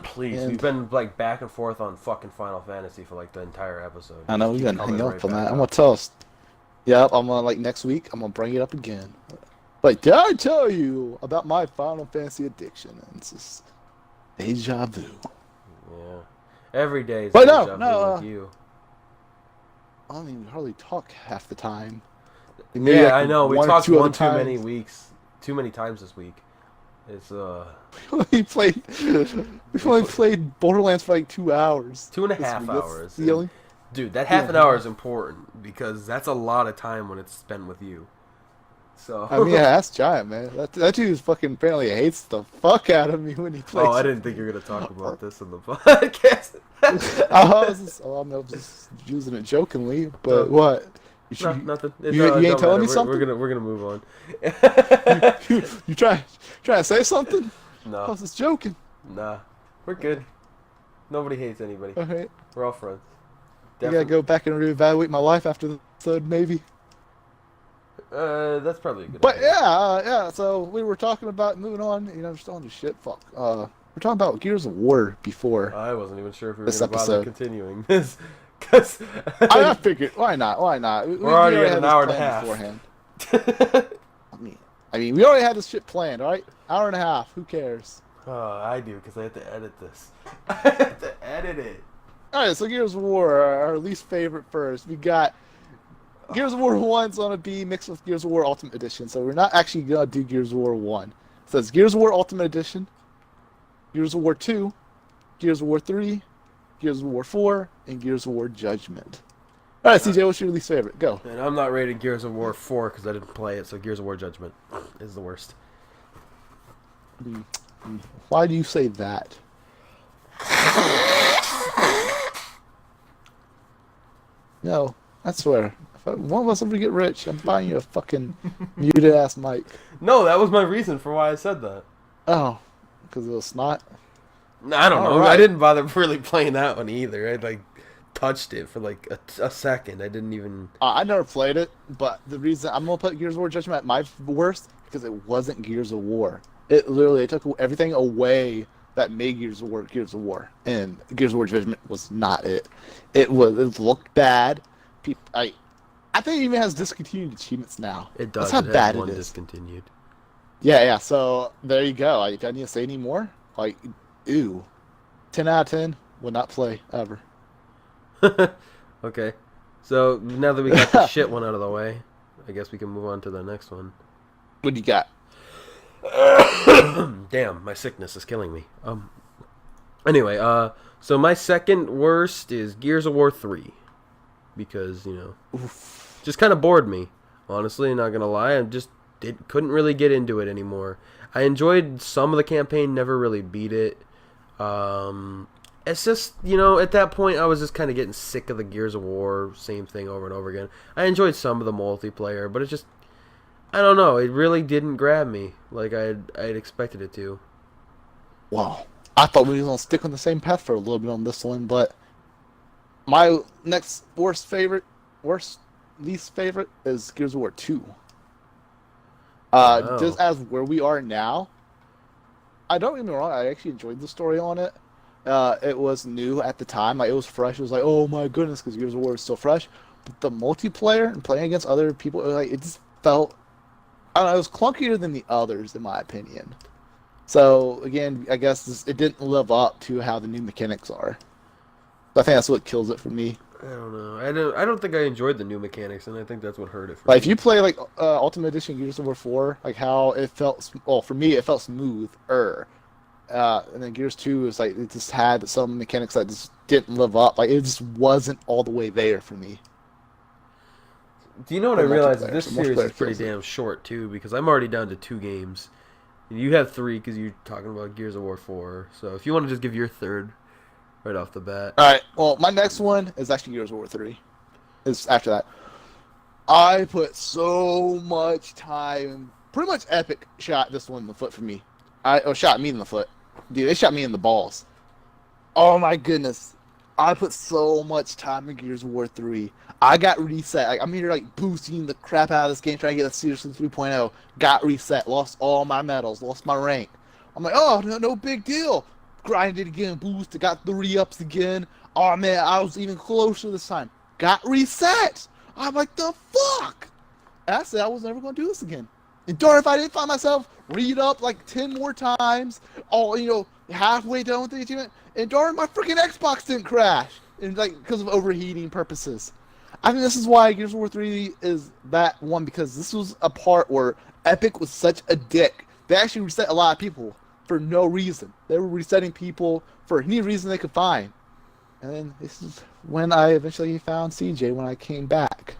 Speaker 1: please,
Speaker 2: And-
Speaker 1: we've been like back and forth on fucking Final Fantasy for like the entire episode.
Speaker 2: I know
Speaker 1: Just
Speaker 2: we've
Speaker 1: keep
Speaker 2: been
Speaker 1: coming
Speaker 2: hanging
Speaker 1: right
Speaker 2: up on
Speaker 1: back
Speaker 2: that. I'm
Speaker 1: up.
Speaker 2: gonna tell us. Yep, I'm gonna next week. I'm gonna bring it up again. But did I tell you about my Final Fantasy addiction? And it's just deja vu.
Speaker 1: Yeah. Every day is
Speaker 2: But no,
Speaker 1: deja vu
Speaker 2: no.
Speaker 1: with you.
Speaker 2: I don't even hardly talk half the time. Like maybe
Speaker 1: Yeah,
Speaker 2: like
Speaker 1: I know. We
Speaker 2: one or
Speaker 1: talked
Speaker 2: two other
Speaker 1: one too many
Speaker 2: times.
Speaker 1: weeks. Too many times this week. It's
Speaker 2: We played. We
Speaker 1: we
Speaker 2: only
Speaker 1: put
Speaker 2: played Borderlands for like 2 hours
Speaker 1: two and a
Speaker 2: this
Speaker 1: half
Speaker 2: week. That's
Speaker 1: hours.
Speaker 2: the
Speaker 1: And
Speaker 2: only
Speaker 1: dude, that
Speaker 2: two
Speaker 1: half
Speaker 2: and
Speaker 1: an
Speaker 2: a
Speaker 1: hour is
Speaker 2: half.
Speaker 1: important because that's a lot of time when it's spent with you.
Speaker 2: I mean, yeah,
Speaker 1: So
Speaker 2: that's Giant, man. That dude fucking apparently hates the fuck out of me when he
Speaker 1: oh, I
Speaker 2: plays
Speaker 1: didn't
Speaker 2: with
Speaker 1: think you
Speaker 2: me.
Speaker 1: were gonna talk about
Speaker 2: Or,
Speaker 1: this in the podcast.
Speaker 2: I'm just using it jokingly, but
Speaker 1: No,
Speaker 2: what?
Speaker 1: no, nothing. It
Speaker 2: You ain't
Speaker 1: don't
Speaker 2: telling
Speaker 1: matter.
Speaker 2: me
Speaker 1: We're
Speaker 2: something?
Speaker 1: gonna move on.
Speaker 2: You try to say something? I
Speaker 1: No,
Speaker 2: was just joking.
Speaker 1: nah, we're good. Nobody hates anybody.
Speaker 2: All right,
Speaker 1: We're all friends.
Speaker 2: I gotta
Speaker 1: Definitely.
Speaker 2: go back and reevaluate my life after the episode, maybe.
Speaker 1: That's probably a good
Speaker 2: But
Speaker 1: idea.
Speaker 2: yeah, yeah. So we were talking about moving on. Just on the shit. Fuck. We're talking about Gears of War before
Speaker 1: I wasn't even sure if we were
Speaker 2: this
Speaker 1: gonna bother
Speaker 2: episode.
Speaker 1: continuing this, because
Speaker 2: I figured, why not? Why not?
Speaker 1: we're
Speaker 2: We
Speaker 1: already
Speaker 2: already
Speaker 1: at
Speaker 2: had
Speaker 1: an
Speaker 2: this
Speaker 1: hour and a
Speaker 2: planned
Speaker 1: half.
Speaker 2: beforehand. I mean, we already had this shit planned. All right, hour and a half. Who cares?
Speaker 1: Oh, I do because I have to edit this. I have to edit it.
Speaker 2: All right, so Gears of War, our least favorite first. We got Gears of War 1's on a B mixed with Gears of War Ultimate Edition. So we're not actually gonna do Gears of War 1. So it's Gears of War Ultimate Edition, Gears of War 2, Gears of War 3, Gears of War 4, and Gears of War Judgment. All right, CJ, what's your least favorite? Go.
Speaker 1: And I'm not rated Gears of War 4 because I didn't play it, so Gears of War Judgment is the worst.
Speaker 2: Why do you say that? No, I swear. If one of us ever get rich, I'm buying you a fucking muted ass mic.
Speaker 1: No, that was my reason for why I said that.
Speaker 2: Oh, because it was snot.
Speaker 1: I don't
Speaker 2: All
Speaker 1: know. I
Speaker 2: right.
Speaker 1: didn't bother really playing that one either. I like touched it for like a second. I didn't even.
Speaker 2: I never played it, but the reason I'm gonna put Gears of War Judgment at my worst because it wasn't Gears of War. It literally took everything away that made Gears of War, and Gears of War Judgment was not it. It looked bad. I think it even has discontinued achievements now.
Speaker 1: It does.
Speaker 2: That's how
Speaker 1: It has
Speaker 2: bad
Speaker 1: one
Speaker 2: it is.
Speaker 1: discontinued.
Speaker 2: Yeah. So there you go. Do I need to say any more? Like, ew. 10 out of 10 would not play ever.
Speaker 1: Okay. So now that we got the shit one out of the way, I guess we can move on to the next one.
Speaker 2: What do you got?
Speaker 1: Damn, my sickness is killing me. Anyway, so my second worst is Gears of War 3 because,
Speaker 2: Oof.
Speaker 1: just kind of bored me. Honestly, not going to lie, couldn't really get into it anymore. I enjoyed some of the campaign, never really beat it. It's just, at that point I was just kind of getting sick of the Gears of War, same thing over and over again. I enjoyed some of the multiplayer, but it just, I don't know, it really didn't grab me like I'd expected it to.
Speaker 2: Wow. I thought we were going to stick on the same path for a little bit on this one, but my next least favorite is Gears of War 2. Just
Speaker 1: Oh.
Speaker 2: as where we are now, I don't get me wrong, I actually enjoyed the story on it. It was new at the time, like it was fresh. It was like, oh my goodness, because Gears of War is still fresh. But the multiplayer and playing against other people, it just felt, I don't know, it was clunkier than the others, in my opinion. So again, I guess it didn't live up to how the new mechanics are. So I think that's what kills it for me.
Speaker 1: I don't know. I don't think I enjoyed the new mechanics, and I think that's what hurt it for
Speaker 2: Like if
Speaker 1: me.
Speaker 2: you play like Ultimate Edition Gears of War 4, like how it felt, well for me it felt smoother. And then Gears 2 is like it just had some mechanics that just didn't live up. Like it just wasn't all the way there for me.
Speaker 1: Do you know what I
Speaker 2: For
Speaker 1: realized?
Speaker 2: multiplayer.
Speaker 1: This
Speaker 2: So
Speaker 1: series is
Speaker 2: multiplayer
Speaker 1: pretty
Speaker 2: kills it.
Speaker 1: damn short too, because I'm already down to 2 games. And you have 3 because you're talking about Gears of War 4. So if you want to just give your third right off the bat.
Speaker 2: All right. Well, my next one is actually Gears of War 3. Is after that. I put so much time. Pretty much Epic shot this one in the foot for me. Shot me in the foot. Dude, they shot me in the balls. Oh my goodness. I put so much time in Gears of War 3. I got reset. Like, I'm here like boosting the crap out of this game, trying to get a seriously 3.0. Got reset. Lost all my medals. Lost my rank. I'm like, oh, no big deal. Grinded again. Boosted. Got the re-ups again. Oh man, I was even closer this time. Got reset. I'm like, the fuck? And I said I was never going to do this again. And darn if I didn't find myself read up like 10 more times, all halfway done with the achievement, and darn my freaking Xbox didn't crash, and like because of overheating purposes. I think this is why Gears of War 3 is that one, because this was a part where Epic was such a dick. They actually reset a lot of people for no reason. They were resetting people for any reason they could find. And then this is when I eventually found CJ when I came back.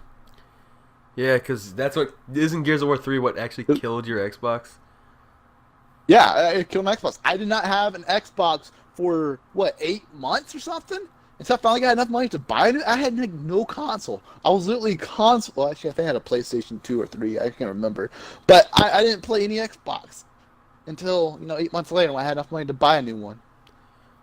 Speaker 1: Yeah, because that's what isn't Gears of War 3 what actually killed your Xbox?
Speaker 2: Yeah, it killed my Xbox. I did not have an Xbox for 8 months or something until I finally got enough money to buy it. I had like no console. I was literally console. Well, actually, I think I had a PlayStation 2 or 3. I can't remember. But I didn't play any Xbox until 8 months later when I had enough money to buy a new one.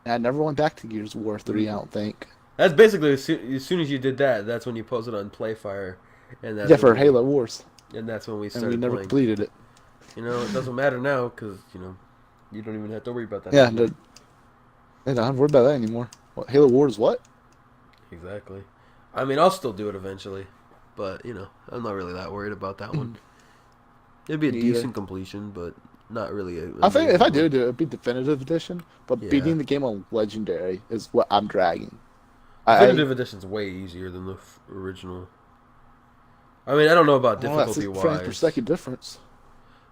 Speaker 2: And I never went back to Gears of War 3. I don't think.
Speaker 1: That's basically as soon as you did that. That's when you posted on Playfire, and that's
Speaker 2: for Halo Wars.
Speaker 1: And that's when we started.
Speaker 2: And we never
Speaker 1: playing.
Speaker 2: completed it.
Speaker 1: It doesn't matter now because you don't even have to worry about that.
Speaker 2: Yeah, I don't have to worry about that anymore. What, Halo Wars? What?
Speaker 1: Exactly. I mean, I'll still do it eventually, but I'm not really that worried about that one. It'd be a decent completion, but not really.
Speaker 2: I think if I do it, it'd be Definitive Edition. But beating the game on Legendary is what I'm dragging.
Speaker 1: Definitive Edition's way easier than the original. I mean, I don't know about difficulty wise.
Speaker 2: Frames per second difference.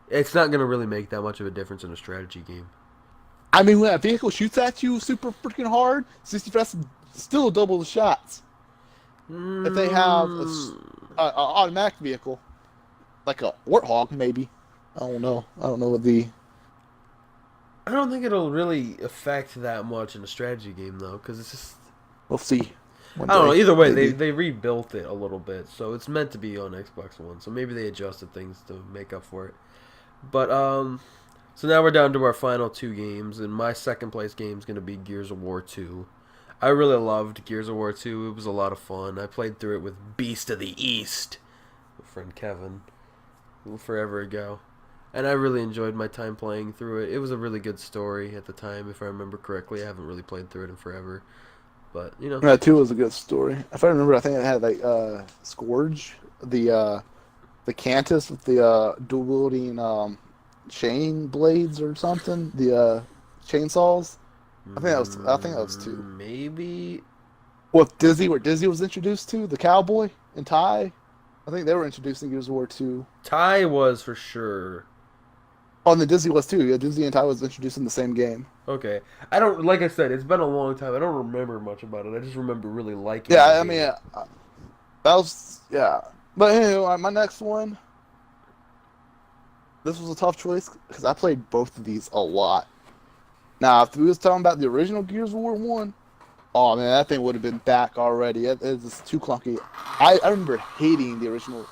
Speaker 1: It's not going to really make that much of a difference in a strategy game.
Speaker 2: I mean, when a vehicle shoots at you super freaking hard, 60 FPS still double the shots. If they have an automatic vehicle, like a Warthog, maybe. I don't know. I don't know what the...
Speaker 1: I don't think it'll really affect that much in a strategy game, though, because it's just...
Speaker 2: We'll see.
Speaker 1: I don't know. Either way, they rebuilt it a little bit, so it's meant to be on Xbox One. So maybe they adjusted things to make up for it. But so now we're down to our final two games, and my second place game is going to be Gears of War 2. I really loved Gears of War 2. It was a lot of fun. I played through it with Beast of the East, my friend Kevin, forever ago. And I really enjoyed my time playing through it. It was a really good story at the time, if I remember correctly. I haven't really played through it in forever. But,
Speaker 2: Yeah, 2 was a good story. If I remember, I think it had, like, Scourge, the Cantus with the dual-wielding chain blades or something, the chainsaws. I think that was 2.
Speaker 1: Maybe.
Speaker 2: With Dizzy, where Dizzy was introduced to, the cowboy and Ty. I think they were introducing Gears of War 2.
Speaker 1: Ty was for sure.
Speaker 2: Oh, and the Dizzy was too. Yeah, Dizzy and Ty was introduced in the same game.
Speaker 1: Okay. I don't, like I said, it's been a long time. I don't remember much about it. I just remember really liking it.
Speaker 2: Yeah, I mean, that was, yeah. But anyway, my next one, this was a tough choice because I played both of these a lot. Now, if we was talking about the original Gears of War 1, oh man, that thing would have been back already. It's just too clunky. I remember hating the original.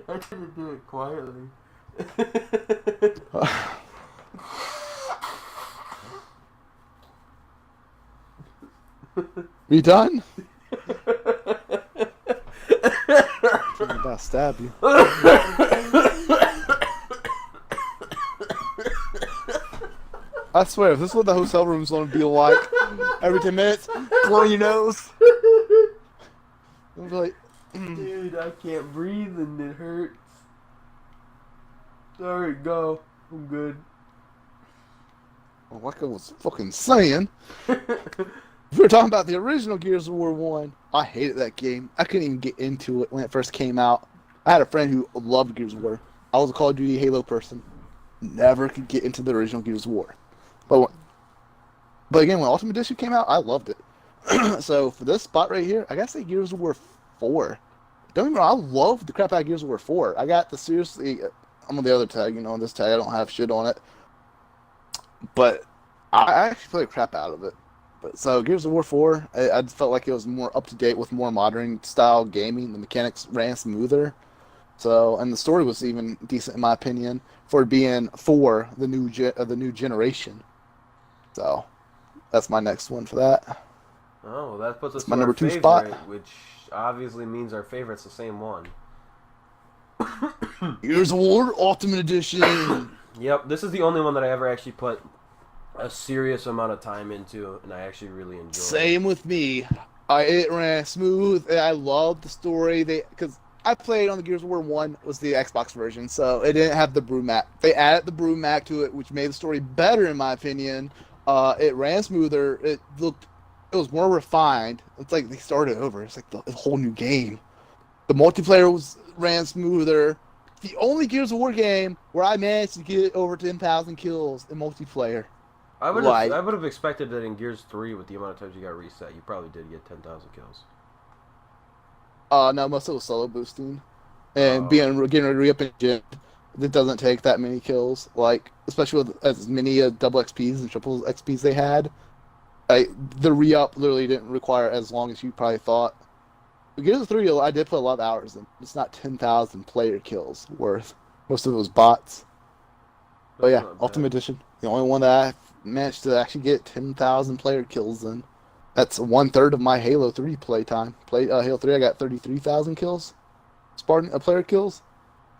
Speaker 1: I tried to do it quietly.
Speaker 2: You done? I'm about to stab you. I swear, if this is what the hotel room's gonna be like every 10 minutes, blow your nose. I'm like,
Speaker 1: dude, I can't breathe and it hurts. Alright, go. I'm good.
Speaker 2: well, like I was fucking saying, if we were talking about the original Gears of War 1, I hated that game. I couldn't even get into it when it first came out. I had a friend who loved Gears of War. I was a Call of Duty Halo person. Never could get into the original Gears of War. But again, when Ultimate Edition came out, I loved it. So for this spot right here, I gotta say Gears of War 4. Don't get me wrong, I love the crap out of Gears of War 4. I got the seriously, I'm on the other tag, on this tag I don't have shit on it. But I actually played the crap out of it. But so Gears of War 4, I felt like it was more up to date with more modern style gaming. The mechanics ran smoother. So, and the story was even decent in my opinion for being for the new generation. So, that's my next one for that.
Speaker 1: Oh, that puts us
Speaker 2: my
Speaker 1: to
Speaker 2: number
Speaker 1: our
Speaker 2: 2
Speaker 1: favorite,
Speaker 2: spot,
Speaker 1: which obviously means our favorite's the same one.
Speaker 2: Gears of War Ultimate Edition.
Speaker 1: Yep, this is the only one that I ever actually put a serious amount of time into, and I actually really enjoyed.
Speaker 2: Same with me. It ran smooth. And I loved the story. Because I played on the Gears of War 1 was the Xbox version, so it didn't have the brew map. They added the brew map to it, which made the story better in my opinion. It ran smoother. It was more refined. It's like they started over. It's like the whole new game. The multiplayer ran smoother. The only Gears of War game where I managed to get over 10,000 kills in multiplayer.
Speaker 1: I would have expected that in Gears 3, with the amount of times you got reset, you probably did get 10,000 kills.
Speaker 2: No, most of it was solo boosting, and getting re-up in gym. It doesn't take that many kills, like especially with as many double XPs and triple XPs they had. The re-up literally didn't require as long as you probably thought. But Gears of 3, I did put a lot of hours in. It's not 10,000 player kills worth. Most of it was bots. But yeah, Ultimate Edition, the only one that I managed to actually get 10,000 player kills in. That's 1/3 of my Halo 3 playtime. Halo 3, I got 33,000 kills. Spartan player kills.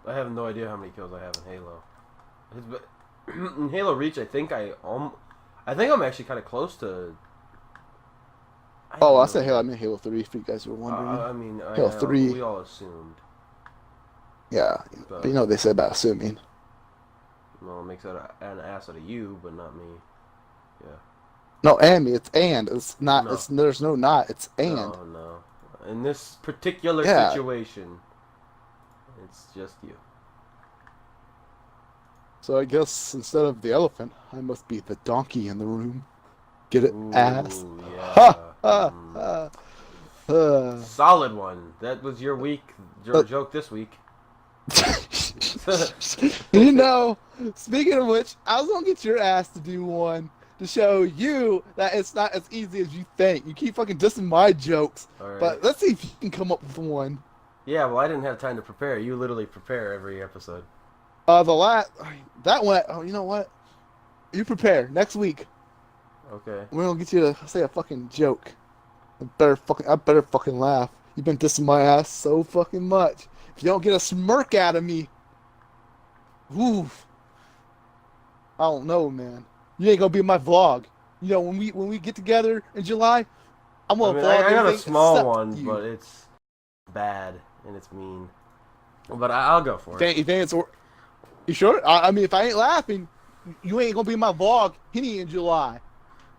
Speaker 1: I have no idea how many kills I have in Halo. In Halo Reach, I think I'm actually kind of close to.
Speaker 2: I said Halo. I mean Halo 3. If you guys were wondering.
Speaker 1: Halo 3. We all assumed.
Speaker 2: Yeah, but you know what they say about assuming.
Speaker 1: Well, it makes an ass out of you, but not me. Yeah.
Speaker 2: No, and me. It's not. No. There's no not. It's and.
Speaker 1: No. In this particular situation, it's just you.
Speaker 2: So I guess instead of the elephant, I must be the donkey in the room. Get it, ass?
Speaker 1: Yeah. Solid one. That was your joke this week.
Speaker 2: You know, speaking of which, I was gonna get your ass to do one to show you that it's not as easy as you think. You keep fucking dissing my jokes, right. But let's see if you can come up with one.
Speaker 1: Yeah, well, I didn't have time to prepare. You literally prepare every episode.
Speaker 2: That one. Oh, you know what? You prepare next week.
Speaker 1: Okay.
Speaker 2: We're gonna get you to say a fucking joke. I better fucking laugh. You've been dissing my ass so fucking much. If you don't get a smirk out of me, oof. I don't know, man. You ain't gonna be in my vlog. You know, when we get together in July, I'm gonna vlog.
Speaker 1: I got a small one, but it's bad and it's mean. But I'll go for it.
Speaker 2: You think it's? You sure? I mean, if I ain't laughing, you ain't gonna be in my vlog any in July.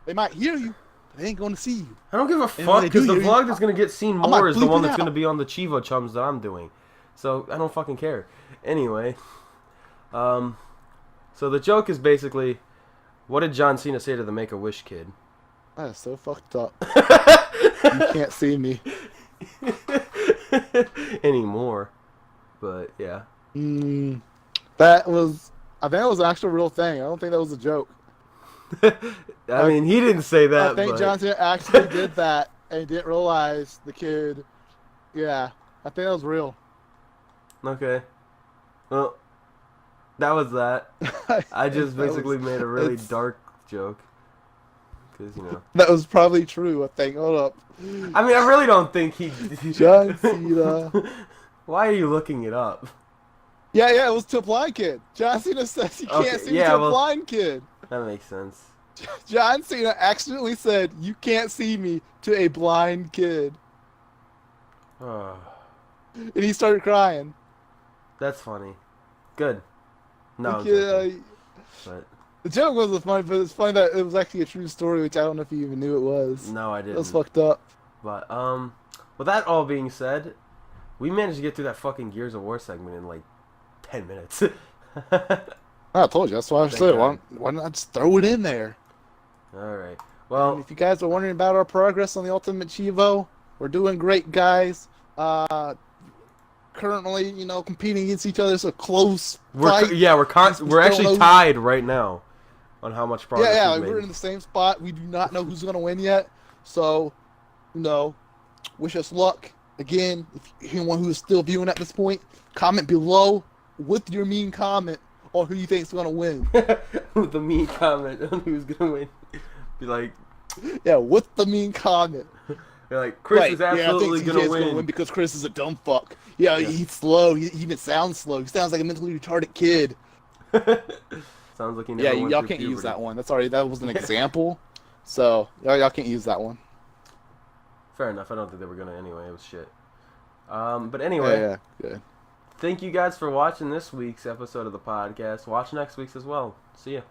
Speaker 2: They might hear you, but they ain't gonna see you.
Speaker 1: I don't give a fuck, because the vlog that's gonna get seen more is the one that's gonna be on the Chievo Chums that I'm doing. So I don't fucking care. Anyway, so the joke is basically, what did John Cena say to the Make-A-Wish kid?
Speaker 2: That is so fucked up. You can't see me
Speaker 1: anymore. But yeah.
Speaker 2: I think that was an actual real thing. I don't think that was a joke.
Speaker 1: I mean, he didn't say that.
Speaker 2: I think John Cena actually did that and didn't realize the kid. Yeah, I think that was real.
Speaker 1: Okay. Well, that was that. I just basically made a really dark joke. Because, you know.
Speaker 2: That was probably true, I think. Hold up.
Speaker 1: I mean, I really don't think he...
Speaker 2: John Cena.
Speaker 1: Why are you looking it up?
Speaker 2: Yeah, it was to a blind kid. John Cena says he can't see me to a blind kid.
Speaker 1: That makes sense.
Speaker 2: John Cena accidentally said, "You can't see me" to a blind kid. And he started crying.
Speaker 1: That's funny. Good. No,
Speaker 2: but the joke wasn't funny, but it's funny that it was actually a true story, which I don't know if you even knew it was.
Speaker 1: No, I didn't.
Speaker 2: It was fucked up.
Speaker 1: But, with that all being said, we managed to get through that fucking Gears of War segment in, like, 10 minutes.
Speaker 2: I told you. That's why I said, why not just throw it in there?
Speaker 1: Alright. Well,
Speaker 2: if you guys are wondering about our progress on the Ultimate Chievo, we're doing great, guys. Currently, you know, competing against each other. It's a close fight.
Speaker 1: We're actually tied right now on how much progress we've made.
Speaker 2: We're in the same spot. We do not know who's going to win yet. So, you know, wish us luck. Again, if anyone who is still viewing at this point, comment below with your mean comment on who you think is going to win.
Speaker 1: With the mean comment on who's going to win. Be like...
Speaker 2: Yeah, with the mean comment.
Speaker 1: Be like, Chris is absolutely going to win.
Speaker 2: Because Chris is a dumb fuck. Yeah. He's slow. He even sounds slow. He sounds like a mentally retarded kid.
Speaker 1: Sounds like you
Speaker 2: Yeah,
Speaker 1: never went
Speaker 2: y'all
Speaker 1: through
Speaker 2: can't use
Speaker 1: puberty.
Speaker 2: that one. That was an example. So y'all can't use that one.
Speaker 1: Fair enough. I don't think they were gonna anyway. It was shit. But
Speaker 2: Yeah,
Speaker 1: anyway,
Speaker 2: yeah, good.
Speaker 1: thank you guys for watching this week's episode of the podcast. Watch next week's as well. See ya.